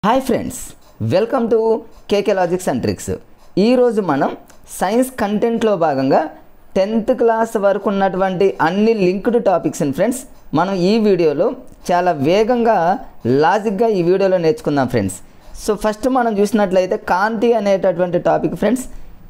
Hi friends, welcome to KK logics and tricks. ఈరోజు మనం science కంటెంట్లో భాగంగా 10th క్లాస్ వరకు ఉన్నటువంటి అన్ని లింక్డ్ టాపిక్స్ని ఫ్రెండ్స్ మనం ఈ వీడియోలో చాలా వేగంగా లాజిక్గా ఈ వీడియోలో నేర్చుకుందాం ఫ్రెండ్స్. సో ఫస్ట్ మనం చూసినట్లయితే కాంతి అనేటటువంటి టాపిక్ ఫ్రెండ్స్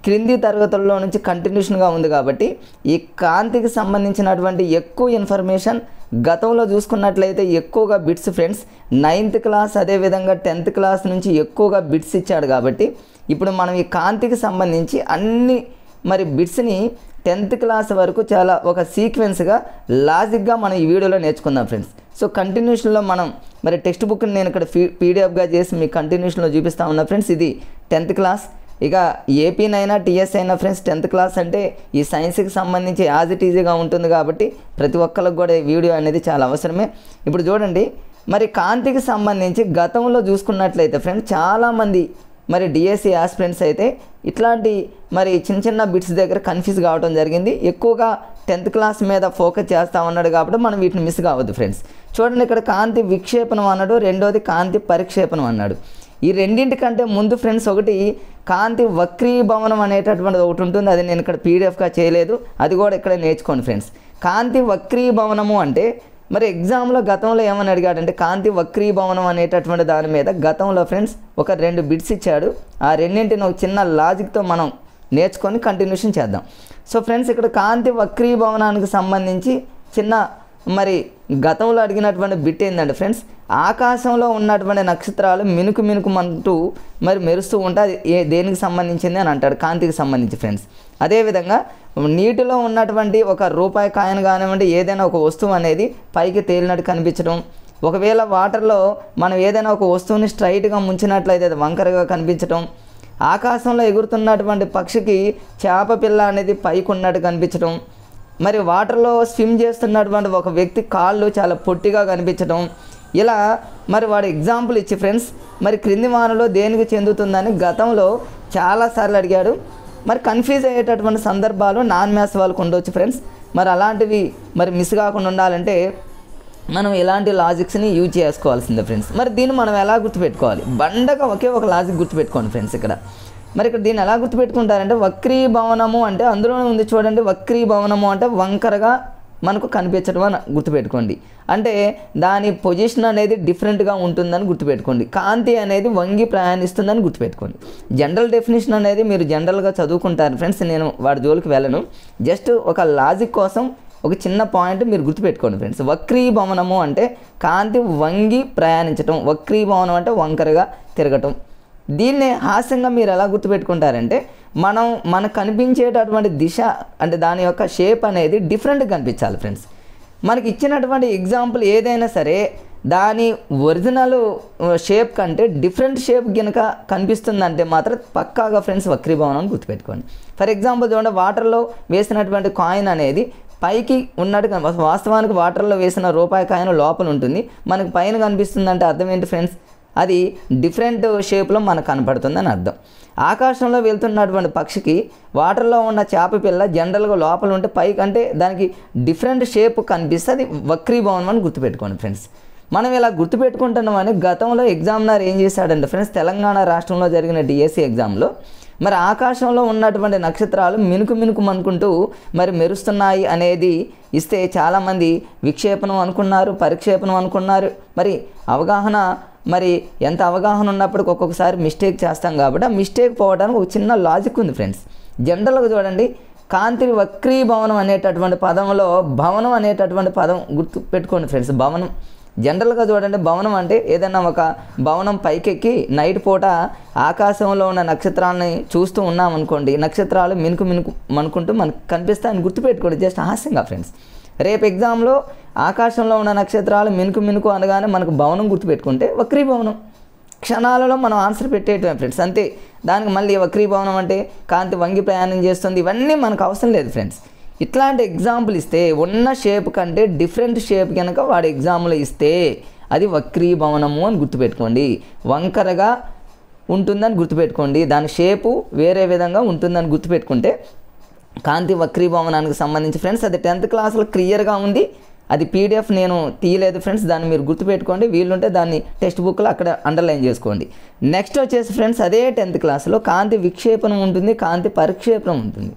క్రింది తరగతుల్లో నుంచి కంటిన్యూషన్గా ఉంది కాబట్టి ఈ కాంతికి సంబంధించినటువంటి ఎక్కువ ఇన్ఫర్మేషన్ గతంలో చూసుకున్నట్లయితే ఎక్కువగా బిట్స్ ఫ్రెండ్స్ 9th క్లాస్ అదేవిధంగా 10th క్లాస్ నుంచి ఎక్కువగా బిట్స్ ఇచ్చాడు కాబట్టి ఇప్పుడు మనం ఈ కాంతికి సంబంధించి అన్ని బిట్స్ని 10th క్లాస్ వరకు చాలా ఒక సీక్వెన్స్గా లాజిక్గా మనం ఈ వీడియోలో నేర్చుకుందాం ఫ్రెండ్స్. సో కంటిన్యూషన్లో మనం టెక్స్ట్ బుక్ని నేను ఇక్కడ పీడిఎఫ్గా చేసి మీకు కంటిన్యూషన్లో చూపిస్తూ ఉన్నా ఫ్రెండ్స్. ఇది 10th క్లాస్. ఇక ఏపీనైనా టీఎస్ అయినా ఫ్రెండ్స్ 10th క్లాస్ అంటే ఈ సైన్స్కి సంబంధించి యాజ్ ఇట్ ఈజీగా ఉంటుంది కాబట్టి ప్రతి ఒక్కరికి కూడా ఈ వీడియో అనేది చాలా అవసరమే. ఇప్పుడు చూడండి, కాంతికి సంబంధించి గతంలో చూసుకున్నట్లయితే ఫ్రెండ్స్ చాలామంది డిఎస్సి ఆస్పిరెంట్స్ అయితే ఇట్లాంటి చిన్న చిన్న బిట్స్ దగ్గర కన్ఫ్యూజ్ కావడం జరిగింది. ఎక్కువగా 10th క్లాస్ మీద ఫోకస్ చేస్తూ ఉన్నాడు కాబట్టి మనం వీటిని మిస్ కావద్దు ఫ్రెండ్స్. చూడండి, ఇక్కడ కాంతి విక్షేపణం అన్నాడు, రెండోది కాంతి పరిక్షేపణం అన్నాడు. ఈ రెండింటికంటే ముందు ఫ్రెండ్స్ ఒకటి కాంతి వక్రీభవనం అనేటటువంటిది ఒకటి ఉంటుంది. అది నేను ఇక్కడ పీడిఎఫ్గా చేయలేదు, అది కూడా ఇక్కడ నేర్చుకోండి ఫ్రెండ్స్. కాంతి వక్రీభవనము అంటే ఎగ్జామ్లో గతంలో ఏమని అడిగాడంటే కాంతి వక్రీభవనం అనేటటువంటి దాని మీద గతంలో ఫ్రెండ్స్ ఒక 2 బిట్స్ ఇచ్చాడు. ఆ రెండింటిని ఒక చిన్న లాజిక్తో మనం నేర్చుకొని కంటిన్యూషన్ చేద్దాం. సో ఫ్రెండ్స్ ఇక్కడ కాంతి వక్రీభవనానికి సంబంధించి చిన్న గతంలో అడిగినటువంటి బిట్ ఏంటంటే ఫ్రెండ్స్ ఆకాశంలో ఉన్నటువంటి నక్షత్రాలు మినుకుమంటూ మెరుస్తూ ఉంటే అది దేనికి సంబంధించింది అని అంటాడు, కాంతికి సంబంధించి ఫ్రెండ్స్. అదేవిధంగా నీటిలో ఉన్నటువంటి ఒక రూపాయి కాయిన్ కానివ్వండి ఏదైనా ఒక వస్తువు అనేది పైకి తేలినట్టు కనిపించడం, ఒకవేళ వాటర్లో మనం ఏదైనా ఒక వస్తువుని స్ట్రైట్గా ముంచినట్లయితే అది వంకరగా కనిపించడం, ఆకాశంలో ఎగురుతున్నటువంటి పక్షికి చేప పిల్ల అనేది పైకి ఉన్నట్టు కనిపించడం, వాటర్లో స్విమ్ చేస్తున్నటువంటి ఒక వ్యక్తి కాళ్ళు చాలా పొట్టిగా కనిపించడం, ఇలా వాడు ఎగ్జాంపుల్ ఇచ్చి ఫ్రెండ్స్ క్రింది వానలో దేనికి చెందుతుందని గతంలో చాలాసార్లు అడిగాడు. కన్ఫ్యూజ్ అయ్యేటటువంటి సందర్భాలు నాన్ మ్యాథ్స్ వాళ్ళకు ఉండవచ్చు ఫ్రెండ్స్. అలాంటివి మిస్ కాకుండా ఉండాలంటే మనం ఇలాంటి లాజిక్స్ని యూజ్ చేసుకోవాల్సిందే ఫ్రెండ్స్. దీన్ని మనం ఎలా గుర్తుపెట్టుకోవాలి? బండగా ఒకే ఒక లాజిక్ గుర్తుపెట్టుకోండి ఫ్రెండ్స్. ఇక్కడ ఇక్కడ దీన్ని ఎలా గుర్తుపెట్టుకుంటారంటే వక్రీభవనము అంటే అందులోనే ఉంది చూడండి, వక్రీభవనము అంటే వంకరగా మనకు కనిపించడం అని గుర్తుపెట్టుకోండి. అంటే దాని పొజిషన్ అనేది డిఫరెంట్గా ఉంటుందని గుర్తుపెట్టుకోండి. కాంతి అనేది వంగి ప్రయాణిస్తుందని గుర్తుపెట్టుకోండి. జనరల్ డెఫినేషన్ అనేది మీరు జనరల్గా చదువుకుంటారు ఫ్రెండ్స్, నేను వాడి జోలికి వెళ్ళను. జస్ట్ ఒక లాజిక్ కోసం ఒక చిన్న పాయింట్ మీరు గుర్తుపెట్టుకోండి ఫ్రెండ్స్. వక్రీభవనము అంటే కాంతి వంగి ప్రయాణించటం, వక్రీభవనం అంటే వంకరగా తిరగటం. దీన్ని హాస్యంగా మీరు ఎలా గుర్తుపెట్టుకుంటారంటే మనకు కనిపించేటటువంటి దిశ అంటే దాని యొక్క షేప్ అనేది డిఫరెంట్గా కనిపించాలి ఫ్రెండ్స్. మనకి ఇచ్చినటువంటి ఎగ్జాంపుల్ ఏదైనా సరే దాని ఒరిజినల్ షేప్ కంటే డిఫరెంట్ షేప్ కనుక కనిపిస్తుందంటే మాత్రం పక్కాగా ఫ్రెండ్స్ వక్రీభవనం గుర్తుపెట్టుకోండి. ఫర్ ఎగ్జాంపుల్ చూడండి, వాటర్లో వేసినటువంటి కాయిన్ అనేది పైకి ఉన్నట్టు వాస్తవానికి వాటర్లో వేసిన రూపాయి కాయిన్ లోపల ఉంటుంది, మనకు పైన కనిపిస్తుందంటే అర్థం ఏంటి ఫ్రెండ్స్? అది డిఫరెంట్ షేప్లో మనకు కనపడుతుందని అర్థం. ఆకాశంలో వెళ్తున్నటువంటి పక్షికి వాటర్లో ఉన్న చేప పిల్ల జనరల్గా లోపల ఉంటే పైకి అంటే దానికి డిఫరెంట్ షేప్ కనిపిస్తే అది వక్రీభవనం అని గుర్తుపెట్టుకోండి ఫ్రెండ్స్. మనం ఇలా గుర్తుపెట్టుకుంటున్నామని గతంలో ఎగ్జామినర్ ఏం చేశాడంటే ఫ్రెండ్స్ తెలంగాణ రాష్ట్రంలో జరిగిన డిఎస్సి ఎగ్జామ్లో ఆకాశంలో ఉన్నటువంటి నక్షత్రాలు మినుకుమంటూ మెరుస్తున్నాయి అనేది ఇస్తే చాలామంది విక్షేపణం అనుకున్నారు, పరిక్షేపణం అనుకున్నారు. అవగాహన ఎంత అవగాహన ఉన్నప్పటికీ ఒక్కొక్కసారి మిస్టేక్ చేస్తాం కాబట్టి ఆ మిస్టేక్ పోవడానికి ఒక చిన్న లాజిక్ ఉంది ఫ్రెండ్స్. జనరల్గా చూడండి, కాంతి వక్రీభవనం అనేటటువంటి పదంలో భవనం అనేటటువంటి పదం గుర్తు పెట్టుకోండి ఫ్రెండ్స్. భవనం జనరల్గా చూడండి, భవనం అంటే ఏదైనా ఒక భవనం పైకెక్కి నైట్ పూట ఆకాశంలో ఉన్న నక్షత్రాలని చూస్తూ ఉన్నామనుకోండి, నక్షత్రాలు మినుకుంటూ మనకు కనిపిస్తాయని గుర్తుపెట్టుకోండి. జస్ట్ హాస్యంగా ఫ్రెండ్స్. రేపు ఎగ్జామ్లో ఆకాశంలో ఉన్న నక్షత్రాలు మినుకు అనగానే మనకు భవనం గుర్తుపెట్టుకుంటే వక్రీభవనం క్షణాలలో మనం ఆన్సర్ పెట్టేయటమే ఫ్రెండ్స్, అంతే. దానికి మళ్ళీ వక్రీభవనం అంటే కాంతి వంగి ప్రయాణం చేస్తుంది, ఇవన్నీ మనకు అవసరం లేదు ఫ్రెండ్స్. ఇట్లాంటి ఎగ్జాంపుల్ ఇస్తే ఉన్న షేప్ కంటే డిఫరెంట్ షేప్ కనుక వాడు ఎగ్జామ్లో ఇస్తే అది వక్రీభవనము అని గుర్తుపెట్టుకోండి. వంకరగా ఉంటుందని గుర్తుపెట్టుకోండి, దాని షేపు వేరే విధంగా ఉంటుందని గుర్తుపెట్టుకుంటే కాంతి వక్రీభవనానికి సంబంధించి ఫ్రెండ్స్ అది 10th క్లాస్లో క్లియర్గా ఉంది. అది పీడిఎఫ్ నేను తీయలేదు ఫ్రెండ్స్, దాన్ని మీరు గుర్తుపెట్టుకోండి, వీలుంటే దాన్ని టెక్స్ట్ బుక్లో అక్కడ అండర్లైన్ చేసుకోండి. నెక్స్ట్ వచ్చేసి ఫ్రెండ్స్ అదే 10th క్లాస్లో కాంతి విక్షేపణం ఉంటుంది, కాంతి పరిక్షేపణం ఉంటుంది.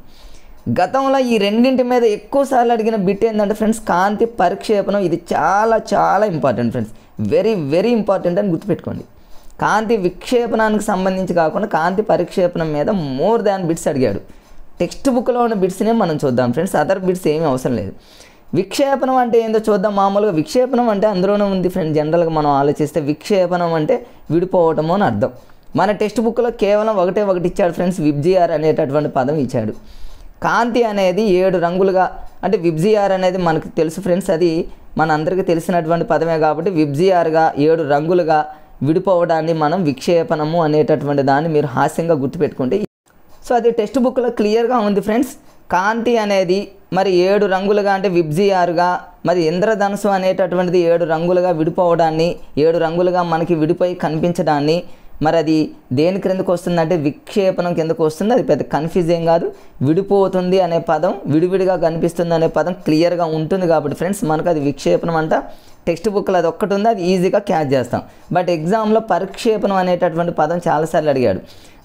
గతంలో ఈ రెండింటి మీద ఎక్కువసార్లు అడిగిన బిట్ ఏంటంటే ఫ్రెండ్స్ కాంతి పరిక్షేపణం. ఇది చాలా చాలా important friends, very very important అని గుర్తుపెట్టుకోండి. కాంతి విక్షేపణానికి సంబంధించి కాకుండా కాంతి పరిక్షేపణం మీద మోర్ దాన్ బిట్స్ అడిగాడు. టెక్స్ట్ బుక్లో ఉన్న బిట్స్నే మనం చూద్దాం ఫ్రెండ్స్, అదర్ బిట్స్ ఏమీ అవసరం లేదు. విక్షేపణం అంటే ఏందో చూద్దాం. మామూలుగా విక్షేపణం అంటే అందులోనే ఉంది ఫ్రెండ్స్, జనరల్గా మనం ఆలోచిస్తే విక్షేపణం అంటే విడిపోవటము అని అర్థం. మన టెక్స్ట్ బుక్లో కేవలం ఒకటి ఇచ్చాడు ఫ్రెండ్స్, విబ్జిఆర్ అనేటటువంటి పదం ఇచ్చాడు. కాంతి అనేది 7 రంగులుగా, అంటే విబ్జిఆర్ అనేది మనకు తెలుసు ఫ్రెండ్స్, అది మన అందరికీ తెలిసినటువంటి పదమే కాబట్టి విబ్జిఆర్గా 7 రంగులుగా విడిపోవడాన్ని మనం విక్షేపణము అనేటటువంటి దాన్ని మీరు హాస్యంగా గుర్తుపెట్టుకుంటే, సో అది టెక్స్ట్ బుక్లో క్లియర్గా ఉంది ఫ్రెండ్స్. కాంతి అనేది మరి 7 రంగులుగా అంటే విబ్జిఆర్గా, మరి ఇంద్రధనుసు అనేటటువంటిది 7 రంగులుగా విడిపోవడాన్ని, 7 రంగులుగా మనకి విడిపోయి కనిపించడాన్ని, మరి అది దేని క్రిందకు వస్తుందంటే విక్షేపణం కిందకు వస్తుంది. అది పెద్ద కన్ఫ్యూజ్ ఏం కాదు. విడిపోతుంది అనే పదం, విడివిడిగా కనిపిస్తుంది అనే పదం క్లియర్గా ఉంటుంది కాబట్టి ఫ్రెండ్స్ మనకు అది విక్షేపణం అంట. టెక్స్ట్ బుక్లో అది ఒక్కటి ఉంది, అది ఈజీగా క్యాచ్ చేస్తాం. బట్ ఎగ్జామ్లో పరిక్షేపణం అనేటటువంటి పదం చాలాసార్లు అడిగాడు.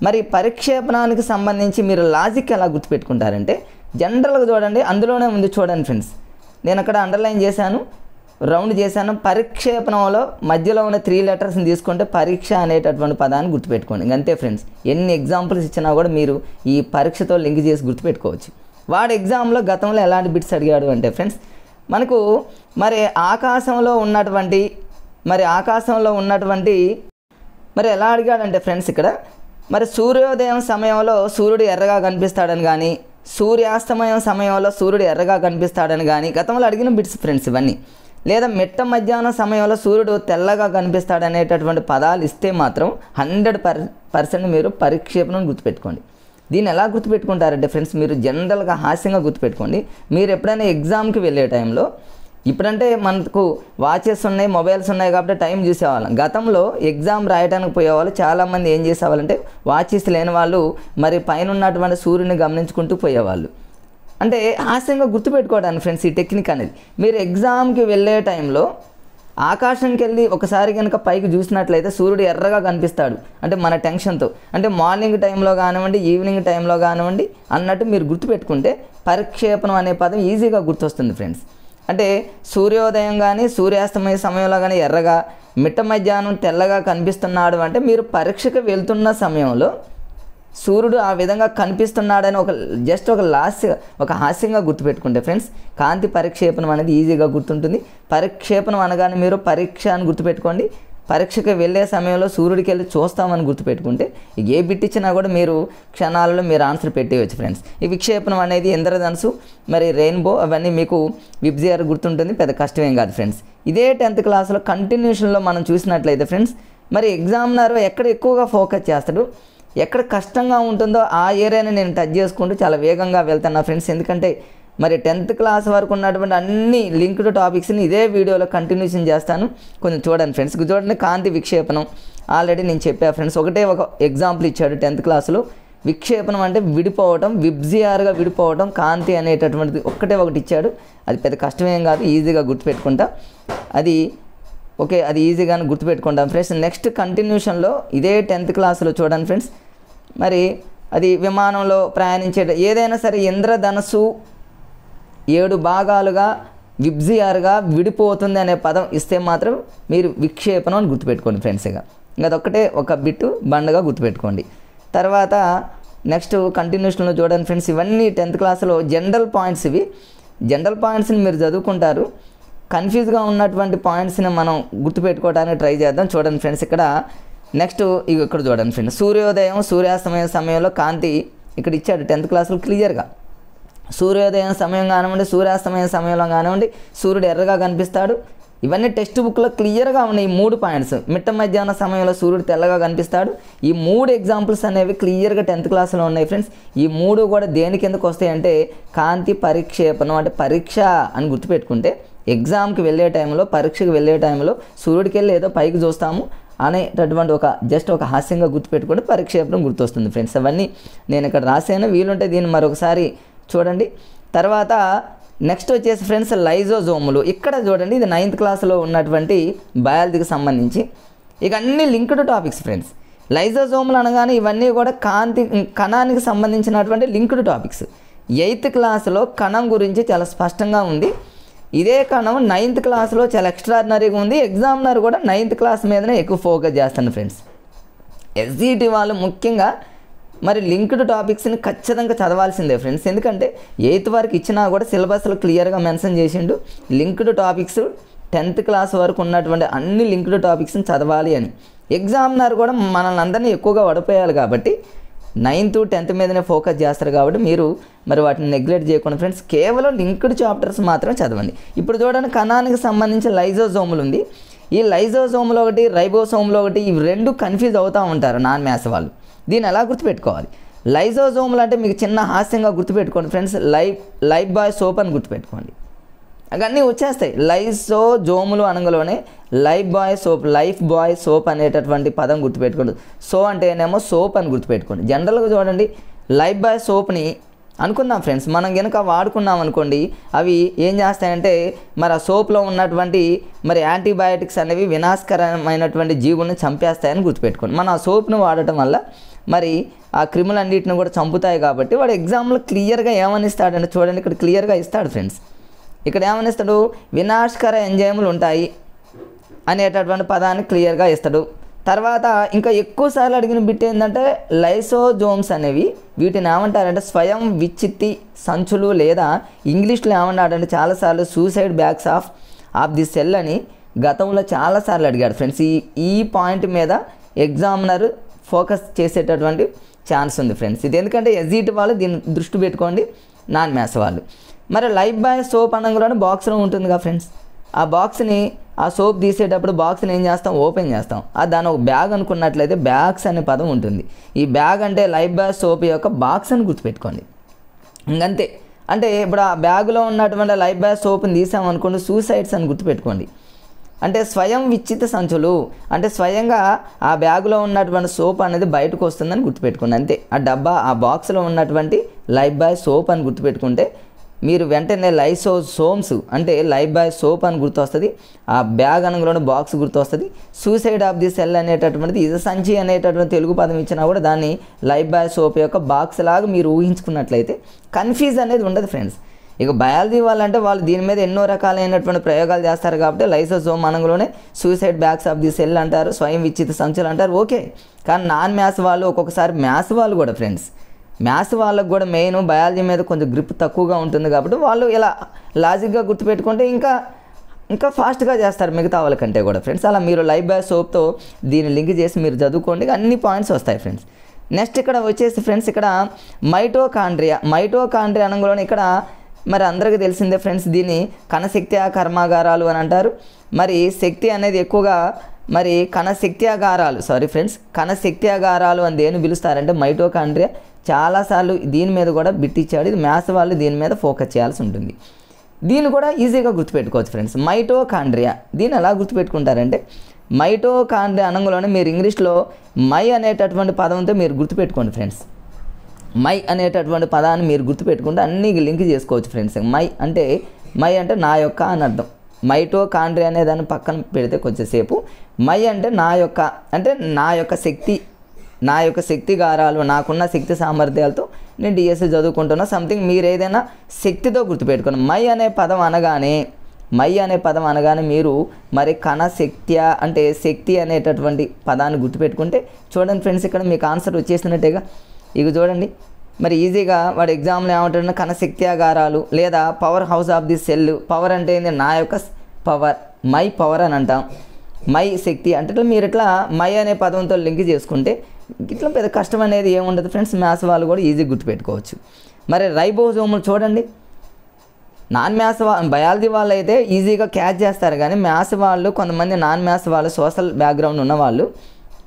మరి పరిక్షేపణానికి సంబంధించి మీరు లాజిక్ ఎలా గుర్తుపెట్టుకుంటారంటే జనరల్గా చూడండి, అందులోనే ఉంది చూడండి ఫ్రెండ్స్, నేను అక్కడ అండర్లైన్ చేశాను, రౌండ్ చేశాను. పరిక్షేపణంలో మధ్యలో ఉన్న 3 లెటర్స్ని తీసుకుంటే పరీక్ష అనేటటువంటి పదాన్ని గుర్తుపెట్టుకోండి. అంతే ఫ్రెండ్స్, ఎన్ని ఎగ్జాంపుల్స్ ఇచ్చినా కూడా మీరు ఈ పరీక్షతో లింక్ చేసి గుర్తుపెట్టుకోవచ్చు. వాడు ఎగ్జామ్లో గతంలో ఎలాంటి బిట్స్ అడిగాడు అంటే ఫ్రెండ్స్ మనకు మరి ఆకాశంలో ఉన్నటువంటి మరి ఎలా అడిగాడంటే ఫ్రెండ్స్ ఇక్కడ మరి సూర్యోదయం సమయంలో సూర్యుడు ఎర్రగా కనిపిస్తాడని కానీ, సూర్యాస్తమయం సమయంలో సూర్యుడు ఎర్రగా కనిపిస్తాడని కానీ గతంలో అడిగిన బిట్స్ ఫ్రెండ్స్ ఇవన్నీ. లేదా మిట్ట మధ్యాహ్నం సమయంలో సూర్యుడు తెల్లగా కనిపిస్తాడనేటటువంటి పదాలు ఇస్తే మాత్రం 100% మీరు పరిక్షేపణను గుర్తుపెట్టుకోండి. దీన్ని ఎలా గుర్తుపెట్టుకుంటారంటే ఫ్రెండ్స్ మీరు జనరల్గా హాస్యంగా గుర్తుపెట్టుకోండి. మీరు ఎప్పుడైనా ఎగ్జామ్కి వెళ్ళే టైంలో, ఇప్పుడంటే మనకు వాచెస్ ఉన్నాయి, మొబైల్స్ ఉన్నాయి కాబట్టి టైం చూసేవాళ్ళం. గతంలో ఎగ్జామ్ రాయడానికి పోయేవాళ్ళు చాలామంది ఏం చేసేవాళ్ళంటే వాచెస్ లేని వాళ్ళు మరి పైన ఉన్నటువంటి సూర్యుని గమనించుకుంటూ పోయేవాళ్ళు. అంటే హాస్యంగా గుర్తుపెట్టుకోవడానికి ఫ్రెండ్స్ ఈ టెక్నిక్ అనేది. మీరు ఎగ్జామ్కి వెళ్ళే టైంలో ఆకాశంకి వెళ్ళి ఒకసారి కనుక పైకి చూసినట్లయితే సూర్యుడు ఎర్రగా కనిపిస్తాడు, అంటే మన టెన్షన్తో, అంటే మార్నింగ్ టైంలో కానివ్వండి, ఈవినింగ్ టైంలో కానివ్వండి అన్నట్టు మీరు గుర్తుపెట్టుకుంటే పరిక్షేపణం అనే పదం ఈజీగా గుర్తొస్తుంది ఫ్రెండ్స్. అంటే సూర్యోదయం కానీ సూర్యాస్తమయ సమయంలో కానీ ఎర్రగా, మిట్ట మధ్యాహ్నం తెల్లగా కనిపిస్తున్నాడు అంటే మీరు పరీక్షకు వెళ్తున్న సమయంలో సూర్యుడు ఆ విధంగా కనిపిస్తున్నాడని ఒక హాస్యంగా గుర్తుపెట్టుకుంటే ఫ్రెండ్స్ కాంతి పరిక్షేపణం అనేది ఈజీగా గుర్తుంటుంది. పరిక్షేపణం అనగానే మీరు పరీక్ష అని గుర్తుపెట్టుకోండి. పరీక్షకి వెళ్ళే సమయంలో సూర్యుడికి వెళ్ళి చూస్తామని గుర్తుపెట్టుకుంటే ఏ బిట్ ఇచ్చినా కూడా మీరు క్షణాలలో మీరు ఆన్సర్ పెట్టేయచ్చు ఫ్రెండ్స్. ఈ విక్షేపణం అనేది ఇంద్రధనుసు, మరి రెయిన్బో, అవన్నీ మీకు విబ్జిఆర్ గుర్తుంటుంది, పెద్ద కష్టమేం కాదు ఫ్రెండ్స్. ఇదే 10th క్లాస్లో కంటిన్యూషన్లో మనం చూసినట్లయితే ఫ్రెండ్స్ మరి ఎగ్జామినర్ ఎక్కడ ఎక్కువగా ఫోకస్ చేస్తాడు, ఎక్కడ కష్టంగా ఉంటుందో ఆ ఏరియాని నేను టచ్ చేసుకుంటూ చాలా వేగంగా వెళ్తాను ఫ్రెండ్స్. ఎందుకంటే మరి 10th క్లాస్ వరకు ఉన్నటువంటి అన్ని లింక్డ్ టాపిక్స్ని ఇదే వీడియోలో కంటిన్యూషన్ చేస్తాను. కొంచెం చూడండి ఫ్రెండ్స్. చూడండి, కాంతి విక్షేపణం ఆల్రెడీ నేను చెప్పా ఫ్రెండ్స్. ఒక ఎగ్జాంపుల్ ఇచ్చాడు 10th క్లాస్లో. విక్షేపణం అంటే విడిపోవటం, విబ్జిఆర్గా విడిపోవటం, కాంతి అనేటటువంటిది ఒకటి ఇచ్చాడు. అది పెద్ద కష్టమేం కాదు, ఈజీగా గుర్తుపెట్టుకుంటా. అది ఈజీగానే గుర్తుపెట్టుకుంటాం ఫ్రెండ్స్. నెక్స్ట్ కంటిన్యూషన్లో ఇదే 10th క్లాస్లో చూడండి ఫ్రెండ్స్. మరి అది విమానంలో ప్రయాణించే ఏదైనా సరే ఇంద్రధనస్సు 7 భాగాలుగా విబ్జిఆర్గా విడిపోతుంది అనే పదం ఇస్తే మాత్రం మీరు విక్షేపణం అని గుర్తుపెట్టుకోండి ఫ్రెండ్స్. ఇంకా అదొక్కటే ఒక బిట్టు బండగా గుర్తుపెట్టుకోండి. తర్వాత నెక్స్ట్ కంటిన్యూషన్లో చూడండి ఫ్రెండ్స్. ఇవన్నీ 10th క్లాస్లో జనరల్ పాయింట్స్. ఇవి జనరల్ పాయింట్స్ని మీరు చదువుకుంటారు. కన్ఫ్యూజ్గా ఉన్నటువంటి పాయింట్స్ని మనం గుర్తుపెట్టుకోవడానికి ట్రై చేద్దాం. చూడండి ఫ్రెండ్స్, ఇక్కడ నెక్స్ట్ ఇక్కడ చూడండి ఫ్రెండ్స్. సూర్యోదయం సూర్యాస్తమయ సమయంలో కాంతి ఇక్కడ ఇచ్చాడు 10th క్లాస్లో క్లియర్గా. సూర్యోదయం సమయం కానివ్వండి, సూర్యాస్తమయ సమయంలో కానివ్వండి సూర్యుడు ఎర్రగా కనిపిస్తాడు. ఇవన్నీ టెక్స్ట్ బుక్లో క్లియర్గా ఉన్నాయి. ఈ 3 పాయింట్స్. మిట్ట మధ్యాహ్న సమయంలో సూర్యుడు తెల్లగా కనిపిస్తాడు. ఈ 3 ఎగ్జాంపుల్స్ అనేవి క్లియర్గా 10th క్లాస్లో ఉన్నాయి ఫ్రెండ్స్. ఈ 3 కూడా దేని కిందకు వస్తాయి అంటే కాంతి పరిక్షేపణం, అంటే పరీక్ష అని గుర్తుపెట్టుకుంటే ఎగ్జామ్కి వెళ్ళే టైంలో, పరీక్షకు వెళ్ళే టైంలో సూర్యుడికి వెళ్ళి ఏదో పైకి చూస్తాము అనేటటువంటి ఒక హాస్యంగా గుర్తుపెట్టుకుంటే పరిక్షేపణం గుర్తొస్తుంది ఫ్రెండ్స్. అవన్నీ నేను ఇక్కడ రాసాను, వీలుంటే దీన్ని మరొకసారి చూడండి. తర్వాత నెక్స్ట్ వచ్చేసి ఫ్రెండ్స్ లైజోజోములు. ఇక్కడ చూడండి, ఇది 9th క్లాస్లో ఉన్నటువంటి బయాలజీకి సంబంధించి. ఇక అన్ని లింక్డ్ టాపిక్స్ ఫ్రెండ్స్. లైజోజోములు అనగానే ఇవన్నీ కూడా కణానికి సంబంధించినటువంటి లింక్డ్ టాపిక్స్. 8th క్లాస్లో కణం గురించి చాలా స్పష్టంగా ఉంది. ఇదే కణం 9th క్లాస్లో చాలా ఎక్స్ట్రాడినరీగా ఉంది. ఎగ్జామినర్ కూడా 9th క్లాస్ మీదనే ఎక్కువ ఫోకస్ చేస్తాను ఫ్రెండ్స్. ఎస్జిటి వాళ్ళు ముఖ్యంగా మరి లింక్డ్ టాపిక్స్ని ఖచ్చితంగా చదవాల్సిందే ఫ్రెండ్స్. ఎందుకంటే 8th వరకు ఇచ్చినా కూడా సిలబస్లో క్లియర్గా మెన్షన్ చేసిండు లింక్డ్ టాపిక్స్ 10th క్లాస్ వరకు ఉన్నటువంటి అన్ని లింక్డ్ టాపిక్స్ని చదవాలి అని. ఎగ్జామినర్ కూడా మనల్ని అందరినీ ఎక్కువగా వడిపోయాలి కాబట్టి 9th 10th మీదనే ఫోకస్ చేస్తారు కాబట్టి మీరు మరి వాటిని నెగ్లెక్ట్ చేయకుండా ఫ్రెండ్స్ కేవలం లింక్డ్ చాప్టర్స్ మాత్రం చదవండి. ఇప్పుడు చూడండి, కణానికి సంబంధించిన లైజోజోములు ఉంది. ఈ లైజోజోములు ఒకటి, రైబోసోములు ఒకటి, ఇవి రెండు కన్ఫ్యూజ్ అవుతూ ఉంటారు నాన్ మ్యాథ్స్ వాళ్ళు. దీన్ని ఎలా గుర్తుపెట్టుకోవాలి? లైజోజోములు అంటే మీకు చిన్న హాస్యంగా గుర్తుపెట్టుకోండి ఫ్రెండ్స్, లైఫ్ బాయ్ సోప్ అని గుర్తుపెట్టుకోండి. అవన్నీ వచ్చేస్తాయి. లైజోజోములు అనగలోనే లైఫ్ బాయ్ సోప్ అనేటటువంటి పదం గుర్తుపెట్టుకోండి. సో అంటేనేమో సోప్ అని గుర్తుపెట్టుకోండి. జనరల్గా చూడండి, లైఫ్ బాయ్ సోప్ని అనుకుందాం ఫ్రెండ్స్, మనం కనుక వాడుకున్నాం అనుకోండి, అవి ఏం చేస్తాయంటే మరి ఆ సోప్లో ఉన్నటువంటి మరి యాంటీబయాటిక్స్ అనేవి వినాశకరమైనటువంటి జీవుల్ని చంపేస్తాయని గుర్తుపెట్టుకోండి. మనం ఆ సోప్ను వాడటం వల్ల మరి ఆ క్రిములన్నింటిని కూడా చంపుతాయి. కాబట్టి వాడు ఎగ్జామ్లో క్లియర్గా ఏమని ఇస్తాడంటే చూడండి, ఇక్కడ క్లియర్గా ఇస్తాడు ఫ్రెండ్స్. ఇక్కడ ఏమని ఇస్తాడు? వినాశకర ఎంజైములు ఉంటాయి అనేటటువంటి పదాన్ని క్లియర్గా ఇస్తాడు. తర్వాత ఇంకా ఎక్కువసార్లు అడిగిన బిట్ ఏంటంటే లైసోజోమ్స్ అనేవి, వీటిని ఏమంటారంటే స్వయం విచ్చిత్తి సంచులు, లేదా ఇంగ్లీష్లో ఏమన్నాడంటే చాలాసార్లు suicide bags of the cell అని గతంలో చాలాసార్లు అడిగాడు ఫ్రెండ్స్. ఈ పాయింట్ మీద ఎగ్జామినర్ ఫోకస్ చేసేటటువంటి ఛాన్స్ ఉంది ఫ్రెండ్స్. ఇది ఎందుకంటే ఎస్జిటి వాళ్ళు దీన్ని దృష్టి పెట్టుకోండి, నాన్ మ్యాథ్స్ వాళ్ళు. మరి లైఫ్ బాయ్ సోప్ అనగానే బాక్స్లో ఉంటుందిగా ఫ్రెండ్స్. ఆ బాక్స్ని, ఆ సోప్ తీసేటప్పుడు బాక్స్ని ఏం చేస్తాం? ఓపెన్ చేస్తాం. దాని ఒక బ్యాగ్ అనుకున్నట్లయితే బ్యాగ్స్ అనే పదం ఉంటుంది. ఈ బ్యాగ్ అంటే లైఫ్ బాయ్ సోప్ యొక్క బాక్స్ అని గుర్తుపెట్టుకోండి. ఇంకంతే. అంటే ఇప్పుడు ఆ బ్యాగులో ఉన్నటువంటి లైఫ్ బాయ్ సోప్ని తీసామనుకోండి, సూసైడ్స్ అని గుర్తుపెట్టుకోండి. అంటే స్వయం విచ్చిత సంచులు అంటే స్వయంగా ఆ బ్యాగులో ఉన్నటువంటి సోప్ అనేది బయటకు వస్తుందని గుర్తుపెట్టుకోండి. అంతే. ఆ డబ్బా, ఆ బాక్స్లో ఉన్నటువంటి లైఫ్ బాయ్ సోప్ అని గుర్తుపెట్టుకుంటే మీరు వెంటనే లైసోజోమ్స్ అంటే లైఫ్ బాయ్ సోప్ అని గుర్తొస్తుంది. ఆ బ్యాగ్ అనగానే బాక్స్ గుర్తొస్తుంది. సూసైడ్ ఆఫ్ ది సెల్ అనేటటువంటిది ఇజ సంచి అనేటటువంటి తెలుగు పదం ఇచ్చినా కూడా దాన్ని లైఫ్ బాయ్ సోప్ యొక్క బాక్స్ లాగా మీరు ఊహించుకున్నట్లయితే కన్ఫ్యూజ్ అనేది ఉండదు ఫ్రెండ్స్. ఇక బయాలజీ వాళ్ళంటే వాళ్ళు దీని మీద ఎన్నో రకాలైనటువంటి ప్రయోగాలు చేస్తారు కాబట్టి లైసోజోమ్ అనగానే suicide bags of the cell అంటారు, స్వయం విచ్చిత సంచులు అంటారు. ఓకే. కానీ నాన్ మ్యాథ్స్ వాళ్ళు, ఒక్కొక్కసారి మ్యాథ్స్ వాళ్ళు కూడా ఫ్రెండ్స్, మ్యాథ్స్ వాళ్ళకు కూడా మెయిన్ బయాలజీ మీద కొంచెం గ్రిప్ తక్కువగా ఉంటుంది కాబట్టి వాళ్ళు ఇలా లాజిక్గా గుర్తుపెట్టుకుంటే ఇంకా ఫాస్ట్గా చేస్తారు మిగతా వాళ్ళకంటే కూడా ఫ్రెండ్స్. అలా మీరు లైఫ్ బాయ్ సోప్తో దీన్ని లింక్ చేసి మీరు చదువుకోండి, అన్ని పాయింట్స్ వస్తాయి ఫ్రెండ్స్. నెక్స్ట్ ఇక్కడ వచ్చేసి ఫ్రెండ్స్, ఇక్కడ మైటోకాండ్రియా అనగానే ఇక్కడ మరి అందరికీ తెలిసిందే ఫ్రెండ్స్, దీన్ని కణశక్తి కర్మాగారాలు అని అంటారు. మరి శక్తి అనేది ఎక్కువగా మరి కణశక్త్యాగారాలు అని దేని పిలుస్తారంటే మైటోకాండ్రియా. చాలాసార్లు దీని మీద కూడా బిట్ ఇచ్చాడు. ఇది మ్యాథ్స్ వాళ్ళు దీని మీద ఫోకస్ చేయాల్సి ఉంటుంది. దీన్ని కూడా ఈజీగా గుర్తుపెట్టుకోవచ్చు ఫ్రెండ్స్. మైటోకాండ్రియా దీన్ని ఎలా గుర్తుపెట్టుకుంటారంటే మైటోకాండ్రియా అనగానే మీరు ఇంగ్లీష్లో మై అనేటటువంటి పదంతో మీరు గుర్తుపెట్టుకోండి ఫ్రెండ్స్. మై అనేటటువంటి పదాన్ని మీరు గుర్తుపెట్టుకుంటే అన్నీ లింక్ చేసుకోవచ్చు ఫ్రెండ్స్. మై అంటే నా యొక్క అని అర్థం. మైటోకాండ్రియా అనే దాన్ని పక్కన పెడితే కొంచెంసేపు మై అంటే నా యొక్క శక్తిగారాలు, నాకున్న శక్తి సామర్థ్యాలతో నేను డిఎస్సి చదువుకుంటున్నా సంథింగ్ మీరు ఏదైనా శక్తితో గుర్తుపెట్టుకోండి. మై అనే పదం అనగానే మీరు మరి కణశక్త్య అంటే శక్తి అనేటటువంటి పదాన్ని గుర్తుపెట్టుకుంటే చూడండి ఫ్రెండ్స్, ఇక్కడ మీకు ఆన్సర్ వచ్చేసినట్టేగా. ఇక చూడండి, మరి ఈజీగా వాడు ఎగ్జామ్లో ఏమంటాడు? కణశక్త్యాగారాలు లేదా power house of the cell. Power అంటే ఏంది? నా యొక్క పవర్, మై పవర్ అని అంటాం. మై శక్తి అంటే మీరు ఇట్లా మై అనే పదంతో లింక్ చేసుకుంటే ఇట్లా పెద్ద కష్టం అనేది ఏముండదు ఫ్రెండ్స్. మ్యాథ్స్ వాళ్ళు కూడా ఈజీగా గుర్తుపెట్టుకోవచ్చు. మరి రైబోజోములు చూడండి, నాన్ మ్యాథ్స్ బయాలజీ వాళ్ళు అయితే ఈజీగా క్యాచ్ చేస్తారు, కానీ మ్యాథ్స్ వాళ్ళు కొంతమంది నాన్ మ్యాథ్స్ వాళ్ళు సోషల్ బ్యాక్గ్రౌండ్ ఉన్నవాళ్ళు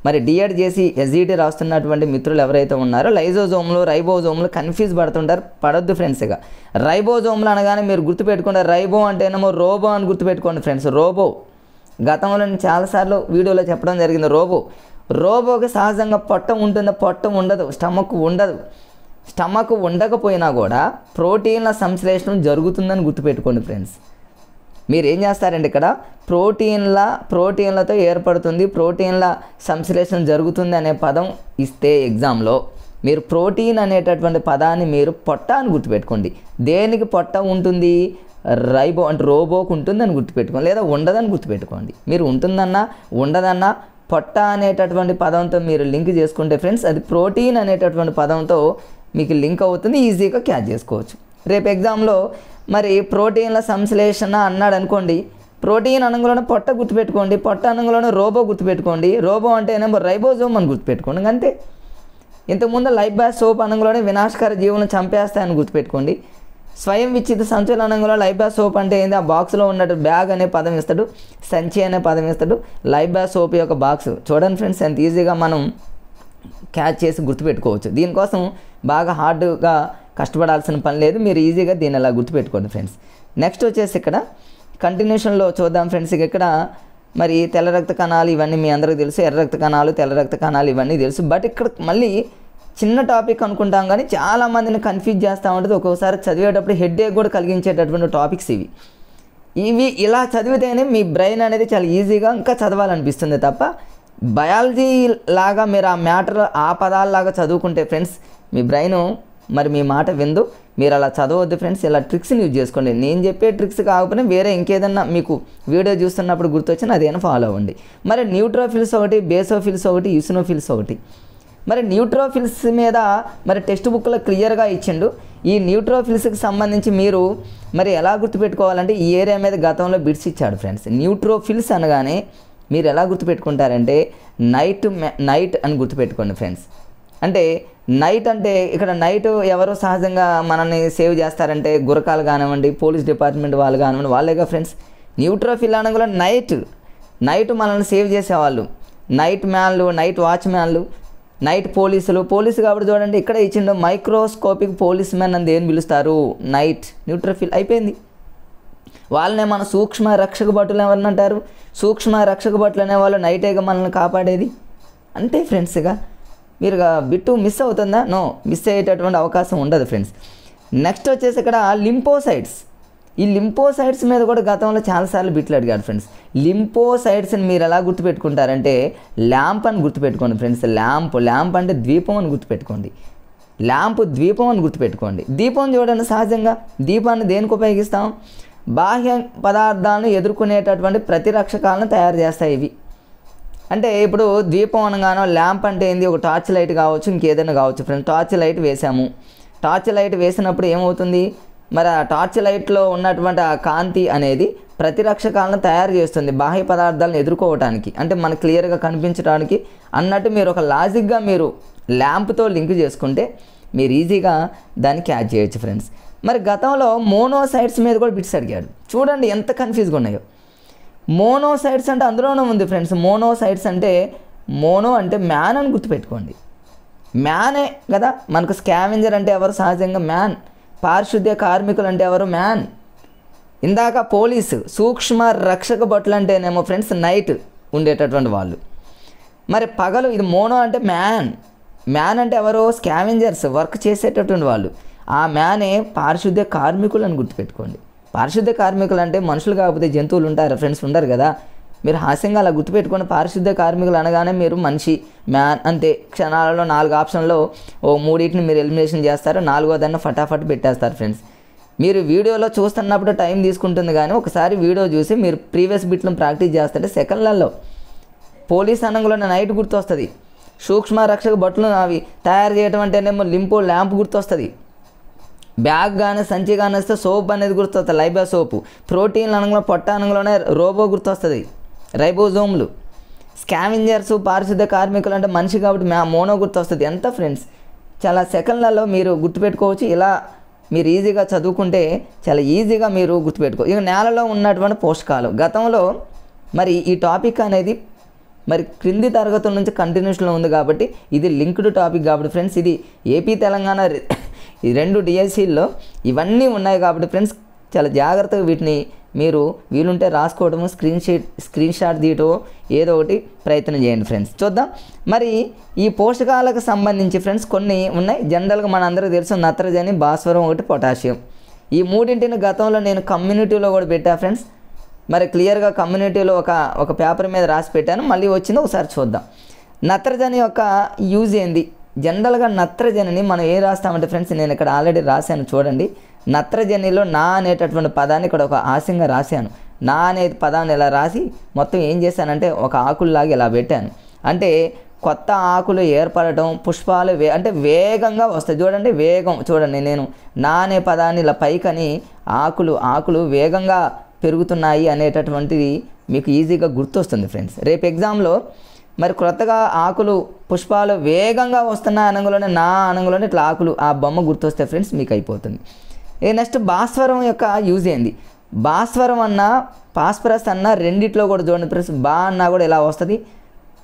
మరి డిఎడ్ చేసి ఎస్జిటి రాస్తున్నటువంటి మిత్రులు ఎవరైతే ఉన్నారో రైబోజోములు కన్ఫ్యూజ్ పడొద్దు ఫ్రెండ్స్. ఇక రైబోజోములు అనగానే మీరు గుర్తుపెట్టుకోండి, రైబో అంటేనేమో రోబో అని గుర్తుపెట్టుకోండి ఫ్రెండ్స్. రోబో గతంలో నేను చాలాసార్లు వీడియోలో చెప్పడం జరిగింది. రోబోకి సహజంగా పొట్ట ఉంటుంది, పొట్ట ఉండదు, స్టమక్ ఉండదు. స్టమక్ ఉండకపోయినా కూడా ప్రోటీన్ల సంశ్లేషణ జరుగుతుందని గుర్తుపెట్టుకోండి ఫ్రెండ్స్. మీరు ఏం చేస్తారంటే ఇక్కడ ప్రోటీన్లతో ఏర్పడుతుంది, ప్రోటీన్ల సంశ్లేషణ జరుగుతుంది అనే పదం ఇస్తే ఎగ్జామ్లో మీరు ప్రోటీన్ అనేటటువంటి పదాన్ని మీరు పొట్ట అని గుర్తుపెట్టుకోండి. దేనికి పొట్ట ఉంటుంది? రోబోకు ఉంటుందని గుర్తుపెట్టుకోండి, లేదా ఉండదని గుర్తుపెట్టుకోండి. మీరు ఉంటుందన్నా ఉండదన్నా పొట్ట అనేటటువంటి పదంతో మీరు లింక్ చేసుకుంటే ఫ్రెండ్స్ అది ప్రోటీన్ అనేటటువంటి పదంతో మీకు లింక్ అవుతుంది, ఈజీగా క్యాచ్ చేసుకోవచ్చు. రేపు ఎగ్జామ్లో మరి ప్రోటీన్ల సంశ్లేషణ అన్నాడు అనుకోండి, ప్రోటీన్ అనగానే పొట్ట గుర్తుపెట్టుకోండి, పొట్ట అనగానే రోబో గుర్తుపెట్టుకోండి, రోబో అంటేనేమో రైబోజోమ్ అని గుర్తుపెట్టుకోండి. అంతే. ఇంతకుముందు లైఫ్ బాయ్ సోప్ అనగానే వినాశకర జీవులను చంపేస్తాయని గుర్తుపెట్టుకోండి. స్వయం విచ్చిత సంచుల అనగానే లైఫ్ బాయ్ సోప్ అంటే ఏంది? ఆ బాక్స్లో ఉన్నట్టు బ్యాగ్ అనే పదం ఇస్తాడు, సంచి అనే పదం ఇస్తాడు, లైఫ్ బాయ్ సోప్ యొక్క బాక్స్. చూడండి ఫ్రెండ్స్ ఎంత ఈజీగా మనం క్యాచ్ చేసి గుర్తుపెట్టుకోవచ్చు. దీనికోసం బాగా హార్డ్గా కష్టపడాల్సిన పని లేదు, మీరు ఈజీగా దీన్ని అలా గుర్తుపెట్టుకోండి ఫ్రెండ్స్. నెక్స్ట్ వచ్చేసి ఇక్కడ కంటిన్యూషన్లో చూద్దాం ఫ్రెండ్స్. ఇక్కడ మరి తెల్ల రక్త కణాలు ఇవన్నీ మీ అందరికీ తెలుసు, ఎర్ర రక్త కణాలు, తెల్ల రక్త కణాలు ఇవన్నీ తెలుసు. బట్ ఇక్కడ మళ్ళీ చిన్న టాపిక్ అనుకుంటాం కానీ చాలామందిని కన్ఫ్యూజ్ చేస్తూ ఉంటుంది. ఒక్కోసారి చదివేటప్పుడు హెడ్ఏక్ కూడా కలిగించేటటువంటి టాపిక్స్ ఇవి ఇలా చదివితేనే మీ బ్రెయిన్ అనేది చాలా ఈజీగా ఇంకా చదవాలనిపిస్తుంది తప్ప బయాలజీ లాగా మీరు ఆ మ్యాటర్ ఆ పదాలలాగా చదువుకుంటే ఫ్రెండ్స్ మీ బ్రెయిన్ మరి మీ మాట విందు. మీరు అలా చదవద్దు ఫ్రెండ్స్, ఇలా ట్రిక్స్ని యూజ్ చేసుకోండి. నేను చెప్పే ట్రిక్స్ కాకపోయినా వేరే ఇంకేదన్నా మీకు వీడియో చూస్తున్నప్పుడు గుర్తొచ్చినా అదేనా ఫాలో అవ్వండి. మరి న్యూట్రోఫిల్స్ ఒకటి, బేసోఫిల్స్ ఒకటి, యూసినోఫిల్స్ ఒకటి. మరి న్యూట్రోఫిల్స్ మీద మరి టెక్స్ట్ బుక్లో క్లియర్గా ఇచ్చిండు. ఈ న్యూట్రోఫిల్స్కి సంబంధించి మీరు మరి ఎలా గుర్తుపెట్టుకోవాలంటే ఈ ఏరియా మీద గతంలో బిట్స్ ఇచ్చాడు ఫ్రెండ్స్. న్యూట్రోఫిల్స్ అనగానే మీరు ఎలా గుర్తుపెట్టుకుంటారంటే నైట్ అని గుర్తుపెట్టుకోండి ఫ్రెండ్స్. అంటే నైట్ అంటే ఇక్కడ నైట్ ఎవరు సహజంగా మనల్ని సేవ్ చేస్తారంటే గురకాలు కానివ్వండి, పోలీస్ డిపార్ట్మెంట్ వాళ్ళు కానివ్వండి, వాళ్ళేగా ఫ్రెండ్స్. న్యూట్రోఫిల్ అనగా నైట్ మనల్ని సేవ్ చేసేవాళ్ళు, నైట్ మ్యాన్లు, నైట్ వాచ్మ్యాన్లు, నైట్ పోలీసు కాబట్టి చూడండి ఇక్కడ ఇచ్చిండు మైక్రోస్కోపిక్ పోలీస్ మ్యాన్ అని దేని పిలుస్తారు? నైట్. న్యూట్రోఫిల్ అయిపోయింది. వాళ్ళనే మన సూక్ష్మ రక్షక భటులు ఎవరిని అంటారు? సూక్ష్మ రక్షక భటులు అనేవాళ్ళు నైటేగా మనల్ని కాపాడేది. అంతే ఫ్రెండ్స్గా మీరు బిట్టు మిస్ అవుతుందా? నో, మిస్ అయ్యేటటువంటి అవకాశం ఉండదు ఫ్రెండ్స్. నెక్స్ట్ వచ్చేసి ఇక్కడ లింపోసైడ్స్. ఈ లింపోసైడ్స్ మీద కూడా గతంలో చాలాసార్లు బిట్లు అడిగాడు ఫ్రెండ్స్. లింపోసైడ్స్ని మీరు ఎలా గుర్తుపెట్టుకుంటారంటే ల్యాంప్ అని గుర్తుపెట్టుకోండి ఫ్రెండ్స్. ల్యాంప్ అంటే ద్వీపం అని గుర్తుపెట్టుకోండి. ద్వీపం అని గుర్తుపెట్టుకోండి. దీపం చూడండి, సహజంగా దీపాన్ని దేనికి ఉపయోగిస్తాం? బాహ్య పదార్థాలను ఎదుర్కొనేటటువంటి ప్రతిరక్షకాలను తయారు చేస్తాయి ఇవి. అంటే ఇప్పుడు దీపం అనగానో ల్యాంప్ అంటే ఏంది? ఒక టార్చ్ లైట్ కావచ్చు, ఇంకేదైనా కావచ్చు ఫ్రెండ్స్. టార్చ్ లైట్ వేసాము, టార్చ్ లైట్ వేసినప్పుడు ఏమవుతుంది? మరి ఆ టార్చ్ లైట్లో ఉన్నటువంటి ఆ కాంతి అనేది ప్రతిరక్షకాలను తయారు చేస్తుంది బాహ్య పదార్థాలను ఎదుర్కోవడానికి, అంటే మనకు క్లియర్గా కనిపించడానికి అన్నట్టు. మీరు ఒక లాజిక్గా మీరు ల్యాంప్తో లింక్ చేసుకుంటే మీరు ఈజీగా దాన్ని క్యాచ్ చేయొచ్చు ఫ్రెండ్స్. మరి గతంలో మోనోసైడ్స్ మీద కూడా బిట్స్ అడిగాడు. చూడండి ఎంత కన్ఫ్యూజ్గా ఉన్నాయో. మోనోసైడ్స్ అంటే అందులోనే ఉంది ఫ్రెండ్స్. మోనోసైడ్స్ అంటే మోనో అంటే మ్యాన్ అని గుర్తుపెట్టుకోండి. మ్యానే కదా. మనకు స్కావెంజర్ అంటే ఎవరు? సహజంగా మ్యాన్. పారిశుద్ధ్య కార్మికులు అంటే ఎవరు? మ్యాన్. ఇందాక పోలీసు సూక్ష్మ రక్షక భటులు అంటేనేమో ఫ్రెండ్స్ నైట్ ఉండేటటువంటి వాళ్ళు. మరి పగలు ఇది మోనో అంటే మ్యాన్ అంటే ఎవరు? స్కావెంజర్స్, వర్క్ చేసేటటువంటి వాళ్ళు. ఆ మ్యానే పారిశుద్ధ్య కార్మికులు అని గుర్తుపెట్టుకోండి. పారిశుద్ధ్య కార్మికులు అంటే మనుషులు కాకపోతే జంతువులు ఉంటారు ఫ్రెండ్స్, ఉండరు కదా. మీరు హాస్యంగా అలా గుర్తుపెట్టుకోండి. పారిశుద్ధ్య కార్మికులు అనగానే మీరు మనిషి, మ్యాన్ అంతే. క్షణాలలో 4 ఆప్షన్లో ఓ 3 మీరు ఎలిమినేషన్ చేస్తారు, 4వ ఫటాఫట్ పెట్టేస్తారు ఫ్రెండ్స్. మీరు వీడియోలో చూస్తున్నప్పుడు టైం తీసుకుంటుంది కానీ ఒకసారి వీడియో చూసి మీరు ప్రీవియస్ బిట్లను ప్రాక్టీస్ చేస్తుంటే సెకండ్లలో పోలీస్ అనగానే నైట్ గుర్తొస్తుంది. సూక్ష్మ రక్షక భటులు అవి తయారు చేయడం అంటేనేమో ల్యాంప్ గుర్తొస్తుంది. బ్యాగ్ కానీ సంచి కానీ వస్తే సోప్ అనేది గుర్తొస్తుంది, లైబా సోపు. ప్రోటీన్లు అనగా పొట్ట అనగానే రోబో గుర్తొస్తుంది, రైబోజోమ్లు. స్కావెంజర్స్ పారిశుద్ధ్య కార్మికులు అంటే మనిషి కాబట్టి మోనో గుర్తొస్తుంది. ఎంత ఫ్రెండ్స్ చాలా సెకండ్లలో మీరు గుర్తుపెట్టుకోవచ్చు. ఇలా మీరు ఈజీగా చదువుకుంటే చాలా ఈజీగా మీరు గుర్తుపెట్టుకోవచ్చు. ఇక నేలలో ఉన్నటువంటి పోషకాలు గతంలో మరి ఈ టాపిక్ అనేది మరి క్రింది తరగతుల నుంచి కంటిన్యూషన్లో ఉంది కాబట్టి ఇది లింక్డ్ టాపిక్ కాబట్టి ఫ్రెండ్స్ ఇది ఏపీ తెలంగాణ ఈ 2 డిఎస్సీల్లో ఇవన్నీ ఉన్నాయి కాబట్టి ఫ్రెండ్స్ చాలా జాగ్రత్తగా వీటిని మీరు వీలుంటే రాసుకోవడము, స్క్రీన్ షాట్ తీయటం ఏదో ఒకటి ప్రయత్నం చేయండి ఫ్రెండ్స్. చూద్దాం మరి ఈ పోషకాలకు సంబంధించి ఫ్రెండ్స్ కొన్ని ఉన్నాయి. జనరల్గా మనందరికీ తెలుసు నత్రజని, భాస్వరం, ఒకటి పొటాషియం. ఈ మూడింటిని గతంలో నేను కమ్యూనిటీలో కూడా పెట్టా ఫ్రెండ్స్. మరి క్లియర్గా కమ్యూనిటీలో ఒక పేపర్ మీద రాసి పెట్టాను, మళ్ళీ వచ్చిందో ఒకసారి చూద్దాం. నత్రజని యొక్క యూజ్ ఏంది? జనరల్గా నత్రజనిని మనం ఏం రాస్తామంటే ఫ్రెండ్స్, నేను ఇక్కడ ఆల్రెడీ రాశాను చూడండి. నత్రజనిలో నా అనేటటువంటి పదాన్ని ఇక్కడ ఒక ఆశంగా రాశాను. నా అనే పదాన్ని ఇలా రాసి మొత్తం ఏం చేశానంటే ఒక ఆకుల్లాగా ఇలా పెట్టాను. అంటే కొత్త ఆకులు ఏర్పడటం, పుష్పాలు అంటే వేగంగా వస్తాయి. చూడండి వేగం, చూడండి నేను నా అనే పదాన్ని ఇలా పైకని ఆకులు వేగంగా పెరుగుతున్నాయి అనేటటువంటిది మీకు ఈజీగా గుర్తొస్తుంది ఫ్రెండ్స్. రేపు ఎగ్జామ్లో మరి క్రొత్తగా ఆకులు, పుష్పాలు వేగంగా వస్తున్నాయి అనగానే నా అనగానే ఇట్లా ఆకులు ఆ బొమ్మ గుర్తొస్తే ఫ్రెండ్స్ మీకు అయిపోతుంది. నెక్స్ట్ భాస్వరం యొక్క యూజ్ ఏంది? భాస్వరం అన్నా ఫాస్ఫరస్ అన్నా రెండిట్లో కూడా చూడండి ఫ్రెండ్స్. బా అన్నా కూడా ఇలా వస్తుంది,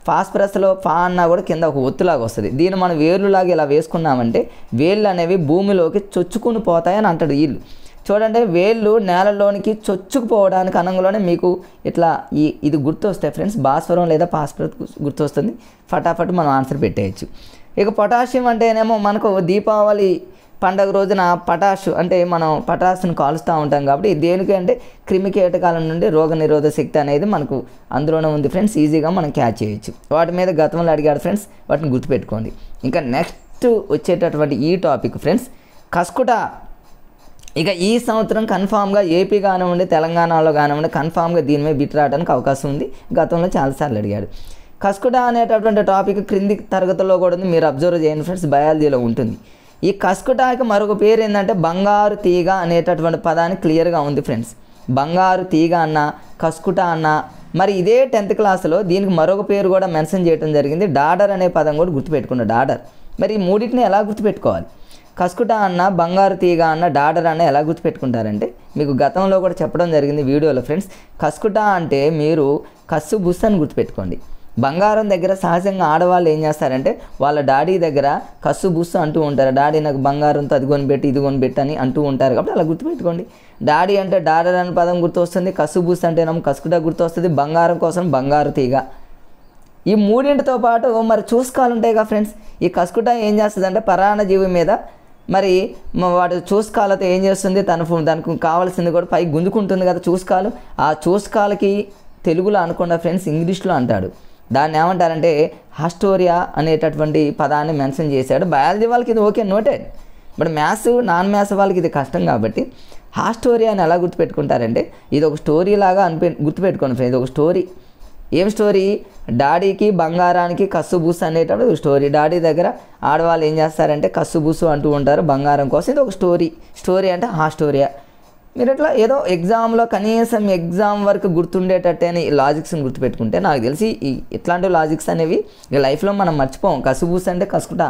ఫాస్ఫరస్లో ఫా అన్నా కూడా కింద ఒక ఒత్తులాగా వస్తుంది. దీన్ని మనం వేర్లులాగా ఇలా వేసుకున్నామంటే వేళ్ళు అనేవి భూమిలోకి చొచ్చుకుని పోతాయని అంటాడు వీళ్ళు. చూడండి వేళ్ళు నేలలోనికి చొచ్చుకుపోవడానికి అనంగానే మీకు ఇట్లా ఇది గుర్తొస్తాయి ఫ్రెండ్స్. భాస్వరం లేదా ఫాస్ఫరస్ గుర్తొస్తుంది, ఫటాఫట్ మనం ఆన్సర్ పెట్టేయచ్చు. ఇక పొటాషియం అంటేనేమో మనకు దీపావళి పండగ రోజున పటాషు అంటే మనం పటాసును కాలుస్తూ ఉంటాం కాబట్టి దేనికి అంటే క్రిమి కీటకాల నుండి రోగ నిరోధక శక్తి అనేది మనకు అందులోనే ఉంది ఫ్రెండ్స్. ఈజీగా మనం క్యాచ్ చేయొచ్చు. వాటి మీద గతంలో అడిగాడు ఫ్రెండ్స్, వాటిని గుర్తుపెట్టుకోండి. ఇంకా నెక్స్ట్ వచ్చేటటువంటి ఈ టాపిక్ ఫ్రెండ్స్ కస్కుట. ఇక ఈ సంవత్సరం కన్ఫామ్గా ఏపీ కానివ్వండి, తెలంగాణలో కానివ్వండి కన్ఫామ్గా దీని మీద బిట్ రావడానికి అవకాశం ఉంది. గతంలో చాలాసార్లు అడిగాడు. కస్కుట అనేటటువంటి టాపిక్ క్రింది తరగతిలో కూడా ఉంది, మీరు అబ్జర్వ్ చేయండి ఫ్రెండ్స్, బయాలజీలో ఉంటుంది. ఈ కస్కుటాకి మరొక పేరు ఏంటంటే బంగారు తీగ అనేటటువంటి పదాన్ని క్లియర్గా ఉంది ఫ్రెండ్స్. బంగారు తీగ అన్న, కస్కుట అన్న. మరి ఇదే 10th క్లాస్లో దీనికి మరొక పేరు కూడా మెన్షన్ చేయడం జరిగింది. డాడర్ అనే పదం కూడా గుర్తుపెట్టుకున్న డాడర్. మరి ఈ మూడింటిని ఎలా గుర్తుపెట్టుకోవాలి? కస్కుట అన్న, బంగారు తీగ అన్న, డాడర్ అన్న ఎలా గుర్తుపెట్టుకుంటారంటే మీకు గతంలో కూడా చెప్పడం జరిగింది వీడియోలో ఫ్రెండ్స్. కస్కుట అంటే మీరు కస్సు బుస్సు అని గుర్తుపెట్టుకోండి. బంగారం దగ్గర సహజంగా ఆడవాళ్ళు ఏం చేస్తారంటే వాళ్ళ డాడీ దగ్గర కస్సు బుస్సు అంటూ ఉంటారు. డాడీ నాకు బంగారంతో అది కొనిపెట్టి ఇది కొనిపెట్టి అని అంటూ ఉంటారు కాబట్టి అలా గుర్తుపెట్టుకోండి. డాడీ అంటే డాడర్ అనే పదం గుర్తొస్తుంది, కస్సు బుస్సు అంటేనేమో కస్కుట గుర్తొస్తుంది, బంగారం కోసం బంగారు తీగ. ఈ మూడింటితో పాటు మరి చూసుకోవాలి ఉంటాయిగా ఫ్రెండ్స్. ఈ కస్కుట ఏం చేస్తుందంటే పరాన్నజీవి మీద మరి వాటి చూసుకాలతో ఏం చేస్తుంది, దానికి కావాల్సింది కూడా పైకి గుంజుకుంటుంది కదా చూసుకాలు. ఆ చూసుకాలకి తెలుగులో అనుకున్న ఫ్రెండ్స్ ఇంగ్లీష్లో అంటాడు. దాన్ని ఏమంటారంటే హాస్టోరియా అనేటటువంటి పదాన్ని మెన్షన్ చేశాడు. బయాలజీ వాళ్ళకి ఇది okay noted, but maths non maths వాళ్ళకి ఇది కష్టం కాబట్టి హాస్టోరియా అని ఎలా గుర్తుపెట్టుకుంటారంటే ఇది ఒక స్టోరీ లాగా గుర్తుపెట్టుకోండి ఫ్రెండ్స్. ఇది ఒక స్టోరీ. ఏం స్టోరీ? డాడీకి బంగారానికి కస్సు బుస్సు అనేటప్పుడు స్టోరీ. డాడీ దగ్గర ఆడవాళ్ళు ఏం చేస్తారంటే కస్సు బుస్సు అంటూ ఉంటారు బంగారం కోసం. ఇది ఒక స్టోరీ అంటే హాస్టోరియా. మీరు ఇట్లా ఏదో ఎగ్జామ్లో కనీసం ఎగ్జామ్ వరకు గుర్తుండేటట్టే అని లాజిక్స్ని గుర్తుపెట్టుకుంటే నాకు తెలిసి ఇట్లాంటి లాజిక్స్ అనేవి ఇక లైఫ్లో మనం మర్చిపోం. కస్సు బుస్సు అంటే కస్కుట,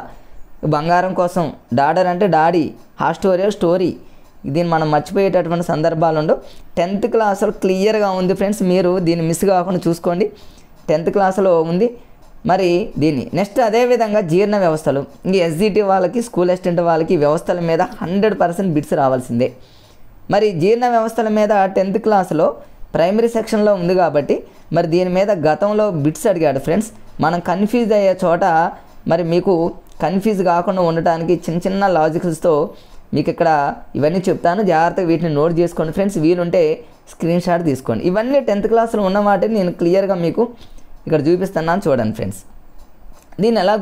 బంగారం కోసం, డాడర్ అంటే డాడీ, హాస్టోరియా స్టోరీ. దీన్ని మనం మర్చిపోయేటటువంటి సందర్భాలు ఉండవు. 10th క్లాస్లో క్లియర్గా ఉంది ఫ్రెండ్స్. మీరు దీన్ని మిస్ కాకుండా చూసుకోండి. 10th క్లాస్లో ఉంది మరి దీన్ని. నెక్స్ట్ అదేవిధంగా జీర్ణ వ్యవస్థలు. ఇంక ఎస్జిటి వాళ్ళకి, స్కూల్ అసిస్టెంట్ వాళ్ళకి వ్యవస్థల మీద 100% బిట్స్ రావాల్సిందే. మరి జీర్ణ వ్యవస్థల మీద 10th క్లాస్లో ప్రైమరీ సెక్షన్లో ఉంది కాబట్టి మరి దీని మీద గతంలో బిట్స్ అడిగాడు ఫ్రెండ్స్. మనం కన్ఫ్యూజ్ అయ్యే చోట మరి మీకు కన్ఫ్యూజ్ కాకుండా ఉండటానికి చిన్న లాజిక్స్తో మీకు ఇక్కడ ఇవన్నీ చెప్తాను. జాగ్రత్తగా వీటిని నోట్ చేసుకోండి ఫ్రెండ్స్. వీలుంటే స్క్రీన్ షాట్ తీసుకోండి. ఇవన్నీ 10th క్లాస్లో ఉన్న వాటిని నేను క్లియర్గా మీకు ఇక్కడ చూపిస్తున్నాను చూడండి ఫ్రెండ్స్. దీన్ని ఎలా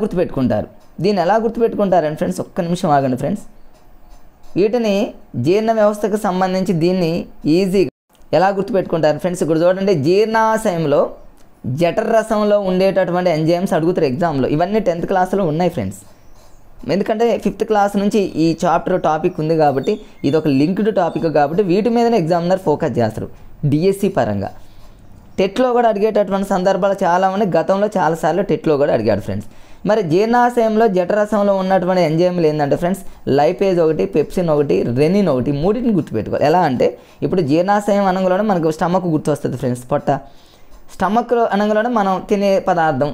గుర్తుపెట్టుకుంటారని ఫ్రెండ్స్ ఒక్క నిమిషం ఆగండి ఫ్రెండ్స్. వీటిని జీర్ణ వ్యవస్థకు సంబంధించి దీన్ని ఈజీగా ఎలా గుర్తుపెట్టుకుంటారు ఫ్రెండ్స్? ఇక్కడ చూడండి, జీర్ణాశయంలో జఠర రసంలో ఉండేటటువంటి ఎంజైమ్స్ అడుగుతారు ఎగ్జామ్లో. ఇవన్నీ 10th క్లాస్లో ఉన్నాయి ఫ్రెండ్స్. ఎందుకంటే 5th క్లాస్ నుంచి ఈ టాపిక్ ఉంది కాబట్టి ఇది ఒక లింక్డ్ టాపిక్ కాబట్టి వీటి మీదనే ఎగ్జామినర్ ఫోకస్ చేస్తారు. డిఎస్సి పరంగా టెట్లో కూడా అడిగేటటువంటి సందర్భాలు చాలా ఉన్నాయి. గతంలో చాలాసార్లు టెట్లో కూడా అడిగాడు ఫ్రెండ్స్. మరి జీర్ణాశయంలో జఠరసంలో ఉన్నటువంటి ఎంజైమ్లు ఏంటంటే ఫ్రెండ్స్ లైపేజ్ ఒకటి, పెప్సిన్ ఒకటి, రెనిన్ ఒకటి, మూడింటిని గుర్తుపెట్టుకోవాలి. ఎలా అంటే ఇప్పుడు జీర్ణాశయం అనగానే మనకు స్టమక్ గుర్తొస్తుంది ఫ్రెండ్స్. పొట్ట స్టమక్లో అనగానే మనం తినే పదార్థం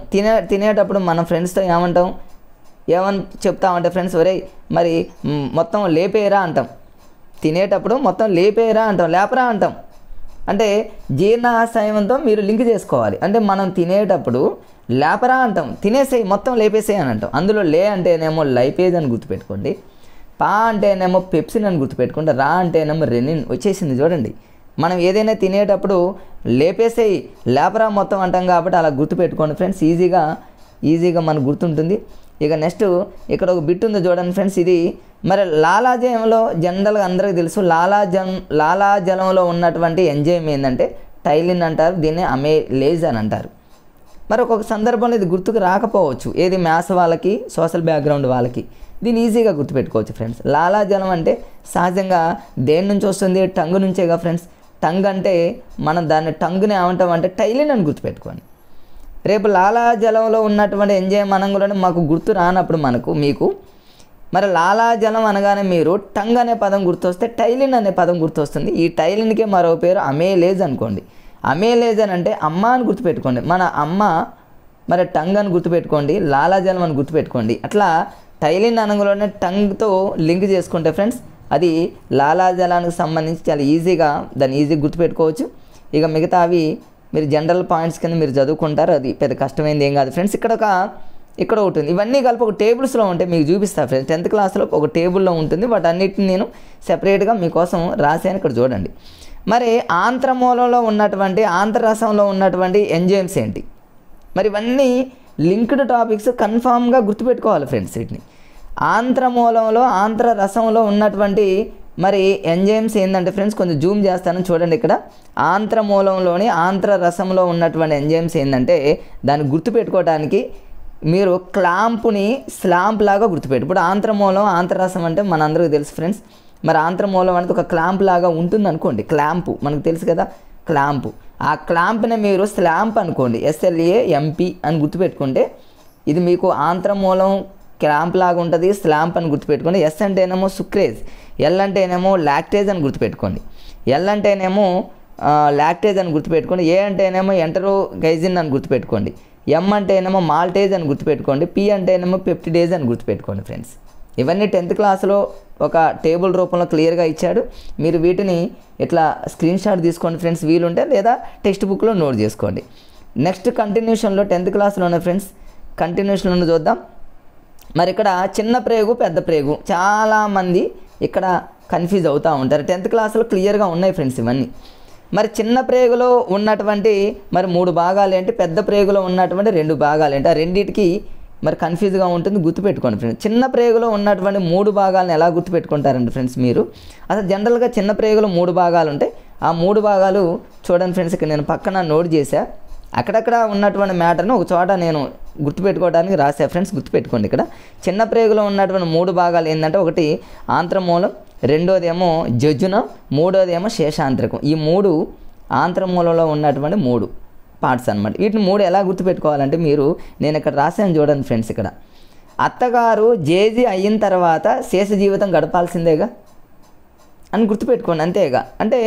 తినేటప్పుడు మన ఫ్రెండ్స్తో ఏమని చెప్తామంటే ఫ్రెండ్స్, ఒరే మరి మొత్తం లేపేయరా అంటాం. తినేటప్పుడు మొత్తం లేపేయరా అంటాం, లేపరా అంటాం. అంటే జీర్ణాశయంతో మీరు లింక్ చేసుకోవాలి. అంటే మనం తినేటప్పుడు లేపరా అంటాం, తినేసేయి మొత్తం లేపేసేయి అని అంటాం. అందులో లే అంటేనేమో లైపేజ్ అని గుర్తుపెట్టుకోండి, పా అంటేనేమో పెప్సిన్ అని గుర్తుపెట్టుకోండి, రా అంటేనేమో రెనిన్ వచ్చేసింది చూడండి. మనం ఏదైనా తినేటప్పుడు లేపేసేయి లేపరా మొత్తం అంటాం కాబట్టి అలా గుర్తుపెట్టుకోండి ఫ్రెండ్స్, ఈజీగా మనకు గుర్తుంటుంది. ఇక నెక్స్ట్ ఇక్కడ ఒక బిట్ ఉంది చూడండి ఫ్రెండ్స్, ఇది మరి లాలాజలంలో జనరల్గా అందరికీ తెలుసు, లాలాజలంలో ఉన్నటువంటి ఎంజైమ్ ఏంటంటే టైలిన్ అంటారు, దీన్ని అమైలేజ్ అని అంటారు. మరి ఒక్కొక్క సందర్భంలో ఇది గుర్తుకు రాకపోవచ్చు, ఏది మ్యాథ్స్ వాళ్ళకి సోషల్ బ్యాక్గ్రౌండ్ వాళ్ళకి, దీన్ని ఈజీగా గుర్తుపెట్టుకోవచ్చు ఫ్రెండ్స్. లాలాజలం అంటే సహజంగా దేని నుంచి వస్తుంది, టంగ్ నుంచేగా ఫ్రెండ్స్. టంగ్ అంటే మనం దాన్ని టంగ్ని ఏమంటాం అంటే టైలిన్ అని గుర్తుపెట్టుకోండి. రేపు లాలాజలంలో ఉన్నటువంటి ఎంజైమ్ అనంగానే మాకు గుర్తు రానప్పుడు మీకు మరి లాలాజలం అనగానే మీరు టంగ్ అనే పదం గుర్తొస్తే టైలిన్ అనే పదం గుర్తొస్తుంది. ఈ టైలిన్కే మరో పేరు అమైలేజ్ అనుకోండి. అమైలేజ్ అని అంటే అమ్మ అని గుర్తుపెట్టుకోండి, మన అమ్మ మరి టంగ్ అని గుర్తుపెట్టుకోండి, లాలాజలం అని గుర్తుపెట్టుకోండి. అట్లా టైలిన్ అనగానే టంగ్తో లింక్ చేసుకుంటే ఫ్రెండ్స్ అది లాలాజలానికి సంబంధించి చాలా ఈజీగా దాన్ని ఈజీగా గుర్తుపెట్టుకోవచ్చు. ఇక మిగతా అవి మీరు జనరల్ పాయింట్స్ కింద మీరు చదువుకుంటారు, అది పెద్ద కష్టమైంది ఏం కాదు ఫ్రెండ్స్. ఇక్కడ ఒకటి ఉంది, ఇవన్నీ కలిపి ఒక టేబుల్స్లో ఉంటే మీకు చూపిస్తాను ఫ్రెండ్స్. 10th క్లాస్లో ఒక టేబుల్లో ఉంటుంది, వాటి అన్నిటిని నేను సెపరేట్గా మీకోసం రాశాను, ఇక్కడ చూడండి. మరి ఆంత్రమూలంలో ఉన్నటువంటి ఆంత్రరసంలో ఉన్నటువంటి ఎంజైమ్స్ ఏంటి, మరి ఇవన్నీ లింక్డ్ టాపిక్స్, కన్ఫామ్గా గుర్తుపెట్టుకోవాలి ఫ్రెండ్స్. వీటిని ఆంత్రమూలంలో ఆంత్రరసంలో ఉన్నటువంటి మరి ఎంజైమ్స్ ఏంటంటే ఫ్రెండ్స్, కొంచెం జూమ్ చేస్తాను చూడండి. ఇక్కడ ఆంత్రమూలంలోని ఆంత్రరసంలో ఉన్నటువంటి ఎంజైమ్స్ ఏంటంటే దాన్ని గుర్తుపెట్టుకోవడానికి మీరు క్లాంపుని స్లాంప్ లాగా గుర్తుపెట్టు. ఇప్పుడు ఆంత్రమూలం ఆంత్రరసం అంటే మనందరికీ తెలుసు ఫ్రెండ్స్. మరి ఆంత్రమూలం అనేది ఒక క్లాంప్ లాగా ఉంటుంది అనుకోండి, క్లాంపు మనకు తెలుసు కదా క్లాంపు. ఆ క్లాంప్ని మీరు స్లాంప్ అనుకోండి, SLAMP అని గుర్తుపెట్టుకుంటే ఇది మీకు ఆంత్రమూలం క్లాంప్ లాగా ఉంటుంది, స్లాంప్ అని గుర్తుపెట్టుకోండి. S అంటేనేమో సుక్రేజ్, L అంటేనేమో లాక్టేజ్ అని గుర్తుపెట్టుకోండి, L అంటేనేమో లాక్టేజ్ అని గుర్తుపెట్టుకోండి, A అంటేనేమో ఎంటరోగైజిన్ అని గుర్తుపెట్టుకోండి, M అంటేనేమో మాల్టేజ్ అని గుర్తుపెట్టుకోండి, P అంటేనేమో పెప్టిడేజ్ అని గుర్తుపెట్టుకోండి ఫ్రెండ్స్. ఇవన్నీ 10th క్లాస్లో ఒక టేబుల్ రూపంలో క్లియర్గా ఇచ్చాడు. మీరు వీటిని ఇట్లా స్క్రీన్ షాట్ తీసుకోండి ఫ్రెండ్స్ వీలుంటే, లేదా టెక్స్ట్ బుక్లో నోట్ చేసుకోండి. నెక్స్ట్ కంటిన్యూషన్లో 10th క్లాస్లోనే ఫ్రెండ్స్ కంటిన్యూషన్లో చూద్దాం. మరి ఇక్కడ చిన్న ప్రేగు పెద్ద ప్రేగు చాలామంది ఇక్కడ కన్ఫ్యూజ్ అవుతూ ఉంటారు. 10th క్లాస్లో క్లియర్గా ఉన్నాయి ఫ్రెండ్స్ ఇవన్నీ. మరి చిన్న ప్రేగులో ఉన్నటువంటి మరి 3 భాగాలు ఏంటి, పెద్ద ప్రేగులో ఉన్నటువంటి 2 భాగాలు ఏంటి, ఆ రెండింటికి మరి కన్ఫ్యూజ్గా ఉంటుంది, గుర్తుపెట్టుకోండి ఫ్రెండ్స్. చిన్న ప్రేగులో ఉన్నటువంటి 3 భాగాలను ఎలా గుర్తుపెట్టుకుంటారండి ఫ్రెండ్స్ మీరు. అసలు జనరల్గా చిన్న ప్రేగులో 3 భాగాలు ఉంటాయి. ఆ 3 భాగాలు చూడండి ఫ్రెండ్స్, ఇక్కడ నేను పక్కన నోట్ చేశా. అక్కడక్కడ ఉన్నటువంటి మ్యాటర్ను ఒక చోట నేను గుర్తుపెట్టుకోవడానికి రాసా ఫ్రెండ్స్, గుర్తుపెట్టుకోండి. ఇక్కడ చిన్న ప్రేగులో ఉన్నటువంటి 3 భాగాలు ఏంటంటే, ఒకటి ఆంత్రమూలం, రెండోది ఏమో జజ్జునం, మూడోది ఏమో శేషాంత్రకం. ఈ 3 ఆంత్రమూలంలో ఉన్నటువంటి 3 పార్ట్స్ అనమాట. వీటిని 3 ఎలా గుర్తుపెట్టుకోవాలంటే మీరు, నేను ఇక్కడ రాశాను చూడండి ఫ్రెండ్స్. ఇక్కడ అత్తగారు జేజీ అయిన తర్వాత శేష జీవితం గడపాల్సిందేగా అని గుర్తుపెట్టుకోండి, అంతేగా. అంటే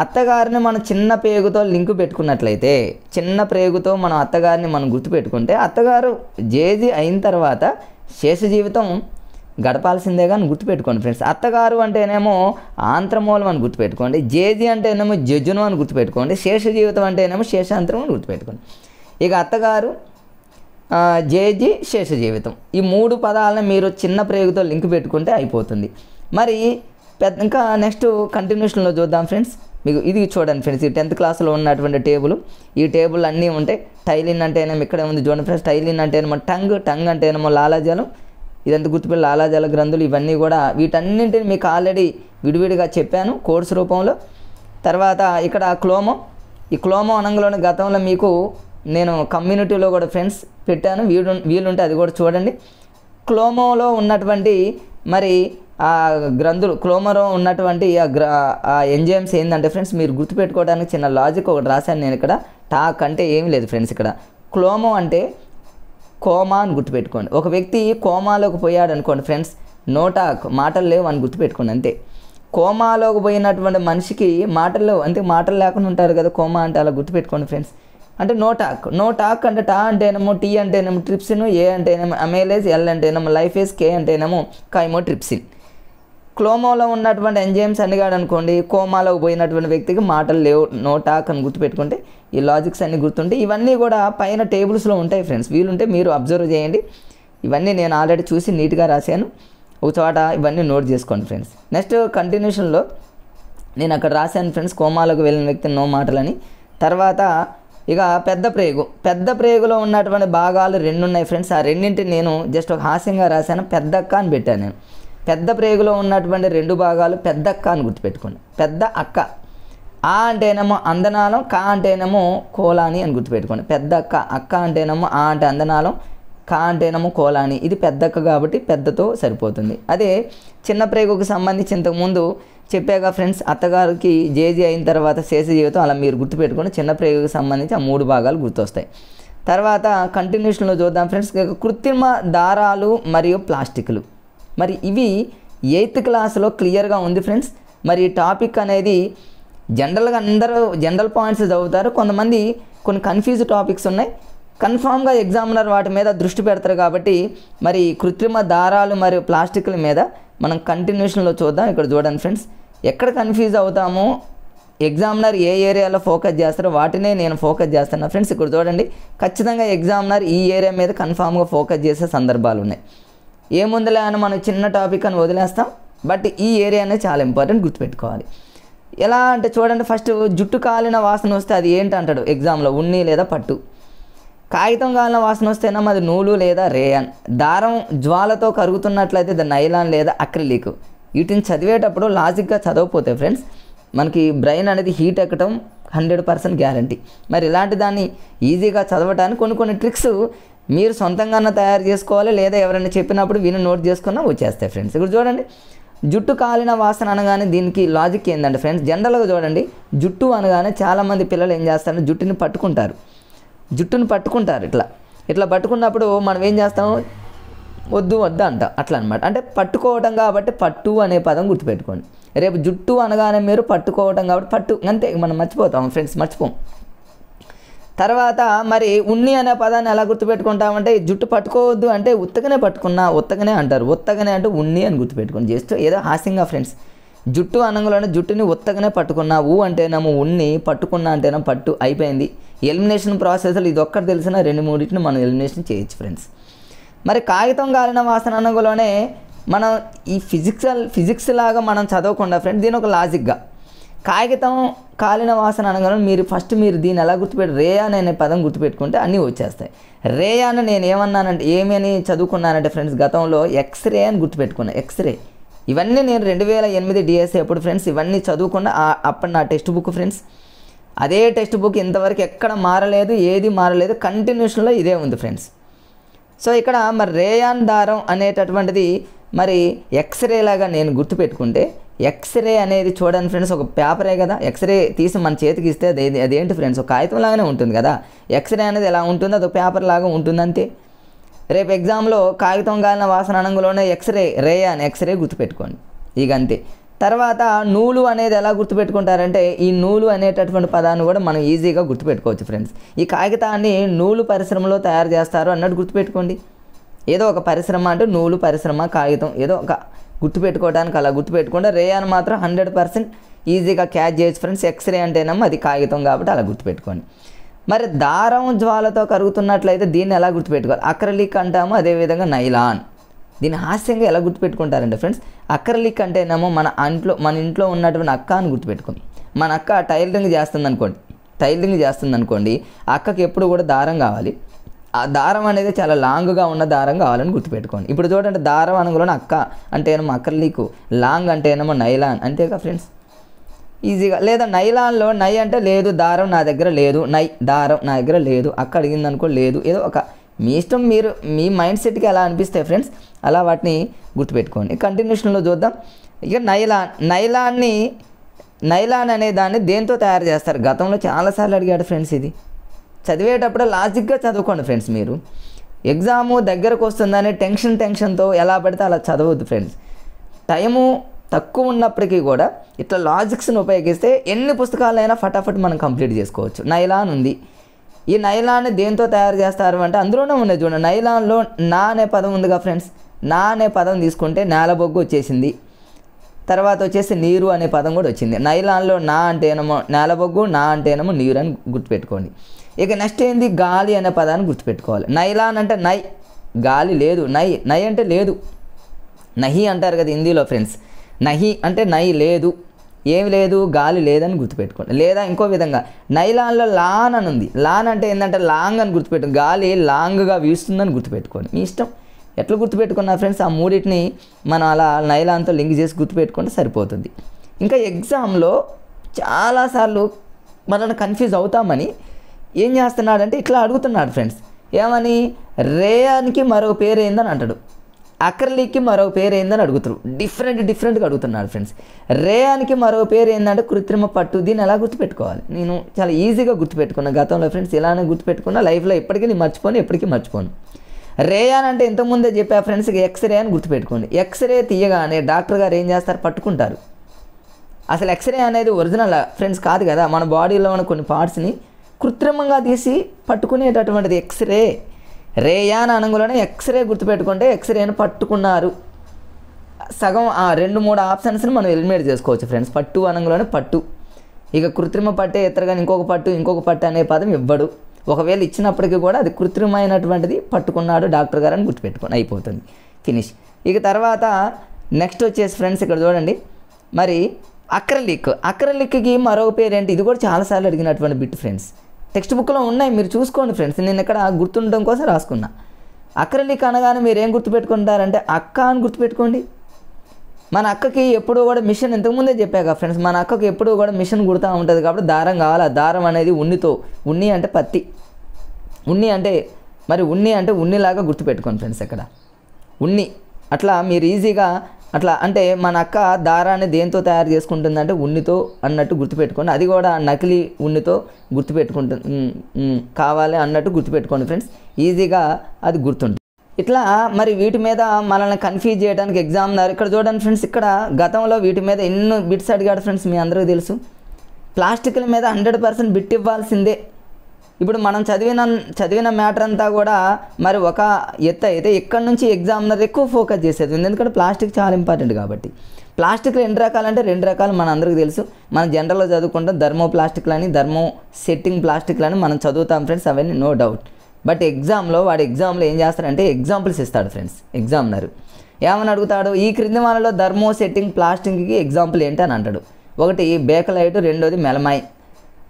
అత్తగారిని మనం చిన్న ప్రేగుతో లింకు పెట్టుకున్నట్లయితే, చిన్న ప్రేగుతో మనం అత్తగారిని మనం గుర్తుపెట్టుకుంటే, అత్తగారు జేజీ అయిన తర్వాత శేష జీవితం గడపాల్సిందేగా అని గుర్తుపెట్టుకోండి ఫ్రెండ్స్. అత్తగారు అంటేనేమో ఆంత్రమూలం అని గుర్తుపెట్టుకోండి, జేజీ అంటేనేమో జజ్జునం అని గుర్తుపెట్టుకోండి, శేష జీవితం అంటేనేమో శేషాంతరం అని గుర్తుపెట్టుకోండి. ఇక అత్తగారు, జేజీ, శేష జీవితం, ఈ 3 పదాలను మీరు చిన్న ప్రేగుతో లింక్ పెట్టుకుంటే అయిపోతుంది. మరి ఇంకా నెక్స్ట్ కంటిన్యూషన్లో చూద్దాం ఫ్రెండ్స్. మీకు ఇది చూడండి ఫ్రెండ్స్, ఈ 10th క్లాస్లో ఉన్నటువంటి టేబుల్. ఈ టేబుల్ అన్నీ ఉంటాయి. టైలిన్ అంటేనేమో ఇక్కడే ఉంది చూడండి ఫ్రెండ్స్, టైలిన్ అంటేనేమో టంగ్ అంటేనేమో లాలాజలం, ఇదంతా గుర్తుపెట్టి లాలాజల గ్రంథులు, ఇవన్నీ కూడా వీటన్నింటిని మీకు ఆల్రెడీ విడివిడిగా చెప్పాను కోర్సు రూపంలో. తర్వాత ఇక్కడ క్లోమో, ఈ క్లోమో అనంగంలోని గతంలో మీకు నేను కమ్యూనిటీలో కూడా ఫ్రెండ్స్ పెట్టాను, వీలుంటే అది కూడా చూడండి. క్లోమోలో ఉన్నటువంటి మరి ఆ గ్రంథులు, క్లోమోలో ఉన్నటువంటి ఆ ఎంజైమ్స్ ఏంటంటే ఫ్రెండ్స్, మీరు గుర్తుపెట్టుకోవడానికి చిన్న లాజిక్ ఒకటి రాశాను నేను ఇక్కడ. టాక్ అంటే ఏమీ లేదు ఫ్రెండ్స్, ఇక్కడ క్లోమో అంటే కోమా అని గుర్తుపెట్టుకోండి. ఒక వ్యక్తి కోమాలోకి పోయాడు అనుకోండి ఫ్రెండ్స్, నోటాక్, మాటలు లేవు అని గుర్తుపెట్టుకోండి అంతే. కోమాలోకి పోయినటువంటి మనిషికి మాటలు లేవు, అంతే, మాటలు లేకుండా ఉంటారు కదా కోమా అంటే, అలా గుర్తుపెట్టుకోండి ఫ్రెండ్స్. అంటే నోటాక్ అంటే టా అంటేనేమో టీ అంటేనేమో ట్రిప్సిన్, ఏ అంటేనేమో అమైలేజ్, ఎల్ అంటేనేమో లైఫేజ్, కే అంటేనేమో కైమోట్రిప్సిన్. క్లోమోలో ఉన్నటువంటి ఎంజైమ్స్ అడిగాడు అనుకోండి, కోమాలోకి పోయినటువంటి వ్యక్తికి మాటలు లేవు, నో టాక్ అని గుర్తుపెట్టుకుంటే ఈ లాజిక్స్ అన్నీ గుర్తుంటే ఇవన్నీ కూడా పైన టేబుల్స్లో ఉంటాయి ఫ్రెండ్స్. వీలుంటే మీరు అబ్జర్వ్ చేయండి. ఇవన్నీ నేను ఆల్రెడీ చూసి నీట్గా రాశాను, ఒక చోట ఇవన్నీ నోట్ చేసుకోండి ఫ్రెండ్స్. నెక్స్ట్ కంటిన్యూషన్లో నేను అక్కడ రాశాను ఫ్రెండ్స్, కోమాలోకి వెళ్ళిన వ్యక్తి నో మాటలని. తర్వాత ఇక పెద్ద ప్రేగులో ఉన్నటువంటి భాగాలు 2 ఉన్నాయి ఫ్రెండ్స్. ఆ రెండింటిని నేను జస్ట్ ఒక హాస్యంగా రాశాను, పెద్దక్క అని పెట్టాను నేను. పెద్ద ప్రేగులో ఉన్నటువంటి 2 భాగాలు పెద్దక్క అని గుర్తుపెట్టుకోండి. పెద్ద అక్క, ఆ అంటేనేమో అందనాళం, కా అంటేనేమో కోలాని అని గుర్తుపెట్టుకోండి. పెద్ద అక్క అంటేనేమో ఆ అంటే అందనాళం, కా అంటేనేమో కోలాని. ఇది పెద్దక్క కాబట్టి పెద్దతో సరిపోతుంది. అదే చిన్న ప్రేగుకు సంబంధించి ఇంతకుముందు చెప్పాగా ఫ్రెండ్స్, అత్తగారికి జేజీ అయిన తర్వాత శేష జీవితం, అలా మీరు గుర్తుపెట్టుకోండి. చిన్న ప్రేగుకు సంబంధించి ఆ 3 భాగాలు గుర్తొస్తాయి. తర్వాత కంటిన్యూషన్లో చూద్దాం ఫ్రెండ్స్, కృత్రిమ దారాలు మరియు ప్లాస్టిక్లు. మరి ఇవి 8th క్లాస్లో క్లియర్గా ఉంది ఫ్రెండ్స్. మరి ఈ టాపిక్ అనేది జనరల్గా అందరూ జనరల్ పాయింట్స్ చదువుతారు, కొంతమంది కొన్ని కన్ఫ్యూజ్ టాపిక్స్ ఉన్నాయి. కన్ఫామ్గా ఎగ్జామినర్ వాటి మీద దృష్టి పెడతారు కాబట్టి మరి కృత్రిమ దారాలు మరియు ప్లాస్టిక్ల మీద మనం కంటిన్యూషన్లో చూద్దాం. ఇక్కడ చూడండి ఫ్రెండ్స్, ఎక్కడ కన్ఫ్యూజ్ అవుతామో ఎగ్జామినర్ ఏ ఏరియాలో ఫోకస్ చేస్తారో వాటినే నేను ఫోకస్ చేస్తున్నా ఫ్రెండ్స్. ఇక్కడ చూడండి, ఖచ్చితంగా ఎగ్జామినర్ ఈ ఏరియా మీద కన్ఫామ్గా ఫోకస్ చేసే సందర్భాలు ఉన్నాయి. ఏముందిలే అని మనం చిన్న టాపిక్ అని వదిలేస్తాం, బట్ ఈ ఏరియా అనేది చాలా ఇంపార్టెంట్, గుర్తుపెట్టుకోవాలి. ఎలా అంటే చూడండి, ఫస్ట్ జుట్టు కాలిన వాసన వస్తే అది ఏంటంటాడు ఎగ్జామ్లో, ఉన్ని లేదా పట్టు. కాగితం కాలిన వాసన వస్తేనేమో అది నూలు లేదా రేయాన్. దారం జ్వాలతో కరుగుతున్నట్లయితే అది నైలాన్ లేదా అక్రిలిక్. వీటిని చదివేటప్పుడు లాజిక్గా చదవకపోతే ఫ్రెండ్స్ మనకి బ్రెయిన్ అనేది హీట్ ఎక్కడం 100% గ్యారంటీ. మరి ఇలాంటి దాన్ని ఈజీగా చదవడానికి కొన్ని ట్రిక్స్ మీరు సొంతంగానే తయారు చేసుకోవాలి, లేదా ఎవరైనా చెప్పినప్పుడు విని నోట్ చేసుకున్నా వచ్చేస్తాయి ఫ్రెండ్స్. ఇప్పుడు చూడండి, జుట్టు కాలిన వాసన అనగానే దీనికి లాజిక్ ఏంటంటే ఫ్రెండ్స్, జనరల్గా చూడండి, జుట్టు అనగానే చాలామంది పిల్లలు ఏం చేస్తారు, జుట్టుని పట్టుకుంటారు. ఇట్లా పట్టుకున్నప్పుడు మనం ఏం చేస్తాం, వద్దు అంట, అట్లా అనమాట. అంటే పట్టుకోవటం కాబట్టి పట్టు అనే పదం గుర్తుపెట్టుకోండి. రేపు జుట్టు అనగానే మీరు పట్టుకోవటం కాబట్టి పట్టు, అంతే, మనం మర్చిపోతాం ఫ్రెండ్స్, మర్చిపోం. తర్వాత మరి ఉన్ని అనే పదాన్ని ఎలా గుర్తుపెట్టుకుంటామంటే, జుట్టు పట్టుకోవద్దు అంటే ఉత్తగనే అంటారు, ఉత్తగనే అంటే ఉన్ని అని గుర్తుపెట్టుకోండి. జస్ట్ ఏదో హాస్యంగా ఫ్రెండ్స్, జుట్టు అనగానే జుట్టుని ఉత్తగనే పట్టుకున్నా, అంటేనేమో ఉన్ని, పట్టుకున్నా అంటేనేమో పట్టు, అయిపోయింది. ఎలిమినేషన్ ప్రాసెస్లో ఇది ఒక్కటి తెలిసిన 2-3 మనం ఎలిమినేషన్ చేయొచ్చు ఫ్రెండ్స్. మరి కాగితం కాలిన వాసన అనగలోనే మనం ఈ ఫిజిక్స్ లాగా మనం చదవకుండా ఫ్రెండ్స్, దీని ఒక లాజిక్గా కాగితం కాలిన వాసన అనగానే మీరు దీన్ని ఎలా రేయాన్ అనే పదం గుర్తుపెట్టుకుంటే అన్నీ వచ్చేస్తాయి. రేయాన్ నేను ఏమని చదువుకున్నానంటే ఫ్రెండ్స్, గతంలో ఎక్స్రే అని గుర్తుపెట్టుకున్నాను. ఎక్స్రే ఇవన్నీ నేను 2008 డిఎస్ఏ అప్పుడు ఫ్రెండ్స్ ఇవన్నీ చదువుకున్న అప్పుడు నా టెక్స్ట్ బుక్ ఫ్రెండ్స్. అదే టెక్స్ట్ బుక్ ఇంతవరకు ఎక్కడ మారలేదు, ఏది మారలేదు, కంటిన్యూషన్లో ఇదే ఉంది ఫ్రెండ్స్. సో ఇక్కడ మరి రేయాన్ దారం అనేటటువంటిది మరి ఎక్స్రే లాగా నేను గుర్తుపెట్టుకుంటే, ఎక్స్రే అనేది చూడండి ఫ్రెండ్స్, ఒక పేపరే కదా. ఎక్స్రే తీసి మన చేతికి ఇస్తే అదేంటి ఫ్రెండ్స్, ఒక కాగితం లాగానే ఉంటుంది కదా. ఎక్స్రే అనేది ఎలా ఉంటుంది, అది ఒక పేపర్ లాగా ఉంటుంది అంతే. రేపు ఎగ్జామ్లో కాగితం కాలిన వాసన అనంగులోనే రేయాన్ ఎక్స్రే గుర్తుపెట్టుకోండి, ఇక అంతే. తర్వాత నూలు అనేది ఎలా గుర్తుపెట్టుకుంటారంటే, ఈ నూలు అనేటటువంటి పదాన్ని కూడా మనం ఈజీగా గుర్తుపెట్టుకోవచ్చు ఫ్రెండ్స్. ఈ కాగితాన్ని నూలు పరిశ్రమలో తయారు చేస్తారు అన్నట్టు గుర్తుపెట్టుకోండి. ఏదో ఒక పరిశ్రమ అంటే నూలు పరిశ్రమ, కాగితం, ఏదో ఒక గుర్తుపెట్టుకోవడానికి అలా గుర్తుపెట్టుకుంటే రేయాన్ మాత్రం 100% ఈజీగా క్యాచ్ చేయొచ్చు ఫ్రెండ్స్. ఎక్స్రే అంటేనేమో అది కాగితం కాబట్టి అలా గుర్తుపెట్టుకోండి. మరి దారం జ్వాలతో కరుగుతున్నట్లయితే దీన్ని ఎలా గుర్తుపెట్టుకోవాలి, అక్రలిక్ అంటాము, అదేవిధంగా నైలాన్. దీన్ని హాస్యంగా ఎలా గుర్తుపెట్టుకుంటారంటే ఫ్రెండ్స్, అక్రలిక్ అంటేనేమో మన ఇంట్లో ఉన్నటువంటి అక్క అని గుర్తుపెట్టుకోండి. మన అక్క టైలరింగ్ చేస్తుంది అనుకోండి, ఆ అక్కకి ఎప్పుడు కూడా దారం కావాలి. ఆ దారం అనేది చాలా లాంగ్గా ఉన్న దారం కావాలని గుర్తుపెట్టుకోండి. ఇప్పుడు చూడండి, దారం అనగానే అక్క అంటేనేమో అక్రలిక్, లాంగ్ అంటేనేమో నైలాన్, అంతేగా ఫ్రెండ్స్, ఈజీగా. లేదా నైలాన్లో నై అంటే లేదు, దారం నా దగ్గర లేదు, దారం నా దగ్గర లేదు, అక్క అడిగింది అనుకో లేదు, ఏదో ఒక మీ ఇష్టం, మీరు మీ మైండ్ సెట్కి ఎలా అనిపిస్తాయి ఫ్రెండ్స్ అలా వాటిని గుర్తుపెట్టుకోండి. కంటిన్యూషన్లో చూద్దాం. ఇక నైలాన్ అనే దాన్ని దేంతో తయారు చేస్తారు, గతంలో చాలాసార్లు అడిగాడు ఫ్రెండ్స్. ఇది చదివేటప్పుడు లాజిక్గా చదువుకోండి ఫ్రెండ్స్. మీరు ఎగ్జాము దగ్గరకు వస్తుందని టెన్షన్తో ఎలా పడితే అలా చదవద్దు ఫ్రెండ్స్. టైము తక్కువ ఉన్నప్పటికీ కూడా ఇట్లా లాజిక్స్ని ఉపయోగిస్తే ఎన్ని పుస్తకాలైనా ఫటాఫట్ మనం కంప్లీట్ చేసుకోవచ్చు. నైలాన్ ఉంది, ఈ నైలాన్ని దేంతో తయారు చేస్తారు అంటే అందులోనే ఉన్నది చూడండి. నైలాన్లో నా అనే పదం ఉందిగా ఫ్రెండ్స్, నా అనే పదం తీసుకుంటే నేలబొగ్గు వచ్చేసింది. తర్వాత వచ్చేసి నీరు అనే పదం కూడా వచ్చింది. నైలాన్లో నా అంటేనేమో నేలబొగ్గు, నా అంటేనేమో నీరు అని గుర్తుపెట్టుకోండి. ఇక నెక్స్ట్ ఏంది, గాలి అనే పదాన్ని గుర్తుపెట్టుకోవాలి. నైలాన్ అంటే నై, గాలి లేదు, నై అంటే లేదు. నహి అంటారు కదా హిందీలో ఫ్రెండ్స్, నహి అంటే నై లేదు, ఏమి లేదు, గాలి లేదని గుర్తుపెట్టుకోండి. లేదా ఇంకో విధంగా నైలాన్లో లాన్ అని ఉంది. లాన్ అంటే ఏంటంటే లాంగ్ అని గుర్తుపెట్టుకోండి, గాలి లాంగ్గా వీస్తుందని గుర్తుపెట్టుకోండి. మీ ఇష్టం ఎట్లా గుర్తుపెట్టుకున్నా ఫ్రెండ్స్, ఆ మూడింటిని మనం అలా నైలాన్తో లింక్ చేసి గుర్తుపెట్టుకుంటే సరిపోతుంది. ఇంకా ఎగ్జామ్లో చాలాసార్లు మనల్ని కన్ఫ్యూజ్ అవుతామని ఏం చేస్తున్నాడంటే ఇట్లా అడుగుతున్నాడు ఫ్రెండ్స్, ఏమని, రేయానికి మరో పేరు ఏందని అంటాడు, అక్రలిక్కి మరో పేరు ఏందని అడుగుతారు. డిఫరెంట్గా అడుగుతున్నాడు ఫ్రెండ్స్. రేయానికి మరో పేరు ఏంటంటే కృత్రిమ పట్టు. దీన్ని ఎలా గుర్తుపెట్టుకోవాలి, నేను చాలా ఈజీగా గుర్తుపెట్టుకున్నాను గతంలో ఫ్రెండ్స్, ఇలానే గుర్తుపెట్టుకున్నా, లైఫ్లో ఎప్పటికీ నేను ఎప్పటికీ మర్చిపోను. రేయాన్ అంటే ఇంతకుముందే చెప్పా ఫ్రెండ్స్, ఎక్స్రే అని గుర్తుపెట్టుకోండి. ఎక్స్రే తీయగానే డాక్టర్ గారు ఏం చేస్తారు, పట్టుకుంటారు. అసలు ఎక్స్రే అనేది ఒరిజినల్ ఫ్రెండ్స్ కాదు కదా, మన బాడీలో ఉన్న కొన్ని పార్ట్స్ని కృత్రిమంగా తీసి పట్టుకునేటటువంటిది ఎక్స్రే. రేయాన్ అనగానే ఎక్స్రే గుర్తుపెట్టుకుంటే ఎక్స్రేని పట్టుకున్నారు. సగం 2-3 ఆప్షన్స్ని మనం ఎలిమినేట్ చేసుకోవచ్చు ఫ్రెండ్స్. పట్టు అనగానే పట్టు, ఇక కృత్రిమ పట్టే ఎత్తరగానే ఇంకొక పట్టు అనే పదం ఇవ్వడు. ఒకవేళ ఇచ్చినప్పటికీ కూడా అది కృత్రిమైనటువంటిది, పట్టుకున్నాడు డాక్టర్ గారు అని గుర్తుపెట్టుకోండి, అయిపోతుంది, ఫినిష్. ఇక తర్వాత నెక్స్ట్ వచ్చేసి ఫ్రెండ్స్ ఇక్కడ చూడండి, మరి అక్రలిక్కి మరో పేరు ఏంటి, ఇది కూడా చాలాసార్లు అడిగినటువంటి బిట్ ఫ్రెండ్స్. టెక్స్ట్ బుక్లో ఉన్నాయి, మీరు చూసుకోండి ఫ్రెండ్స్, నేను ఇక్కడ గుర్తుండడం కోసం రాసుకున్నా. అక్రలిక్ అనగానే మీరు ఏం గుర్తుపెట్టుకుంటారంటే అక్క అని గుర్తుపెట్టుకోండి. మన అక్కకి ఎప్పుడూ కూడా మిషన్, ఇంతకుముందే చెప్పాక ఫ్రెండ్స్, మన అక్కకి ఎప్పుడూ కూడా మిషన్ కుడుతూ ఉంటుంది కాబట్టి దారం కావాలి. ఆ దారం అనేది ఉన్నితో, ఉన్ని అంటే పత్తి, ఉన్ని అంటే ఉన్నిలాగా గుర్తుపెట్టుకోండి ఫ్రెండ్స్. ఇక్కడ ఉన్ని అట్లా మీరు ఈజీగా అట్లా అంటే మన అక్క దారాన్ని దేంతో తయారు చేసుకుంటుందంటే ఉన్నితో అన్నట్టు గుర్తుపెట్టుకోండి. అది కూడా నకిలీ ఉన్నితో కావాలి అన్నట్టు గుర్తుపెట్టుకోండి ఫ్రెండ్స్, ఈజీగా అది గుర్తుంటుంది. ఇట్లా మరి వీటి మీద మనల్ని కన్ఫ్యూజ్ చేయడానికి ఎగ్జామినర్ ఇక్కడ చూడండి ఫ్రెండ్స్, ఇక్కడ గతంలో వీటి మీద ఎన్నో బిట్స్ అడిగాడు ఫ్రెండ్స్, మీ అందరికీ తెలుసు. ప్లాస్టిక్ల మీద 100% బిట్ ఇవ్వాల్సిందే. ఇప్పుడు మనం చదివిన మ్యాటర్ అంతా కూడా మరి ఒక ఎత్తు అయితే ఇక్కడ నుంచి ఎగ్జామినర్ ఎక్కువ ఫోకస్ చేసేది, ఎందుకంటే ప్లాస్టిక్ చాలా ఇంపార్టెంట్ కాబట్టి. ప్లాస్టిక్లు ఎన్ని రకాలంటే 2 రకాలు మన అందరికీ తెలుసు. మనం జనరల్గా చదువుకుంటాం, థర్మో ప్లాస్టిక్లని, థర్మో సెట్టింగ్ ప్లాస్టిక్లని మనం చదువుతాం ఫ్రెండ్స్, అవన్నీ నో డౌట్. బట్ ఎగ్జామ్లో ఏం చేస్తారంటే ఎగ్జాంపుల్స్ ఇస్తాడు ఫ్రెండ్స్. ఎగ్జామినర్ ఏమని అడుగుతాడు, ఈ క్రింది వాళ్ళలో థర్మో సెట్టింగ్ ప్లాస్టిక్కి ఎగ్జాంపుల్ ఏంటి అని అంటాడు. ఒకటి బేకలైట్, రెండోది మెలమైన్.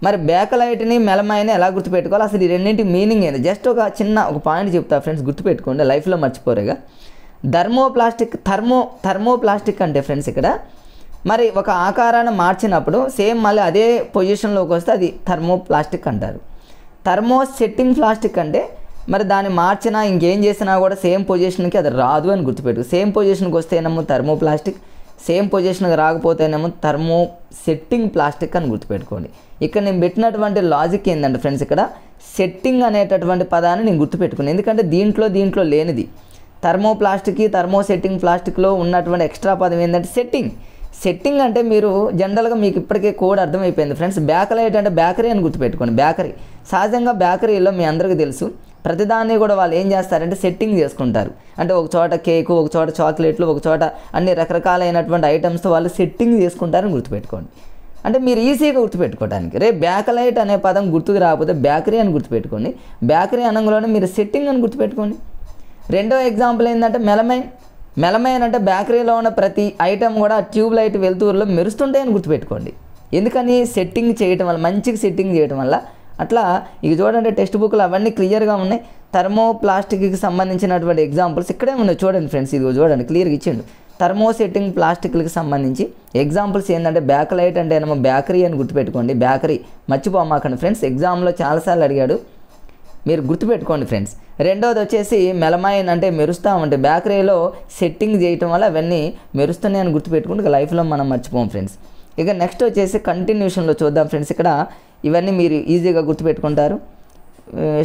మరి బేకలైట్ని మెలమైన్ ఎలా గుర్తుపెట్టుకోవాలి, అసలు ఈ రెండింటి మీనింగ్ ఏంది, జస్ట్ ఒక పాయింట్ చెప్తా ఫ్రెండ్స్, గుర్తుపెట్టుకోండి, లైఫ్లో మర్చిపోరేగా. థర్మో ప్లాస్టిక్ అంటే ఫ్రెండ్స్ ఇక్కడ మరి ఒక ఆకారాన్ని మార్చినప్పుడు సేమ్ మళ్ళీ అదే పొజిషన్లోకి వస్తే అది థర్మో ప్లాస్టిక్ అంటారు. థర్మో సెట్టింగ్ ప్లాస్టిక్ అంటే మరి దాన్ని మార్చినా ఇంకేం చేసినా కూడా సేమ్ పొజిషన్కి అది రాదు అని గుర్తుపెట్టు. సేమ్ పొజిషన్కి వస్తేనేమో థర్మో ప్లాస్టిక్, సేమ్ పొజిషన్కి రాకపోతేనేమో థర్మో సెట్టింగ్ ప్లాస్టిక్ అని గుర్తుపెట్టుకోండి. ఇక్కడ నేను పెట్టినటువంటి లాజిక్ ఏంటంటే ఫ్రెండ్స్, ఇక్కడ సెట్టింగ్ అనేటటువంటి పదాన్ని నేను గుర్తుపెట్టుకున్నాను, ఎందుకంటే దీంట్లో లేనిది. థర్మో ప్లాస్టిక్, థర్మో సెట్టింగ్ ప్లాస్టిక్లో ఉన్నటువంటి ఎక్స్ట్రా పదం ఏంటంటే సెట్టింగ్ అంటే మీరు జనరల్గా మీకు ఇప్పటికే కోడ్ అర్థమైపోయింది ఫ్రెండ్స్. బేకలైట్ అంటే బేకరీ అని గుర్తుపెట్టుకోండి. బేకరీ సహజంగా బేకరీలో మీ అందరికీ తెలుసు, ప్రతిదాన్ని కూడా వాళ్ళు ఏం చేస్తారంటే సెట్టింగ్ చేసుకుంటారు. అంటే ఒక చోట కేకు, ఒక చోట చాక్లెట్లు, ఒక చోట అన్ని రకరకాలైనటువంటి ఐటమ్స్తో వాళ్ళు సెట్టింగ్ చేసుకుంటారని గుర్తుపెట్టుకోండి. అంటే మీరు ఈజీగా గుర్తుపెట్టుకోవడానికి. రేపు బేకలైట్ అనే పదం గుర్తుకు రాకపోతే బేకరీ అని గుర్తుపెట్టుకోండి. బేకరీ అనగానే మీరు సెట్టింగ్ అని గుర్తుపెట్టుకోండి. రెండో ఎగ్జాంపుల్ ఏంటంటే మెలమైన్ అంటే బేకరీలో ఉన్న ప్రతి ఐటమ్ కూడా ట్యూబ్ లైట్ వెలుతురులో మెరుస్తుంటాయని గుర్తుపెట్టుకోండి. ఎందుకని, సెట్టింగ్ చేయటం వల్ల, మంచిగా సెట్టింగ్ చేయటం వల్ల. అట్లా ఇక చూడండి టెక్స్ట్ బుక్లు అవన్నీ క్లియర్గా ఉన్నాయి. థర్మో ప్లాస్టిక్కి సంబంధించినటువంటి ఎగ్జాంపుల్స్ ఇక్కడే ఉన్నాయి చూడండి ఫ్రెండ్స్, ఇదిగో చూడండి క్లియర్గా ఇచ్చిండు. థర్మో సెట్టింగ్ ప్లాస్టిక్లకు సంబంధించి ఎగ్జాంపుల్స్ ఏంటంటే బేకలైట్ అంటే ఏమో బేకరీ అని గుర్తుపెట్టుకోండి. బేకరీ మర్చిపోమాకండి ఫ్రెండ్స్, ఎగ్జామ్లో చాలాసార్లు అడిగాడు, మీరు గుర్తుపెట్టుకోండి ఫ్రెండ్స్. రెండోది వచ్చేసి మెలమైన్ అంటే మెరుస్తూ ఉంటే బేకరీలో సెట్టింగ్ చేయటం వల్ల అవన్నీ మెరుస్తున్నాయి అని గుర్తుపెట్టుకుంటే లైఫ్లో మనం మర్చిపోం ఫ్రెండ్స్. ఇక నెక్స్ట్ వచ్చేసి కంటిన్యూషన్లో చూద్దాం ఫ్రెండ్స్. ఇక్కడ ఇవన్నీ మీరు ఈజీగా గుర్తుపెట్టుకుంటారు,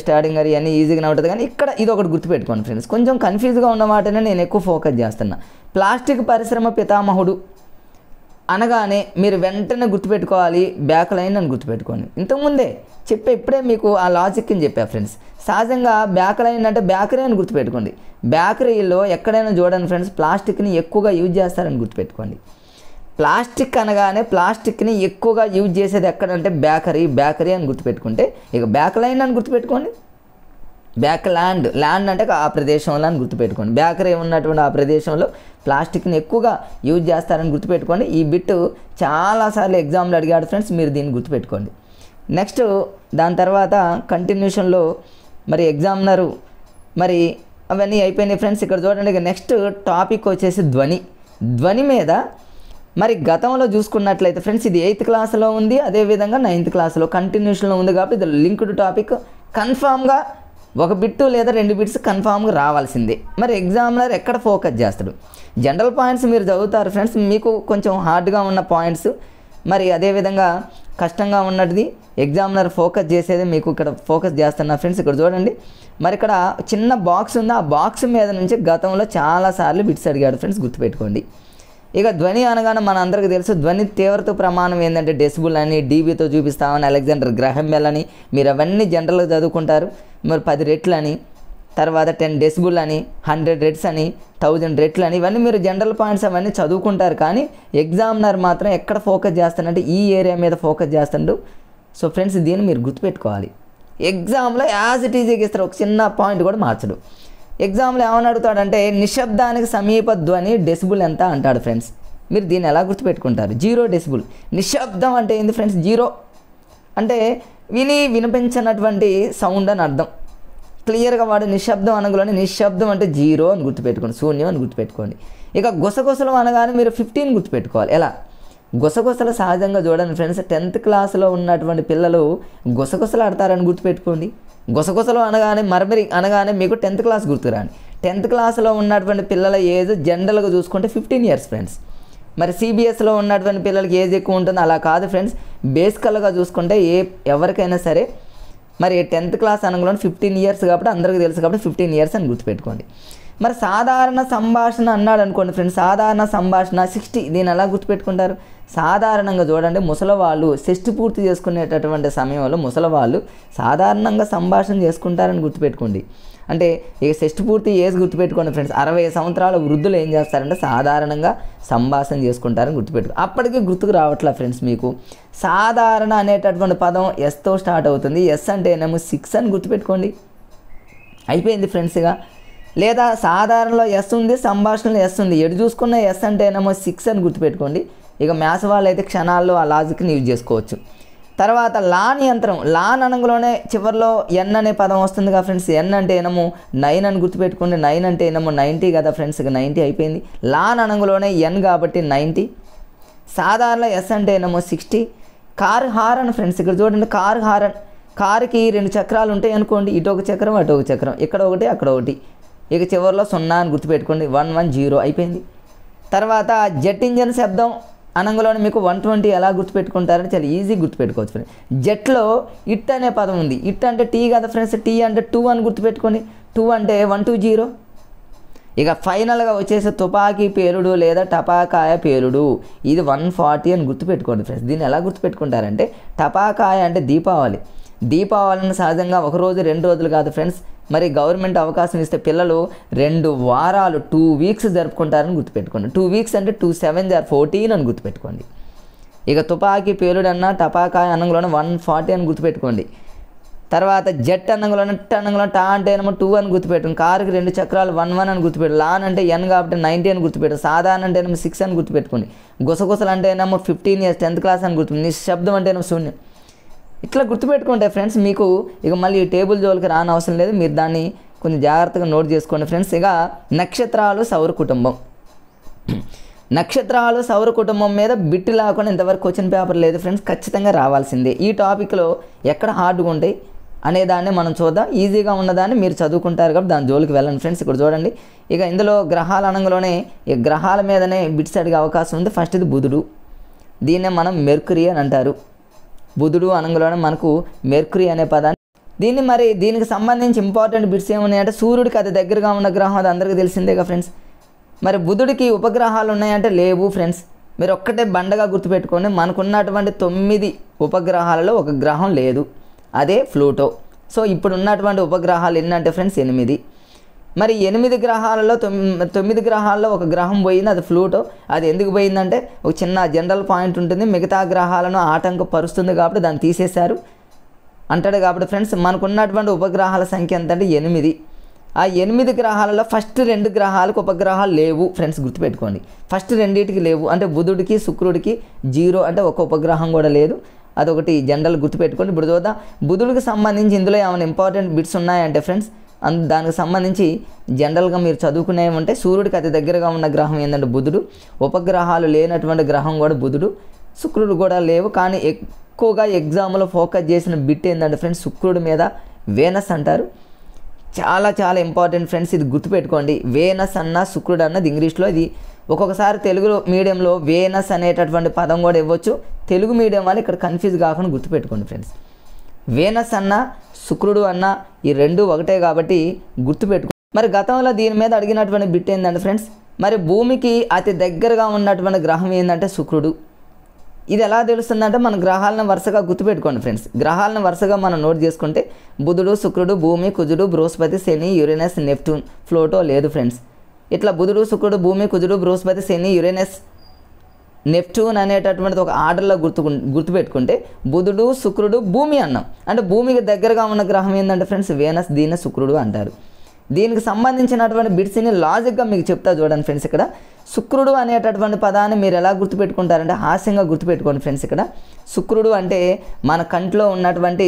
స్టార్టింగ్ అది అన్నీ ఈజీగానే ఉంటుంది. కానీ ఇక్కడ ఇది ఒకటి గుర్తుపెట్టుకోండి ఫ్రెండ్స్, కొంచెం కన్ఫ్యూజ్గా ఉన్న వాటినే నేను ఎక్కువ ఫోకస్ చేస్తున్నా. ప్లాస్టిక్ పరిశ్రమ పితామహుడు అనగానే మీరు వెంటనే గుర్తుపెట్టుకోవాలి బేకలైన్ అని గుర్తుపెట్టుకోండి. ఇంతకుముందే ఇప్పుడే మీకు ఆ లాజిక్ని చెప్పా ఫ్రెండ్స్. సహజంగా బేకలైన్ అంటే బేకరీ అని గుర్తుపెట్టుకోండి. బేకరీలో ఎక్కడైనా చూడండి ఫ్రెండ్స్, ప్లాస్టిక్ని ఎక్కువగా యూజ్ చేస్తారని గుర్తుపెట్టుకోండి. ప్లాస్టిక్ అనగానే ప్లాస్టిక్ని ఎక్కువగా యూజ్ చేసేది ఎక్కడంటే బేకరీ అని గుర్తుపెట్టుకుంటే, ఇక బ్యాక్ లైన్ అని గుర్తుపెట్టుకోండి. బ్యాక్ ల్యాండ్ అంటే ఆ ప్రదేశంలో అని గుర్తుపెట్టుకోండి. బేకరీ ఉన్నటువంటి ఆ ప్రదేశంలో ప్లాస్టిక్ని ఎక్కువగా యూజ్ చేస్తారని గుర్తుపెట్టుకోండి. ఈ బిట్ చాలాసార్లు ఎగ్జామ్లో అడిగాడు ఫ్రెండ్స్, మీరు దీన్ని గుర్తుపెట్టుకోండి. నెక్స్ట్ దాని తర్వాత కంటిన్యూషన్లో మరి ఎగ్జామినరు మరి అవన్నీ అయిపోయినాయి ఫ్రెండ్స్. ఇక్కడ చూడండి, ఇక నెక్స్ట్ టాపిక్ వచ్చేసి ధ్వని మీద మరి గతంలో చూసుకున్నట్లయితే ఫ్రెండ్స్ ఇది 8th క్లాస్లో ఉంది, అదేవిధంగా 9th క్లాస్లో కంటిన్యూషన్లో ఉంది. కాబట్టి ఇది లింక్డ్ టాపిక్, కన్ఫామ్గా ఒక బిట్టు లేదా 2 బిట్స్ కన్ఫామ్గా రావాల్సిందే. మరి ఎగ్జామినర్ ఎక్కడ ఫోకస్ చేస్తాడు? జనరల్ పాయింట్స్ మీరు చదువుతారు ఫ్రెండ్స్, మీకు కొంచెం హార్డ్గా ఉన్న పాయింట్స్ మరి అదేవిధంగా కష్టంగా ఉన్నది ఎగ్జామినర్ ఫోకస్ చేసేది మీకు ఇక్కడ ఫోకస్ చేస్తున్నా ఫ్రెండ్స్. ఇక్కడ చూడండి, మరి ఇక్కడ చిన్న బాక్స్ ఉంది, ఆ బాక్స్ మీద నుంచి గతంలో చాలాసార్లు బిట్స్ అడిగాడు ఫ్రెండ్స్, గుర్తుపెట్టుకోండి. ఇక ధ్వని అనగానే మన అందరికీ తెలుసు, ధ్వని తీవ్రత ప్రమాణం ఏంటంటే డెసిబుల్ అని, డీబీతో చూపిస్తామని, అలెగ్జాండర్ గ్రహం బెల్ అని, మీరు అవన్నీ జనరల్గా చదువుకుంటారు. మరి 10 రెట్లు అని, తర్వాత 10 డెసిబుల్ అని, 100 రెట్స్ అని, 1000 రెట్లు అని, ఇవన్నీ మీరు జనరల్ పాయింట్స్ అవన్నీ చదువుకుంటారు. కానీ ఎగ్జామినర్ మాత్రం ఎక్కడ ఫోకస్ చేస్తానంటే ఈ ఏరియా మీద ఫోకస్ చేస్తాడు. సో ఫ్రెండ్స్ దీన్ని మీరు గుర్తుపెట్టుకోవాలి. ఎగ్జామ్లో యాజ్ ఇట్ ఈజీగా ఇస్తారు, ఒక చిన్న పాయింట్ కూడా మార్చడు. ఎగ్జామ్లో ఏమని అడుగుతాడంటే నిశ్శబ్దానికి సమీప ధ్వని డెసిబుల్ ఎంత అంటాడు ఫ్రెండ్స్. మీరు దీన్ని ఎలా గుర్తుపెట్టుకుంటారు? 0 డెసిబుల్. నిశ్శబ్దం అంటే ఏంది ఫ్రెండ్స్? 0 అంటే వినిపించినటువంటి సౌండ్ అని అర్థం. క్లియర్గా వాడు నిశ్శబ్దం అనగానే నిశ్శబ్దం అంటే 0 అని గుర్తుపెట్టుకోండి, శూన్యం అని గుర్తుపెట్టుకోండి. ఇక గుసగుసలు అనగానే మీరు 15 గుర్తుపెట్టుకోవాలి. ఎలా? గుసగుసలు సహజంగా చూడండి ఫ్రెండ్స్, 10th క్లాస్లో ఉన్నటువంటి పిల్లలు గుసగుసలు ఆడతారని గుర్తుపెట్టుకోండి. గుసగుసలు అనగానే మరమరి అనగానే మీకు 10th క్లాస్ గుర్తురాని. 10th క్లాస్లో ఉన్నటువంటి పిల్లల ఏజ్ జనరల్గా చూసుకుంటే 15 ఇయర్స్ ఫ్రెండ్స్. మరి సిబిఎస్లో ఉన్నటువంటి పిల్లలకి ఏజ్ ఎక్కువ ఉంటుంది, అలా కాదు ఫ్రెండ్స్. బేసికల్గా చూసుకుంటే ఎవరికైనా సరే మరి 10th క్లాస్ అనగానే 15 ఇయర్స్ కాబట్టి అందరికీ తెలుసు కాబట్టి 15 ఇయర్స్ అని గుర్తుపెట్టుకోండి. మరి సాధారణ సంభాషణ అన్నాడు అనుకోండి ఫ్రెండ్స్, సాధారణ సంభాషణ 60. దీన్ని ఎలా గుర్తుపెట్టుకుంటారు? సాధారణంగా చూడండి, ముసలివాళ్ళు షష్టి పూర్తి చేసుకునేటటువంటి సమయంలో ముసలివాళ్ళు సాధారణంగా సంభాషణ చేసుకుంటారని గుర్తుపెట్టుకోండి. అంటే ఇక షష్టి పూర్తి ఏజ్ గుర్తుపెట్టుకోండి ఫ్రెండ్స్. 60 సంవత్సరాల వృద్ధులు ఏం చేస్తారంటే సాధారణంగా సంభాషణ చేసుకుంటారని గుర్తుపెట్టుకో. అప్పటికీ గుర్తుకు రావట్లా ఫ్రెండ్స్ మీకు. సాధారణ అనేటటువంటి పదం ఎస్తో స్టార్ట్ అవుతుంది. ఎస్ అంటే ఏమో 6 అని గుర్తుపెట్టుకోండి, అయిపోయింది ఫ్రెండ్స్. ఇక లేదా సాధారణలో ఎస్ ఉంది, సంభాషణలో ఎస్ ఉంది, ఎడు చూసుకున్న ఎస్ అంటే ఏమో 6 అని గుర్తుపెట్టుకోండి. ఇక మ్యాథ్స్ వాళ్ళు అయితే క్షణాల్లో ఆ లాజిక్ని యూజ్ చేసుకోవచ్చు. తర్వాత లాన్ యంత్రం, లాన్ అనగానే చివరిలో ఎన్ అనే పదం వస్తుంది కదా ఫ్రెండ్స్. ఎన్ అంటే ఏమో 9 అని గుర్తుపెట్టుకోండి. 9 అంటే ఏమో 90 కదా ఫ్రెండ్స్. ఇక 90 అయిపోయింది. లాన్ అనగానే ఎన్ కాబట్టి 90. సాధారణ ఎస్ అంటే ఏమో 60. కార్ హారన్ ఫ్రెండ్స్, ఇక్కడ చూడండి కార్ హారన్. కారుకి 2 చక్రాలు ఉంటాయి అనుకోండి, ఇటు ఒక చక్రం అటు ఒక చక్రం, ఇక్కడ ఒకటి అక్కడ ఒకటి. ఇక చివరిలో 0 అని గుర్తుపెట్టుకోండి. 110 అయిపోయింది. తర్వాత జెట్ ఇంజన్ శబ్దం అనగానే మీకు 120 ఎలా గుర్తుపెట్టుకుంటారని చాలా ఈజీ గుర్తుపెట్టుకోవచ్చు ఫ్రెండ్స్. జెట్లో ఇట్ అనే పదం ఉంది. ఇట్ అంటే టీ కదా ఫ్రెండ్స్. టీ అంటే 2 అని గుర్తుపెట్టుకోండి. 2 అంటే 120. ఇక ఫైనల్గా వచ్చేసి తుపాకీ పేలుడు లేదా టపాకాయ పేలుడు, ఇది 140 అని గుర్తుపెట్టుకోండి ఫ్రెండ్స్. దీన్ని ఎలా గుర్తుపెట్టుకుంటారంటే టపాకాయ అంటే దీపావళిని సహజంగా 1 రోజు 2 రోజులు కాదు ఫ్రెండ్స్. మరి గవర్నమెంట్ అవకాశం ఇస్తే పిల్లలు 2 వారాలు 2 వీక్స్ జరుపుకుంటారని గుర్తుపెట్టుకోండి. 2 వీక్స్ అంటే 2 7 14 అని గుర్తుపెట్టుకోండి. ఇక తుపాకీ పేలుడు అన్న టపాకాయ అన్నంలోనే 140 అని గుర్తుపెట్టుకోండి. తర్వాత జెట్ అన్నంలోనే టా అంటే ఏమో 2 అని గుర్తుపెట్టుకోండి. కారుకి 2 చక్రాలు 11 అని గుర్తుపెట్టు. లాన్ అంటే ఎన్ కాబట్టి 90 అని గుర్తుపెట్టు. సాధారణ అంటే ఏమో 6 అని గుర్తుపెట్టుకోండి. గుసగుసలు అంటే ఏమో 15 ఇయర్స్ 10th క్లాస్ అని గుర్తుపెట్టు. నిశ్శబ్దం అంటే ఏమో 0. ఇట్లా గుర్తుపెట్టుకుంటే ఫ్రెండ్స్ మీకు ఇక మళ్ళీ ఈ టేబుల్ జోలికి రాని అవసరం లేదు, మీరు దాన్ని కొంచెం జాగ్రత్తగా నోట్ చేసుకోండి ఫ్రెండ్స్. ఇక నక్షత్రాలు సౌర కుటుంబం. నక్షత్రాలు సౌర కుటుంబం మీద బిట్ లేకుండా ఇంతవరకు క్వశ్చన్ పేపర్ లేదు ఫ్రెండ్స్, ఖచ్చితంగా రావాల్సిందే. ఈ టాపిక్లో ఎక్కడ హార్డ్గా ఉంటాయి అనేదాన్ని మనం చూద్దాం. ఈజీగా ఉన్నదాన్ని మీరు చదువుకుంటారు కాబట్టి దాని జోలికి వెళ్ళండి ఫ్రెండ్స్. ఇక్కడ చూడండి, ఇక ఇందులో గ్రహాల అనగానే ఈ గ్రహాల మీదనే బిట్స్ అడిగే అవకాశం ఉంది. ఫస్ట్ ఇది బుధుడు, దీన్నే మనం మెర్కురీ అని అంటారు. బుధుడు అనగానే మనకు మెర్కురీ అనే పదాన్ని దీనికి సంబంధించి ఇంపార్టెంట్ బిట్స్ ఏమున్నాయంటే సూర్యుడికి అతి దగ్గరగా ఉన్న గ్రహం, అది అందరికీ తెలిసిందేగా ఫ్రెండ్స్. మరి బుధుడికి ఉపగ్రహాలు ఉన్నాయంటే లేవు ఫ్రెండ్స్. మీరు ఒక్కటే బండగా గుర్తుపెట్టుకోండి, మనకున్నటువంటి 9 ఉపగ్రహాలలో ఒక గ్రహం లేదు, అదే ప్లూటో. సో ఇప్పుడు ఉన్నటువంటి ఉపగ్రహాలు ఎన్ని అంటే ఫ్రెండ్స్ 8. మరి 8 గ్రహాలలో 9 గ్రహాల్లో ఒక గ్రహం పోయింది, అది ప్లూటో. అది ఎందుకు పోయిందంటే ఒక చిన్న జనరల్ పాయింట్ ఉంటుంది, మిగతా గ్రహాలను ఆటంకపరుస్తుంది కాబట్టి దాన్ని తీసేశారు అంటాడు. కాబట్టి ఫ్రెండ్స్ మనకున్నటువంటి ఉపగ్రహాల సంఖ్య ఎంత అంటే 8. ఆ 8 గ్రహాలలో ఫస్ట్ 2 గ్రహాలకు ఉపగ్రహాలు లేవు ఫ్రెండ్స్, గుర్తుపెట్టుకోండి. ఫస్ట్ రెండింటికి లేవు, అంటే బుధుడికి శుక్రుడికి 0, అంటే ఒక ఉపగ్రహం కూడా లేదు. అదొకటి జనరల్ గుర్తుపెట్టుకోండి. ఇప్పుడు చూద్దాం బుధుడికి సంబంధించి ఇందులో ఏమైనా ఇంపార్టెంట్ బిట్స్ ఉన్నాయంటే ఫ్రెండ్స్, దానికి సంబంధించి జనరల్గా మీరు చదువుకునేవి ఉంటే సూర్యుడికి అతి దగ్గరగా ఉన్న గ్రహం ఏంటంటే బుధుడు. ఉపగ్రహాలు లేనటువంటి గ్రహం కూడా బుధుడు. శుక్రుడు కూడా లేవు, కానీ ఎక్కువగా ఎగ్జామ్లో ఫోకస్ చేసిన బిట్ ఏంటంటే ఫ్రెండ్స్ శుక్రుడి మీద వేనస్ అంటారు. చాలా చాలా ఇంపార్టెంట్ ఫ్రెండ్స్, ఇది గుర్తుపెట్టుకోండి. వేనస్ అన్న శుక్రుడు అన్నది ఇంగ్లీష్లో, ఇది ఒక్కొక్కసారి తెలుగు మీడియంలో వేనస్ అనేటటువంటి పదం కూడా ఇవ్వచ్చు. తెలుగు మీడియం వాళ్ళు ఇక్కడ కన్ఫ్యూజ్ కాకుండా గుర్తుపెట్టుకోండి ఫ్రెండ్స్. వేనస్ అన్న శుక్రుడు అన్న ఈ రెండు ఒకటే కాబట్టి గుర్తుపెట్టుకో. మరి గతంలో దీని మీద అడిగినటువంటి బిట్ ఏంటంటే ఫ్రెండ్స్, మరి భూమికి అతి దగ్గరగా ఉన్నటువంటి గ్రహం ఏంటంటే శుక్రుడు. ఇది ఎలా తెలుస్తుందంటే మన గ్రహాలను వరుసగా గుర్తుపెట్టుకోండి ఫ్రెండ్స్. గ్రహాలను వరుసగా మనం నోట్ చేసుకుంటే బుధుడు, శుక్రుడు, భూమి, కుజుడు, బృహస్పతి, శని, యురేనస్, నెప్ట్యూన్, ప్లూటో లేదు ఫ్రెండ్స్. ఇట్లా బుధుడు, శుక్రుడు, భూమి, కుజుడు, బృహస్పతి, శని, యురేనస్, నెప్ట్యూన్ అనేటటువంటిది ఒక ఆర్డర్లో గుర్తుపెట్టుకుంటే బుధుడు, శుక్రుడు, భూమి అన్నాం. అంటే భూమికి దగ్గరగా ఉన్న గ్రహం ఏంటంటే ఫ్రెండ్స్ వేనస్, దీన్ని శుక్రుడు అంటారు. దీనికి సంబంధించినటువంటి బిట్స్ని లాజిక్గా మీకు చెప్తా చూడండి ఫ్రెండ్స్. ఇక్కడ శుక్రుడు అనేటటువంటి పదాన్ని మీరు ఎలా గుర్తుపెట్టుకుంటారంటే హాస్యంగా గుర్తుపెట్టుకోండి ఫ్రెండ్స్. ఇక్కడ శుక్రుడు అంటే మన కంట్లో ఉన్నటువంటి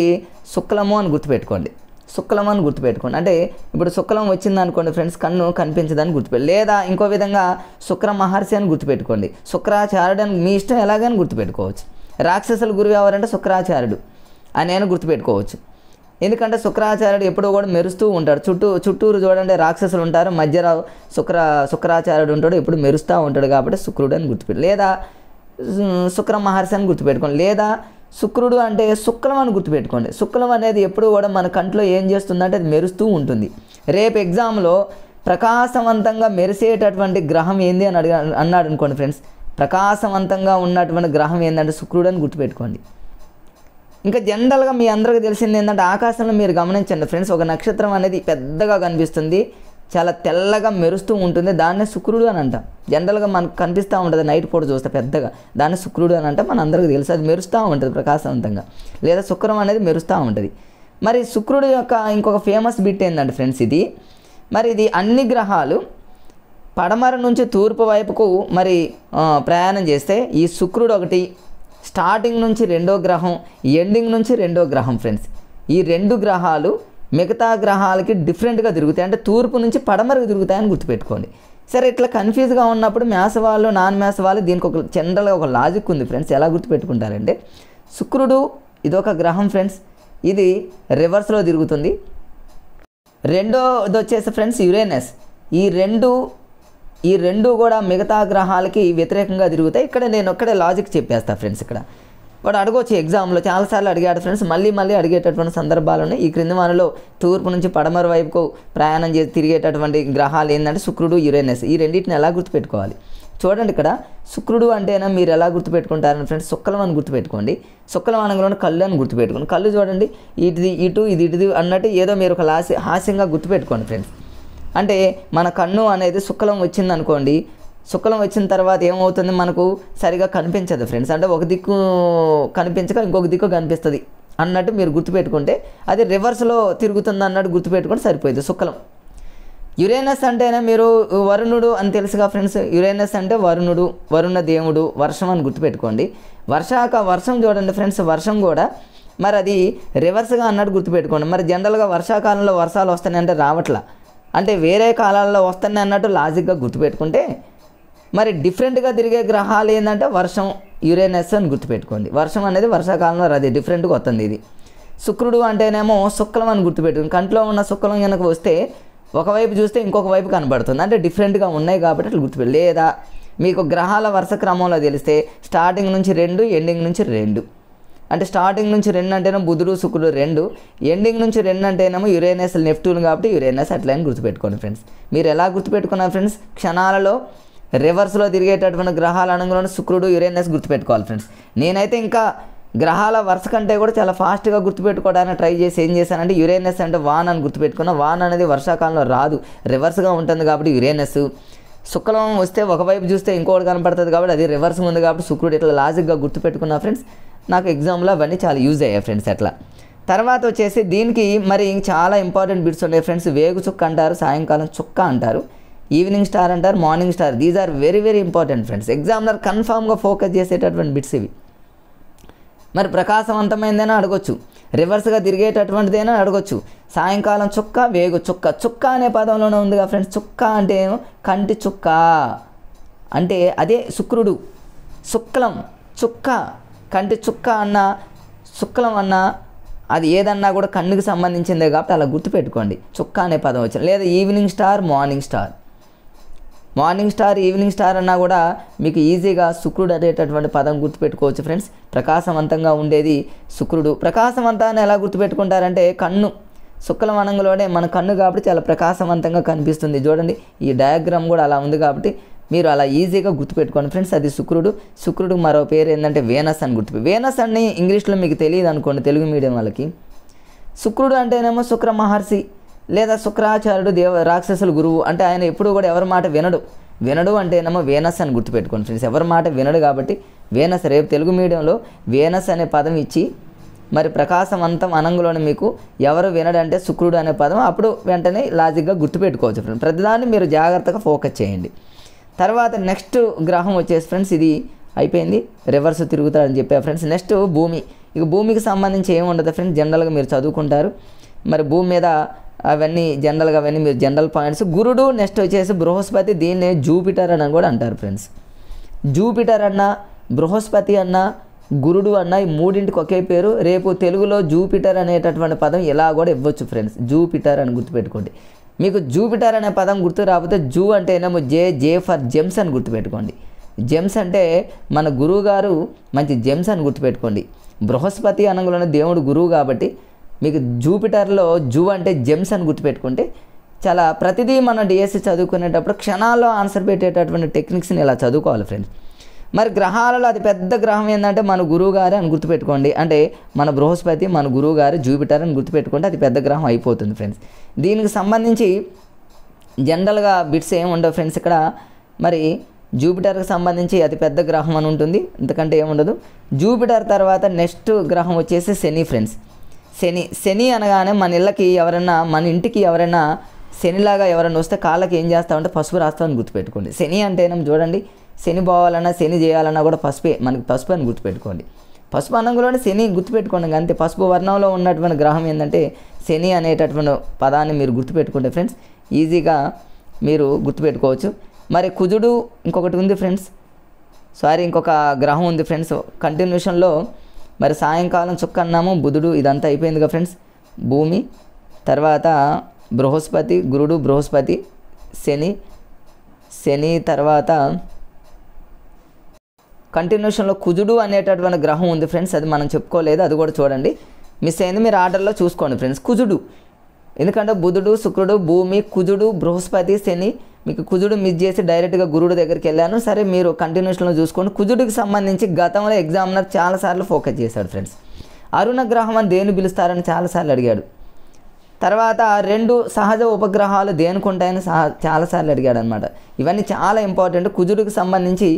శుక్లము అని గుర్తుపెట్టుకోండి. శుక్లం అని గుర్తుపెట్టుకోండి. అంటే ఇప్పుడు శుక్లం వచ్చింది అనుకోండి ఫ్రెండ్స్, కన్ను కనిపించదని గుర్తుపెట్టు. లేదా ఇంకో విధంగా శుక్ర మహర్షి అని గుర్తుపెట్టుకోండి. శుక్రాచార్యుడు అని మీ ఇష్టం ఎలాగని గుర్తుపెట్టుకోవచ్చు. రాక్షసుల గురువు ఎవరంటే శుక్రాచార్యుడు అని నేను గుర్తుపెట్టుకోవచ్చు. ఎందుకంటే శుక్రాచార్యుడు ఎప్పుడూ కూడా మెరుస్తూ ఉంటాడు. చుట్టూరు చూడండి రాక్షసులు ఉంటారు, మధ్యలో శుక్రాచార్యుడు ఉంటాడు, ఎప్పుడు మెరుస్తూ ఉంటాడు కాబట్టి శుక్రుడు అని గుర్తుపెట్టు. లేదా శుక్ర మహర్షి అని గుర్తుపెట్టుకోండి. లేదా శుక్రుడు అంటే శుక్లం అని గుర్తుపెట్టుకోండి. శుక్లం అనేది ఎప్పుడు కూడా మన కంట్లో ఏం చేస్తుందంటే అది మెరుస్తూ ఉంటుంది. రేపు ఎగ్జామ్లో ప్రకాశవంతంగా మెరిసేటటువంటి గ్రహం ఏంది అని అన్నాడు అనుకోండి ఫ్రెండ్స్, ప్రకాశవంతంగా ఉన్నటువంటి గ్రహం ఏంటంటే శుక్రుడు అని గుర్తుపెట్టుకోండి. ఇంకా జనరల్గా మీ అందరికీ తెలిసింది ఏంటంటే ఆకాశంలో మీరు గమనించండి ఫ్రెండ్స్, ఒక నక్షత్రం అనేది పెద్దగా కనిపిస్తుంది, చాలా తెల్లగా మెరుస్తూ ఉంటుంది, దాన్నే శుక్రుడు అని అంటాం. జనరల్గా మనకు కనిపిస్తూ ఉంటుంది నైట్ పూట చూస్తే పెద్దగా, దాన్ని శుక్రుడు అని అంటే మన అందరికీ తెలుసు. అది మెరుస్తూ ఉంటుంది ప్రకాశవంతంగా. లేదా శుక్రం అనేది మెరుస్తూ ఉంటుంది. మరి శుక్రుడు యొక్క ఇంకొక ఫేమస్ బిట్ ఏంటంటే ఫ్రెండ్స్ ఇది, మరి ఇది అన్ని గ్రహాలు పడమర నుంచి తూర్పు వైపుకు మరి ప్రయాణం చేస్తే ఈ శుక్రుడు ఒకటి స్టార్టింగ్ నుంచి రెండో గ్రహం, ఎండింగ్ నుంచి రెండో గ్రహం ఫ్రెండ్స్. ఈ రెండు గ్రహాలు మిగతా గ్రహాలకి డిఫరెంట్గా తిరుగుతాయి, అంటే తూర్పు నుంచి పడమరకు తిరుగుతాయని గుర్తుపెట్టుకోండి. సరే ఇట్లా కన్ఫ్యూజ్గా ఉన్నప్పుడు మ్యాథ్స్ వాళ్ళు నాన్ మ్యాథ్స్ వాళ్ళు దీనికి ఒక జనరల్గా ఒక లాజిక్ ఉంది ఫ్రెండ్స్. ఎలా గుర్తుపెట్టుకుంటారంటే శుక్రుడు ఇదొక గ్రహం ఫ్రెండ్స్, ఇది రివర్స్లో తిరుగుతుంది. రెండోది వచ్చేసి ఫ్రెండ్స్ యురేనస్. ఈ రెండు కూడా మిగతా గ్రహాలకి వ్యతిరేకంగా తిరుగుతాయి. ఇక్కడ నేను ఒక్కడే లాజిక్ చెప్పేస్తా ఫ్రెండ్స్. ఇక్కడ వాడు అడగవచ్చు ఎగ్జామ్లో, చాలాసార్లు అడిగాడు ఫ్రెండ్స్, మళ్ళీ అడిగేటటువంటి సందర్భాలు ఉన్నాయి. ఈ క్రింది వానలో తూర్పు నుంచి పడమర వైపుకు ప్రయాణం చేసి తిరిగేటటువంటి గ్రహాలు ఏంటంటే శుక్రుడు, యురేనస్. ఈ రెండింటిని ఎలా గుర్తుపెట్టుకోవాలి చూడండి. ఇక్కడ శుక్రుడు అంటేనా మీరు ఎలా గుర్తుపెట్టుకుంటారని ఫ్రెండ్స్, శుక్లం అని గుర్తుపెట్టుకోండి. శుక్లం అనగానే కళ్ళు అని గుర్తుపెట్టుకోండి. కళ్ళు చూడండి, ఇది ఇటు అన్నట్టు ఏదో మీరు ఒక హాస్యంగా గుర్తుపెట్టుకోండి ఫ్రెండ్స్. అంటే మన కన్ను అనేది శుక్లం వచ్చింది అనుకోండి, శుక్లం వచ్చిన తర్వాత ఏమవుతుంది, మనకు సరిగా కనిపించదు ఫ్రెండ్స్. అంటే ఒక దిక్కు కనిపించక ఇంకొక దిక్కు కనిపిస్తుంది అన్నట్టు మీరు గుర్తుపెట్టుకుంటే అది రివర్స్లో తిరుగుతుంది అన్నట్టు గుర్తుపెట్టుకుంటే సరిపోయింది శుక్లం. యురేనస్ అంటేనే మీరు వరుణుడు అని తెలుసుగా ఫ్రెండ్స్. యురేనస్ అంటే వరుణ దేవుడు, వర్షం అని గుర్తుపెట్టుకోండి. వర్షం చూడండి ఫ్రెండ్స్, వర్షం కూడా మరి అది రివర్స్గా అన్నట్టు గుర్తుపెట్టుకోండి. మరి జనరల్గా వర్షాకాలంలో వర్షాలు వస్తాయి అంటే రావట్లా, అంటే వేరే కాలాల్లో వస్తాయి అన్నట్టు లాజిక్గా గుర్తుపెట్టుకుంటే మరి డిఫరెంట్గా తిరిగే గ్రహాలు ఏంటంటే వర్షం, యురేనస్ అని గుర్తుపెట్టుకోండి. వర్షం అనేది వర్షాకాలంలో అది డిఫరెంట్గా వస్తుంది. ఇది శుక్రుడు అంటేనేమో శుక్లం అని గుర్తుపెట్టుకుని, కంట్లో ఉన్న శుక్లం కనుక వస్తే ఒకవైపు చూస్తే ఇంకొక వైపు కనబడుతుంది, అంటే డిఫరెంట్గా ఉన్నాయి కాబట్టి అట్లా గుర్తుపెట్టు. లేదా మీకు గ్రహాల వరుస క్రమంలో తెలిస్తే స్టార్టింగ్ నుంచి 2, ఎండింగ్ నుంచి 2, అంటే స్టార్టింగ్ నుంచి 2 అంటేనేమో బుధుడు, శుక్రుడు 2, ఎండింగ్ నుంచి 2 అంటేనేమో యురేనస్, నెప్ట్యూన్ కాబట్టి యురేనస్ అట్లా అని గుర్తుపెట్టుకోండి ఫ్రెండ్స్. మీరు ఎలా గుర్తుపెట్టుకున్నారు ఫ్రెండ్స్, క్షణాలలో రివర్స్లో తిరిగేటటువంటి గ్రహాలు అనగానే శుక్రుడు, యురేనస్ గుర్తుపెట్టుకోవాలి ఫ్రెండ్స్. నేనైతే ఇంకా గ్రహాల వరుస కంటే కూడా చాలా ఫాస్ట్గా గుర్తుపెట్టుకోవడానికి ట్రై చేసి ఏం చేశానంటే యురేనస్ అంటే వాన్ అని గుర్తుపెట్టుకున్నా. వాన్ అనేది వర్షాకాలంలో రాదు, రివర్స్గా ఉంటుంది కాబట్టి యురేనస్. శుక్లం వస్తే ఒకవైపు చూస్తే ఇంకోటి కనపడుతుంది కాబట్టి అది రివర్స్ ఉంది కాబట్టి శుక్రుడు. ఇట్లా లాజిక్గా గుర్తుపెట్టుకున్నా ఫ్రెండ్స్. నాకు ఎగ్జామ్లో అవన్నీ చాలా యూజ్ అయ్యాయి ఫ్రెండ్స్. అట్లా తర్వాత వచ్చేసి దీనికి మరి చాలా ఇంపార్టెంట్ బిట్స్ ఉన్నాయి ఫ్రెండ్స్. వేగు చుక్క అంటారు, సాయంకాలం చుక్క అంటారు, ఈవినింగ్ స్టార్ అంటారు, morning star. These are very very important friends. ఎగ్జామ్లర్ కన్ఫామ్గా ఫోకస్ చేసేటటువంటి బిట్స్ ఇవి. మరి ప్రకాశవంతమైందైనా అడగొచ్చు, రివర్స్గా తిరిగేటటువంటిదైనా అడగొచ్చు. సాయంకాలం చుక్క, వేగు చుక్క. చుక్క అనే పదంలోనే ఉందిగా ఫ్రెండ్స్. చుక్క అంటే ఏమో కంటి చుక్క అంటే అదే శుక్రుడు. శుక్లం చుక్క, కంటి చుక్క అన్న శుక్లం అన్న అది ఏదన్నా కూడా కన్నుకి సంబంధించిందే కాబట్టి అలా గుర్తుపెట్టుకోండి. చుక్క అనే పదం వచ్చింది. లేదా evening star, morning star. Morning star, evening star అన్నా కూడా మీకు ఈజీగా శుక్రుడు అనేటటువంటి పదం గుర్తుపెట్టుకోవచ్చు ఫ్రెండ్స్. ప్రకాశవంతంగా ఉండేది శుక్రుడు. ప్రకాశవంతాన్ని ఎలా గుర్తుపెట్టుకుంటారంటే కన్ను. శుక్లం అనంలోనే మన కన్ను కాబట్టి చాలా ప్రకాశవంతంగా కనిపిస్తుంది. చూడండి ఈ డయాగ్రామ్ కూడా అలా ఉంది కాబట్టి మీరు అలా ఈజీగా గుర్తుపెట్టుకోండి ఫ్రెండ్స్. అది శుక్రుడు. శుక్రుడు మరో పేరు ఏంటంటే వేనస్ అని వేనస్ అని ఇంగ్లీష్లో మీకు తెలియదు అనుకోండి తెలుగు మీడియం వాళ్ళకి. శుక్రుడు అంటేనేమో శుక్ర మహర్షి లేదా శుక్రాచార్యుడు, రాక్షసుల గురువు. అంటే ఆయన ఎప్పుడు కూడా ఎవరి మాట వినడు అంటేనేమో వేనస్ అని గుర్తుపెట్టుకోండి ఫ్రెండ్స్. ఎవరి మాట వినడు కాబట్టి వేనస్. రేపు తెలుగు మీడియంలో వేనస్ అనే పదం ఇచ్చి మరి ప్రకాశవంతం అనంగులోనే మీకు ఎవరు వినడంటే శుక్రుడు అనే పదం. అప్పుడు వెంటనే లాజిక్గా గుర్తుపెట్టుకోవచ్చు ఫ్రెండ్స్. ప్రతిదాన్ని మీరు జాగ్రత్తగా ఫోకస్ చేయండి. తర్వాత నెక్స్ట్ గ్రహం వచ్చేసి ఫ్రెండ్స్ ఇది అయిపోయింది, రివర్స్ తిరుగుతాడని చెప్పా ఫ్రెండ్స్. నెక్స్ట్ భూమి. ఇక భూమికి సంబంధించి ఏమి ఉండదు ఫ్రెండ్స్, జనరల్గా మీరు చదువుకుంటారు. మరి భూమి మీద అవన్నీ జనరల్గా అవన్నీ మీరు జనరల్ పాయింట్స్. గురుడు, నెక్స్ట్ వచ్చేసి బృహస్పతి. దీన్నే జూపిటర్ అని కూడా అంటారు ఫ్రెండ్స్. జూపిటర్ అన్న, బృహస్పతి అన్న, గురుడు అన్న ఈ మూడింటికి ఒకే పేరు. రేపు తెలుగులో జూపిటర్ అనేటటువంటి పదం ఇలా కూడా ఇవ్వచ్చు ఫ్రెండ్స్. జూపిటర్ అని గుర్తుపెట్టుకోండి. మీకు జూపిటర్ అనే పదం గుర్తు రాకపోతే జూ అంటే ఏమో జే ఫర్ జెమ్స్ అని గుర్తుపెట్టుకోండి. జెమ్స్ అంటే మన గురువు గారు మంచి జెమ్స్ అని గుర్తుపెట్టుకోండి. బృహస్పతి అనగానే దేవుడు గురువు కాబట్టి మీకు జూపిటర్లో జూ అంటే జెమ్స్ అని గుర్తుపెట్టుకుంటే చాలా ప్రతిదీ మన డిఎస్సి చదువుకునేటప్పుడు క్షణాల్లో ఆన్సర్ పెట్టేటటువంటి టెక్నిక్స్ని ఇలా చదువుకోవాలి ఫ్రెండ్స్. మరి గ్రహాలలో అతి పెద్ద గ్రహం ఏంటంటే మన గురువు గారు అని గుర్తుపెట్టుకోండి. అంటే మన బృహస్పతి, మన గురువు గారు జూపిటర్ అని గుర్తుపెట్టుకుంటే అది పెద్ద గ్రహం అయిపోతుంది ఫ్రెండ్స్. దీనికి సంబంధించి జనరల్గా బిట్స్ ఏమి ఉండవు ఫ్రెండ్స్. ఇక్కడ మరి జూపిటర్కి సంబంధించి అతి పెద్ద గ్రహం అని ఉంటుంది, ఎందుకంటే ఏముండదు. జూపిటర్ తర్వాత నెక్స్ట్ గ్రహం వచ్చేసి శని ఫ్రెండ్స్. శని అనగానే మన ఇళ్ళకి ఎవరైనా, మన ఇంటికి ఎవరైనా శనిలాగా ఎవరైనా వస్తే కాళ్ళకి ఏం చేస్తామంటే పసుపు రాస్తామని గుర్తుపెట్టుకోండి. శని అంటేనేమో చూడండి, శని పోవాలన్నా శని చేయాలన్నా కూడా పసుపే, మనకి పసుపు అని గుర్తుపెట్టుకోండి. పసుపు అన్నంలోనే శని గుర్తుపెట్టుకోండి. అంతే పసుపు వర్ణంలో ఉన్నటువంటి గ్రహం ఏంటంటే శని అనేటటువంటి పదాన్ని మీరు గుర్తుపెట్టుకుంటే ఫ్రెండ్స్ ఈజీగా మీరు గుర్తుపెట్టుకోవచ్చు. మరి కుజుడు ఇంకొకటి ఉంది ఫ్రెండ్స్, ఇంకొక గ్రహం ఉంది ఫ్రెండ్స్ కంటిన్యూషన్లో. మరి సాయంకాలం చుక్క అన్నాము, బుధుడు, ఇదంతా అయిపోయిందిగా ఫ్రెండ్స్. భూమి తర్వాత బృహస్పతి, గురుడు, బృహస్పతి, శని తర్వాత కంటిన్యూషన్లో కుజుడు అనేటటువంటి గ్రహం ఉంది ఫ్రెండ్స్. అది మనం చెప్పుకోలేదు, అది కూడా చూడండి. మిస్ అయింది, మీరు ఆర్డర్లో చూసుకోండి ఫ్రెండ్స్. కుజుడు ఎందుకంటే బుధుడు, శుక్రుడు, భూమి, కుజుడు, బృహస్పతి, శని. మీకు కుజుడు మిస్ చేసి డైరెక్ట్గా గురుడు దగ్గరికి వెళ్ళాను. సరే మీరు కంటిన్యూషన్లో చూసుకోండి. కుజుడికి సంబంధించి గతంలో ఎగ్జామినర్ చాలాసార్లు ఫోకస్ చేశాడు ఫ్రెండ్స్. అరుణ గ్రహం అని దేని పిలుస్తారని చాలాసార్లు అడిగాడు. తర్వాత 2 సహజ ఉపగ్రహాలు దేనికి ఉంటాయని చాలాసార్లు అడిగాడు అనమాట. ఇవన్నీ చాలా ఇంపార్టెంట్. కుజుడికి సంబంధించి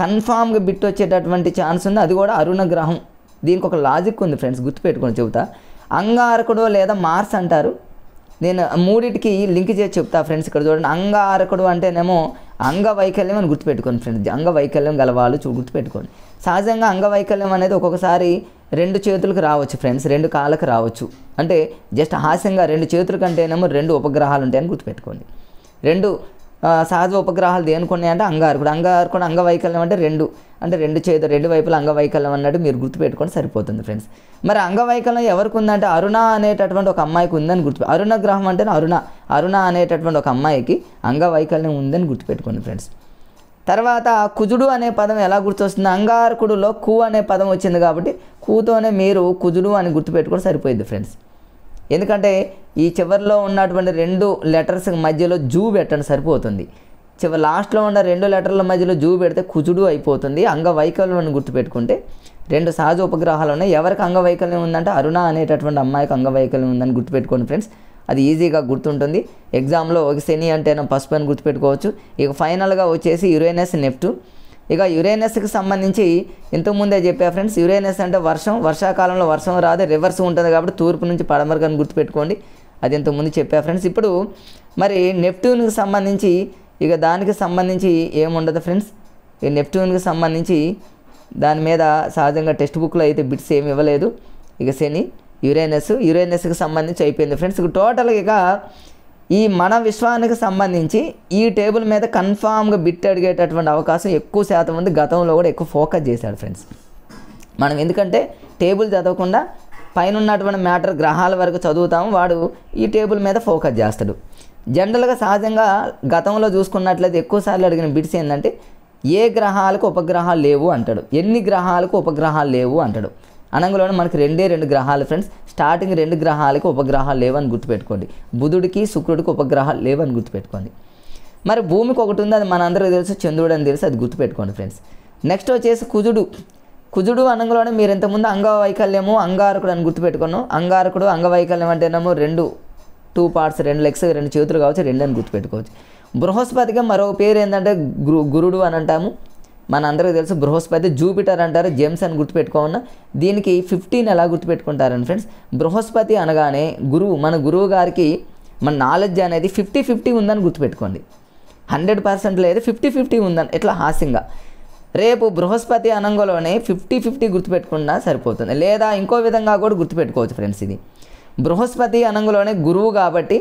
కన్ఫామ్గా బిట్ వచ్చేటటువంటి ఛాన్స్ ఉంది, అది కూడా అరుణ గ్రహం. దీనికి ఒక లాజిక్ ఉంది ఫ్రెండ్స్, గుర్తుపెట్టుకొని చెబుతా. అంగారకుడు లేదా మార్స్ అంటారు. నేను మూడింటికి లింక్ చేసి చెప్తా ఫ్రెండ్స్. ఇక్కడ చూడండి, అంగారకుడు అంటేనేమో అంగవైకల్యం అని గుర్తుపెట్టుకోండి ఫ్రెండ్స్. అంగవైకల్యం గలవాళ్ళు గుర్తుపెట్టుకోండి. సహజంగా అంగవైకల్యం అనేది ఒక్కొక్కసారి 2 చేతులకు రావచ్చు ఫ్రెండ్స్, 2 కాళ్ళకు రావచ్చు. అంటే జస్ట్ హాస్యంగా 2 చేతుల కంటేనేమో 2 ఉపగ్రహాలు ఉంటాయని గుర్తుపెట్టుకోండి. 2 సహజ ఉపగ్రహాలు దేనుకున్నాయంటే అంగారకుడు అంగవైకల్యం అంటే 2 అంటే 2 చేతులు 2 వైపుల అంగవైకల్యం అన్నట్టు మీరు గుర్తుపెట్టుకొని సరిపోతుంది ఫ్రెండ్స్. మరి అంగవైకల్యం ఎవరికి ఉందంటే అరుణ అనేటటువంటి ఒక అమ్మాయికి ఉందని అరుణ గ్రహం అంటే అరుణ అనేటటువంటి ఒక అమ్మాయికి అంగవైకల్యం ఉందని గుర్తుపెట్టుకోండి ఫ్రెండ్స్. తర్వాత కుజుడు అనే పదం ఎలా గుర్తొస్తుంది? అంగారకుడులో కు అనే పదం వచ్చింది కాబట్టి కూతోనే మీరు కుజుడు అని గుర్తుపెట్టుకొని సరిపోయింది ఫ్రెండ్స్. ఎందుకంటే ఈ చివరిలో ఉన్నటువంటి 2 లెటర్స్ మధ్యలో జూ పెట్టండి సరిపోతుంది. లాస్ట్లో ఉన్న 2 లెటర్ల మధ్యలో జూ పెడితే కుజుడు అయిపోతుంది. అంగవైకల్యం అని గుర్తుపెట్టుకుంటే 2 సహజ ఉపగ్రహాలు ఉన్నాయి. ఎవరికి అంగవైకల్యం ఉందంటే అరుణ అనేటటువంటి అమ్మాయికి అంగవైకల్యం ఉందని గుర్తుపెట్టుకోండి ఫ్రెండ్స్. అది ఈజీగా గుర్తుంటుంది. ఎగ్జామ్లో ఒక శని అంటేనే పసుపు అని గుర్తుపెట్టుకోవచ్చు. ఇక ఫైనల్గా వచ్చేసి యురేనస్, నెప్ట్యూన్. ఇక యురేనస్కి సంబంధించి ఇంతకుముందే చెప్పా ఫ్రెండ్స్, యురేనస్ అంటే వర్షాకాలంలో వర్షం రాదు, రివర్స్ ఉంటుంది కాబట్టి తూర్పు నుంచి పడమరకు అని గుర్తుపెట్టుకోండి. అది ఇంతకుముందు చెప్పా ఫ్రెండ్స్. ఇప్పుడు మరి నెప్ట్యూన్కి సంబంధించి ఇక దానికి సంబంధించి ఏముండదు ఫ్రెండ్స్. ఈ నెప్ట్యూన్కి సంబంధించి దాని మీద సహజంగా టెక్స్ట్ బుక్లో అయితే బిట్స్ ఏమి ఇవ్వలేదు. ఇక శని, యురేనస్కి సంబంధించి అయిపోయింది ఫ్రెండ్స్. ఇక టోటల్గా ఇక ఈ మన విశ్వానికి సంబంధించి ఈ టేబుల్ మీద కన్ఫామ్గా బిట్ అడిగేటటువంటి అవకాశం ఎక్కువ శాతం ఉంది. గతంలో కూడా ఎక్కువ ఫోకస్ చేశాడు ఫ్రెండ్స్. మనం ఎందుకంటే టేబుల్ చదవకుండా పైన ఉన్నటువంటి మ్యాటర్ గ్రహాల వరకు చదువుతాము, వాడు ఈ టేబుల్ మీద ఫోకస్ చేస్తాడు. జనరల్గా సహజంగా గతంలో చూసుకున్నట్లయితే ఎక్కువసార్లు అడిగిన బిట్స్ ఏంటంటే ఏ గ్రహాలకు ఉపగ్రహాలు లేవు అంటాడు, ఎన్ని గ్రహాలకు ఉపగ్రహాలు లేవు అంటాడు. అనంగంలోనే మనకి 2 గ్రహాలు ఫ్రెండ్స్. స్టార్టింగ్ 2 గ్రహాలకు ఉపగ్రహాలు లేవని గుర్తుపెట్టుకోండి. బుధుడికి శుక్రుడికి ఉపగ్రహాలు లేవని గుర్తుపెట్టుకోండి. మరి భూమికి ఒకటి ఉంది, అది మనందరికీ తెలుసు, చంద్రుడు అని తెలుసు, అది గుర్తుపెట్టుకోండి ఫ్రెండ్స్. నెక్స్ట్ వచ్చేసి కుజుడు అనంగంలోనే మీరు ఇంతకుముందు అంగవైకల్యము, అంగారకుడు అని గుర్తుపెట్టుకున్నాం. అంగారకుడు, అంగవైకల్యం అంటేనేమో 2 పార్ట్స్, 2 లెగ్స్, 2 చేతులు కావచ్చు, 2 అని గుర్తుపెట్టుకోవచ్చు. బృహస్పతిగా మరో పేరు ఏంటంటే గురుడు అని అంటాము. మన అందరికీ తెలుసు బృహస్పతి, జూపిటర్ అంటారు, జేమ్స్ అని గుర్తుపెట్టుకోమన్నా. దీనికి 15 ఎలా గుర్తుపెట్టుకుంటారని ఫ్రెండ్స్. బృహస్పతి అనగానే మన గురువు గారికి మన నాలెడ్జ్ అనేది 50-50 ఉందని గుర్తుపెట్టుకోండి. 100% లేదు, 50-50 ఉందని ఎట్లా హాస్యంగా. రేపు బృహస్పతి అనంగంలోనే 50-50 గుర్తుపెట్టుకున్నా సరిపోతుంది. లేదా ఇంకో విధంగా కూడా గుర్తుపెట్టుకోవచ్చు ఫ్రెండ్స్. ఇది బృహస్పతి అనంగంలోనే గురువు కాబట్టి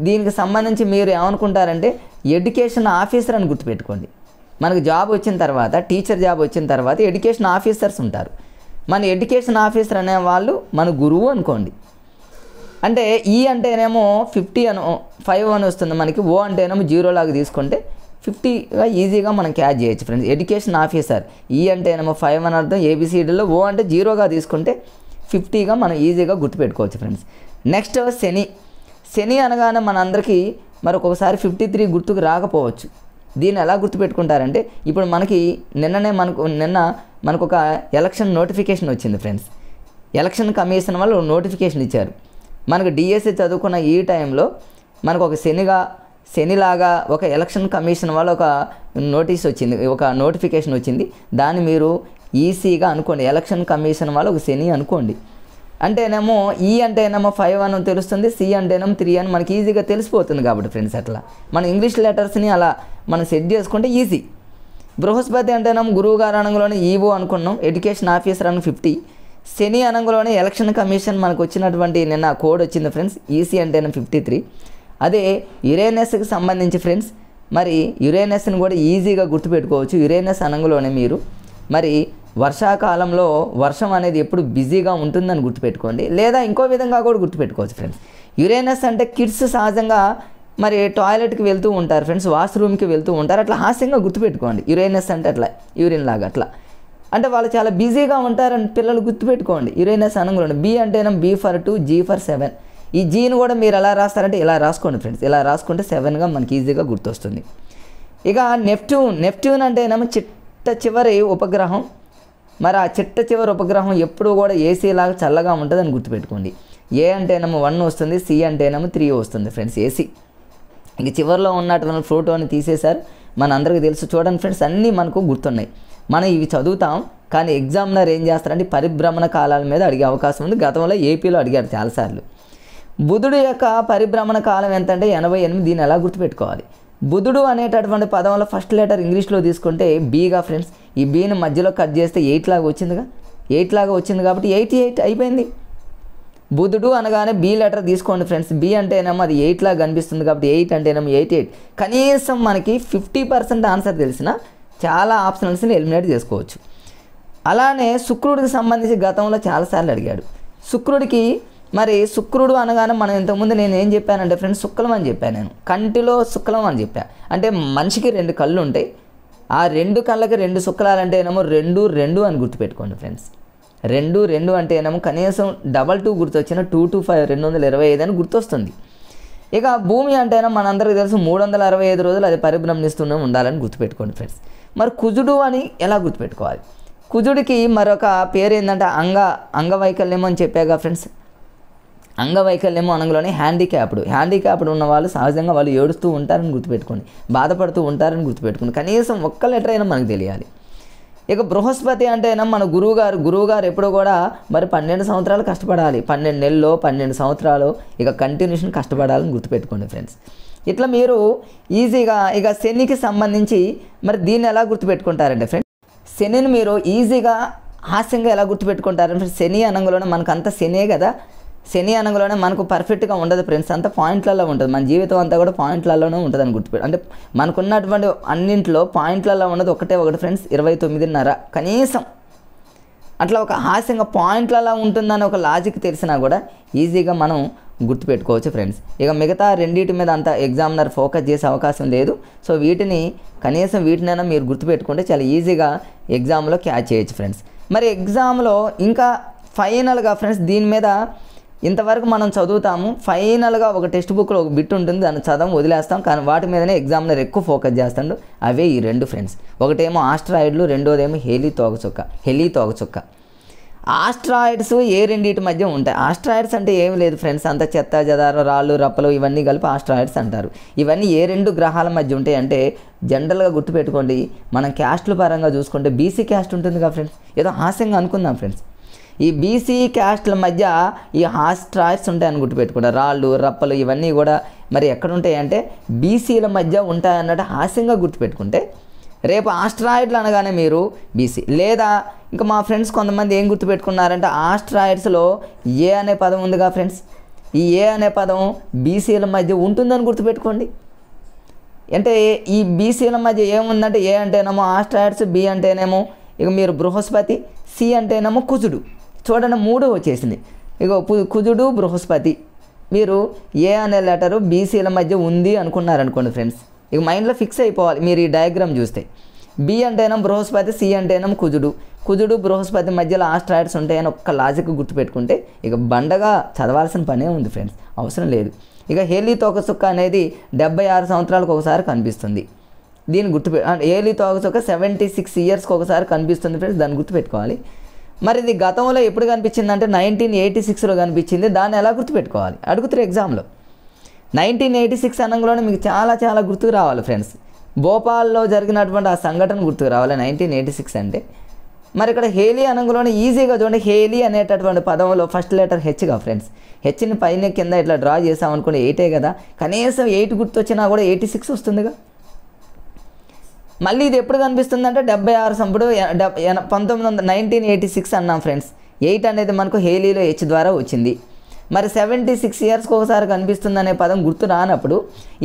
దీనికి సంబంధించి మీరు ఏమనుకుంటారంటే ఎడ్యుకేషన్ ఆఫీసర్ అని గుర్తుపెట్టుకోండి. మనకు జాబ్ వచ్చిన తర్వాత, టీచర్ జాబ్ వచ్చిన తర్వాత ఎడ్యుకేషన్ ఆఫీసర్స్ ఉంటారు. మన ఎడ్యుకేషన్ ఆఫీసర్ అనే వాళ్ళు మన గురువు అనుకోండి. అంటే ఈ అంటేనేమో 50 అని 5 అని వస్తుంది మనకి. ఓ అంటేనేమో 0 లాగా తీసుకుంటే 50గా ఈజీగా మనం క్యాచ్ చేయొచ్చు ఫ్రెండ్స్. ఎడ్యుకేషన్ ఆఫీసర్ ఈ అంటేనేమో 5 అని అర్థం, ఏబిసిడీలో. ఓ అంటే 0గా తీసుకుంటే 50గా మనం ఈజీగా గుర్తుపెట్టుకోవచ్చు ఫ్రెండ్స్. నెక్స్ట్ శని అనగానే మనందరికీ మరి ఒక్కొక్కసారి 53 గుర్తుకు రాకపోవచ్చు. దీన్ని ఎలా గుర్తుపెట్టుకుంటారంటే ఇప్పుడు నిన్న మనకు ఒక ఎలక్షన్ నోటిఫికేషన్ వచ్చింది ఫ్రెండ్స్. ఎలక్షన్ కమిషన్ వాళ్ళు నోటిఫికేషన్ ఇచ్చారు. మనకు డిఎస్సి చదువుకున్న ఈ టైంలో మనకు ఒక శనిలాగా ఒక ఎలక్షన్ కమిషన్ వాళ్ళు ఒక నోటిఫికేషన్ వచ్చింది. దాన్ని మీరు ఈసీగా అనుకోండి. ఎలక్షన్ కమిషన్ వాళ్ళు ఒక శని అనుకోండి. అంటేనేమో ఈ అంటేనేమో 5 అని తెలుస్తుంది, సి అంటేనేమో 3 అని మనకి ఈజీగా తెలిసిపోతుంది కాబట్టి ఫ్రెండ్స్. అట్లా మన ఇంగ్లీష్ లెటర్స్ని అలా మనం సెట్ చేసుకుంటే ఈజీ. బృహస్పతి అంటేనేమో గురువు గారు అనంగంలోనే ఈవో అనుకున్నాం, ఎడ్యుకేషన్ ఆఫీసర్ అని 50. శని అనంగంలోనే ఎలక్షన్ కమిషన్ మనకు వచ్చినటువంటి నిన్న కోడ్ వచ్చింది ఫ్రెండ్స్. ఈసీ అంటేనేమో 53. అదే యురేనస్కి సంబంధించి ఫ్రెండ్స్, మరి యురేనస్ని కూడా ఈజీగా గుర్తుపెట్టుకోవచ్చు. యురేనస్ అనంగంలోనే మీరు మరి వర్షాకాలంలో వర్షం అనేది ఎప్పుడు బిజీగా ఉంటుందని గుర్తుపెట్టుకోండి. లేదా ఇంకో విధంగా కూడా గుర్తుపెట్టుకోవచ్చు ఫ్రెండ్స్. యురేనస్ అంటే కిడ్స్ సహజంగా మరి టాయిలెట్కి వెళ్తూ ఉంటారు ఫ్రెండ్స్, వాష్రూమ్కి వెళ్తూ ఉంటారు. అట్లా హాస్యంగా గుర్తుపెట్టుకోండి. యురేనస్ అంటే అట్లా యూరిన్ లాగా అట్లా అంటే వాళ్ళు చాలా బిజీగా ఉంటారని పిల్లలు గుర్తుపెట్టుకోండి. యురేనస్ అనంగంలోనే బి అంటేనే B for 2, G for 7. ఈ జీని కూడా మీరు ఎలా రాస్తారంటే ఇలా రాసుకోండి ఫ్రెండ్స్. ఇలా రాసుకుంటే 7గా మనకి ఈజీగా గుర్తొస్తుంది. ఇక నెప్ట్యూన్ అంటేనేమో చిట్ట చివరి ఉపగ్రహం. మరి ఆ చిట్ట చివరి ఉపగ్రహం ఎప్పుడు కూడా ఏసీ లాగా చల్లగా ఉంటుందని గుర్తుపెట్టుకోండి. ఏ అంటేనేమో 1 వస్తుంది, సి అంటేనేమో 3 వస్తుంది ఫ్రెండ్స్. ఏసీ ఇంక చివరిలో ఉన్నటువంటి ప్లూటోని తీసేశారు. మన అందరికీ తెలుసు. చూడండి ఫ్రెండ్స్, అన్నీ మనకు గుర్తున్నాయి. మనం ఇవి చదువుతాం, కానీ ఎగ్జామినర్ ఏం చేస్తారంటే పరిభ్రమణ కాలాల మీద అడిగే అవకాశం ఉంది. గతంలో ఏపీలో అడిగారు చాలాసార్లు. బుధుడు యొక్క పరిభ్రమణ కాలం ఎంతంటే 88. దీన్ని ఎలా గుర్తుపెట్టుకోవాలి? బుధుడు అనేటటువంటి పదంలో ఫస్ట్ లెటర్ ఇంగ్లీష్లో తీసుకుంటే బీగా ఫ్రెండ్స్. ఈ బీని మధ్యలో కట్ చేస్తే 8 లాగా వచ్చిందిగా. 8 లాగా వచ్చింది కాబట్టి 88 అయిపోయింది. బుధుడు అనగానే బి లెటర్ తీసుకోండి ఫ్రెండ్స్. బి అంటేనేమో అది 8 లాగా కనిపిస్తుంది కాబట్టి 8 అంటేనేమో 88. కనీసం మనకి 50% ఆన్సర్ తెలిసిన చాలా ఆప్షన్స్ని ఎలిమినేట్ చేసుకోవచ్చు. అలానే శుక్రుడికి సంబంధించి గతంలో చాలాసార్లు అడిగాడు. శుక్రుడు అనగానే మనం ఇంతకుముందు నేను ఏం చెప్పానంటే ఫ్రెండ్స్, శుక్లం అని చెప్పాను. నేను కంటిలో శుక్లం అని చెప్పాను. అంటే మనిషికి 2 కళ్ళు ఉంటాయి. ఆ 2 కళ్ళకి 2 శుక్లాలు అంటేనేమో 2 అని గుర్తుపెట్టుకోండి ఫ్రెండ్స్. 2 అంటేనేమో కనీసం 2 గుర్తొచ్చిన 2 to 5 225 అని గుర్తొస్తుంది. ఇక భూమి అంటేనే మనందరికీ తెలుసు 365 రోజులు అది పరిభ్రమణిస్తూనే ఉండాలని గుర్తుపెట్టుకోండి ఫ్రెండ్స్. మరి కుజుడు అని ఎలా గుర్తుపెట్టుకోవాలి? కుజుడికి మరొక పేరు ఏంటంటే అంగవైకల్యం అని చెప్పాగా ఫ్రెండ్స్. అంగవైకల్యము అనగానే హ్యాండిక్యాప్డ్ ఉన్న వాళ్ళు సహజంగా వాళ్ళు ఏడుస్తూ ఉంటారని గుర్తుపెట్టుకోండి, బాధపడుతూ ఉంటారని గుర్తుపెట్టుకోండి. కనీసం ఒక్క లెటర్ అయినా మనకు తెలియాలి. ఇక బృహస్పతి అంటేనా మన గురువుగారు ఎప్పుడూ కూడా మరి 12 సంవత్సరాలు కష్టపడాలి, 12 నెలలు 12 సంవత్సరాలు ఇక కంటిన్యూషన్ కష్టపడాలని గుర్తుపెట్టుకోండి ఫ్రెండ్స్. ఇట్లా మీరు ఈజీగా ఇక శనికి సంబంధించి మరి దీన్ని ఎలా గుర్తుపెట్టుకుంటారంటే ఫ్రెండ్స్, శనిని మీరు ఈజీగా హాస్యంగా ఎలా గుర్తుపెట్టుకుంటారంటే ఫ్రెండ్స్, శని అనగానే మనకు అంత శనే కదా, శని అనగానే మనకు పర్ఫెక్ట్గా ఉండదు ఫ్రెండ్స్, అంతా పాయింట్లలో ఉంటుంది. మన జీవితం అంతా కూడా పాయింట్లలోనే ఉంటుందని గుర్తుపెట్టు, అంటే మనకున్నటువంటి అన్నింటిలో పాయింట్లలో ఉన్నది ఒకటి ఫ్రెండ్స్, 29.5 కనీసం. అట్లా ఒక హాస్యంగా పాయింట్లలో ఉంటుందని ఒక లాజిక్ తెలిసినా కూడా ఈజీగా మనం గుర్తుపెట్టుకోవచ్చు ఫ్రెండ్స్. ఇక మిగతా రెండింటి మీద అంత ఎగ్జామినర్ ఫోకస్ చేసే అవకాశం లేదు. సో వీటినైనా మీరు గుర్తుపెట్టుకుంటే చాలా ఈజీగా ఎగ్జామ్లో క్యాచ్ చేయొచ్చు ఫ్రెండ్స్. మరి ఎగ్జామ్లో ఇంకా ఫైనల్గా ఫ్రెండ్స్ దీని మీద ఇంతవరకు మనం చదువుతాము, ఫైనల్గా ఒక టెక్స్ట్ బుక్లో ఒక బిట్ ఉంటుంది, దాన్ని చదవం వదిలేస్తాం, కానీ వాటి మీదనే ఎగ్జామ్లో ఎక్కువ ఫోకస్ చేస్తాడు. అవే ఈ 2 ఫ్రెండ్స్, ఒకటేమో ఆస్ట్రాయిడ్లు, రెండోదేమో హెలీ తోకచుక్క. ఆస్ట్రాయిడ్స్ ఏ రెండింటి మధ్య ఉంటాయి? ఆస్ట్రాయిడ్స్ అంటే ఏమి లేదు ఫ్రెండ్స్, అంత చెత్త చెదారం రాళ్ళు రప్పలు ఇవన్నీ కలిపి ఆస్ట్రాయిడ్స్ అంటారు. ఇవన్నీ ఏ 2 గ్రహాల మధ్య ఉంటాయి అంటే జనరల్గా గుర్తుపెట్టుకోండి, మనం క్యాస్ట్ల పరంగా చూసుకుంటే బీసీ క్యాస్ట్ ఉంటుంది కదా ఫ్రెండ్స్, ఏదో హాస్యంగా అనుకుందాం ఫ్రెండ్స్. ఈ బీసీ క్యాస్ట్ల మధ్య ఈ ఆస్ట్రాయిడ్స్ ఉంటాయని గుర్తుపెట్టుకుంటారు. రాళ్ళు రప్పలు ఇవన్నీ కూడా మరి ఎక్కడ ఉంటాయి అంటే బీసీల మధ్య ఉంటాయన్నట్టు హాస్యంగా గుర్తుపెట్టుకుంటే రేపు ఆస్ట్రాయిడ్లు అనగానే మీరు బీసీ, లేదా ఇంకా మా ఫ్రెండ్స్ కొంతమంది ఏం గుర్తుపెట్టుకున్నారంటే ఆస్ట్రాయిడ్స్లో ఏ అనే పదం ఉందిగా ఫ్రెండ్స్, ఈ ఏ అనే పదం బీసీల మధ్య ఉంటుందని గుర్తుపెట్టుకోండి. అంటే ఈ బీసీల మధ్య ఏముందంటే ఏ అంటేనేమో ఆస్ట్రాయిడ్స్, బి అంటేనేమో ఇక మీరు బృహస్పతి, సి అంటేనేమో కుజుడు. చూడండి 3 వచ్చేసింది. ఇక కుజుడు బృహస్పతి, మీరు ఏ అనే లెటరు బీసీల మధ్య ఉంది అనుకున్నారనుకోండి ఫ్రెండ్స్, ఇక మైండ్లో ఫిక్స్ అయిపోవాలి. మీరు ఈ డయాగ్రామ్ చూస్తే బి అంటేనేమో బృహస్పతి, సి అంటేనేమో కుజుడు బృహస్పతి మధ్యలో ఆస్ట్రాయిడ్స్ ఉంటాయని ఒక్క లాజిక్ గుర్తుపెట్టుకుంటే ఇక బండగా చదవాల్సిన పనే ఉంది ఫ్రెండ్స్, అవసరం లేదు. ఇక హేలీ తోకచుక్క అనేది 76 సంవత్సరాలకు ఒకసారి కనిపిస్తుంది. దీన్ని హేలీ తోకచుక్క 76 ఇయర్స్కి ఒకసారి కనిపిస్తుంది ఫ్రెండ్స్, దాన్ని గుర్తుపెట్టుకోవాలి. మరి ఇది గతంలో ఎప్పుడు కనిపించిందంటే 1986లో కనిపించింది. దాన్ని ఎలా గుర్తుపెట్టుకోవాలి అడుగుతారు ఎగ్జామ్లో. 1986 అనగానే మీకు చాలా గుర్తుకు రావాలి ఫ్రెండ్స్. భోపాల్లో జరిగినటువంటి ఆ సంఘటన గుర్తుకు రావాలి 1986 అంటే. మరి ఇక్కడ హేలీ అనగానే ఈజీగా చూడండి, హేలీ అనేటటువంటి పదంలో ఫస్ట్ లెటర్ హెచ్గా ఫ్రెండ్స్, హెచ్ని పైన కింద ఇట్లా డ్రా చేసామనుకోండి 8 కదా, కనీసం 8 గుర్తొచ్చినా కూడా 86 వస్తుందిగా. మళ్ళీ ఇది ఎప్పుడు కనిపిస్తుంది అంటే 76 సంపుడు 1986 అన్నాం ఫ్రెండ్స్. 8 అనేది మనకు హేలీలో హెచ్ ద్వారా వచ్చింది. మరి 76 ఇయర్స్కి ఒకసారి కనిపిస్తుంది అనే పదం గుర్తు రానప్పుడు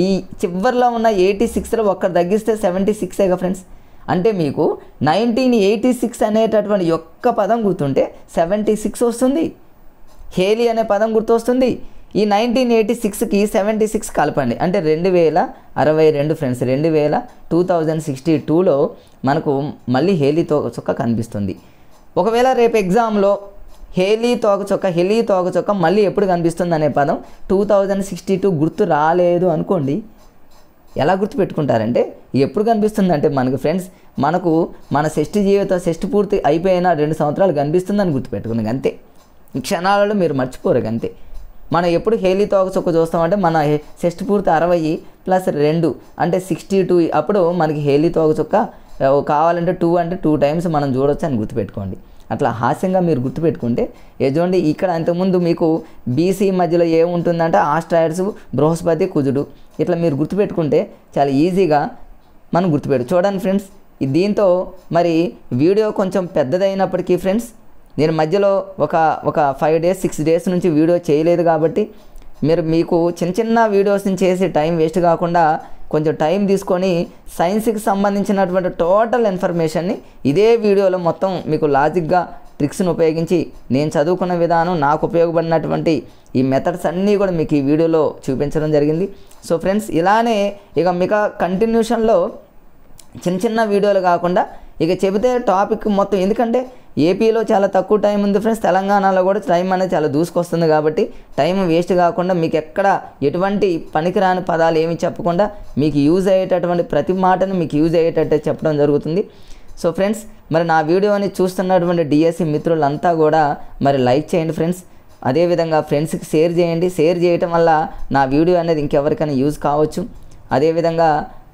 ఈ చివరిలో ఉన్న 86లో ఒక్కటి తగ్గిస్తే 76గా ఫ్రెండ్స్. అంటే మీకు 1986 అనేటటువంటి ఒక్క పదం గుర్తుంటే 76 వస్తుంది, హేలీ అనే పదం గుర్తు వస్తుంది. ఈ 1986కి 76 కలపండి అంటే 2062 ఫ్రెండ్స్. 2062లో మనకు మళ్ళీ హేలీ తోకచుక్క కనిపిస్తుంది. ఒకవేళ రేపు ఎగ్జామ్లో హేలీ తోకచుక్క మళ్ళీ ఎప్పుడు కనిపిస్తుంది అనే పదం 2062 గుర్తు రాలేదు అనుకోండి, ఎలా గుర్తుపెట్టుకుంటారంటే ఎప్పుడు కనిపిస్తుందంటే మనకు ఫ్రెండ్స్, మన షష్టి పూర్తి అయిపోయిన 2 సంవత్సరాలు కనిపిస్తుందని గుర్తుపెట్టుకున్నాం అంతే. ఈ క్షణాలలో మీరు మర్చిపోరు అంతే. మనం ఎప్పుడు హేలీ తోకచుక్క చూస్తామంటే మన షష్టి పూర్తి 60 + 2 అంటే 62, అప్పుడు మనకి హేలీ తోకచుక్క కావాలంటే 2 అంటే 2 టైమ్స్ మనం చూడొచ్చు అని గుర్తుపెట్టుకోండి. అట్లా హాస్యంగా మీరు గుర్తుపెట్టుకుంటే చూడండి, ఇక్కడ అంతకుముందు మీకు బీసీ మధ్యలో ఏముంటుందంటే ఆస్ట్రాయిడ్స్, బృహస్పతి, కుజుడు. ఇట్లా మీరు గుర్తుపెట్టుకుంటే చాలా ఈజీగా మనం చూడండి ఫ్రెండ్స్. దీంతో మరి వీడియో కొంచెం పెద్దదైనప్పటికీ ఫ్రెండ్స్, నేను మధ్యలో ఒక 5 days 6 days నుంచి వీడియో చేయలేదు కాబట్టి మీకు చిన్న వీడియోస్ని చేసి టైం వేస్ట్ కాకుండా కొంచెం టైం తీసుకొని సైన్స్కి సంబంధించినటువంటి టోటల్ ఇన్ఫర్మేషన్ని ఇదే వీడియోలో మొత్తం మీకు లాజిక్గా ట్రిక్స్ని ఉపయోగించి నేను చదువుకున్న విధానం, నాకు ఉపయోగపడినటువంటి ఈ మెథడ్స్ అన్నీ కూడా మీకు ఈ వీడియోలో చూపించడం జరిగింది. సో ఫ్రెండ్స్, ఇలానే ఇక మీకు కంటిన్యూషన్లో చిన్న వీడియోలు కాకుండా ఇక చెబితే టాపిక్ మొత్తం, ఎందుకంటే ఏపీలో చాలా తక్కువ టైం ఉంది ఫ్రెండ్స్, తెలంగాణలో కూడా టైం అనేది చాలా దూసుకొస్తుంది కాబట్టి టైం వేస్ట్ కాకుండా మీకు ఎక్కడ ఎటువంటి పనికిరాని పదాలు ఏమి చెప్పకుండా మీకు యూజ్ అయ్యేటటువంటి ప్రతి మాటను మీకు యూజ్ అయ్యేటట్టు చెప్పడం జరుగుతుంది. సో ఫ్రెండ్స్, మరి నా వీడియోని చూస్తున్నటువంటి డిఎస్సి మిత్రులంతా కూడా మరి లైక్ చేయండి ఫ్రెండ్స్. అదేవిధంగా ఫ్రెండ్స్కి షేర్ చేయండి. షేర్ చేయటం వల్ల నా వీడియో అనేది ఇంకెవరికైనా యూజ్ కావచ్చు. అదేవిధంగా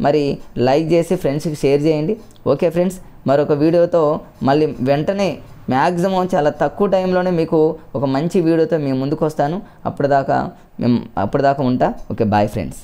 మరి లైక్ చేసి ఫ్రెండ్స్కి షేర్ చేయండి. ఓకే ఫ్రెండ్స్, మరొక వీడియోతో మళ్ళీ వెంటనే మ్యాక్సిమం చాలా తక్కువ టైంలోనే మీకు ఒక మంచి వీడియోతో మేము ముందుకు వస్తాను. అప్పటిదాకా ఉంటా. Okay, bye friends.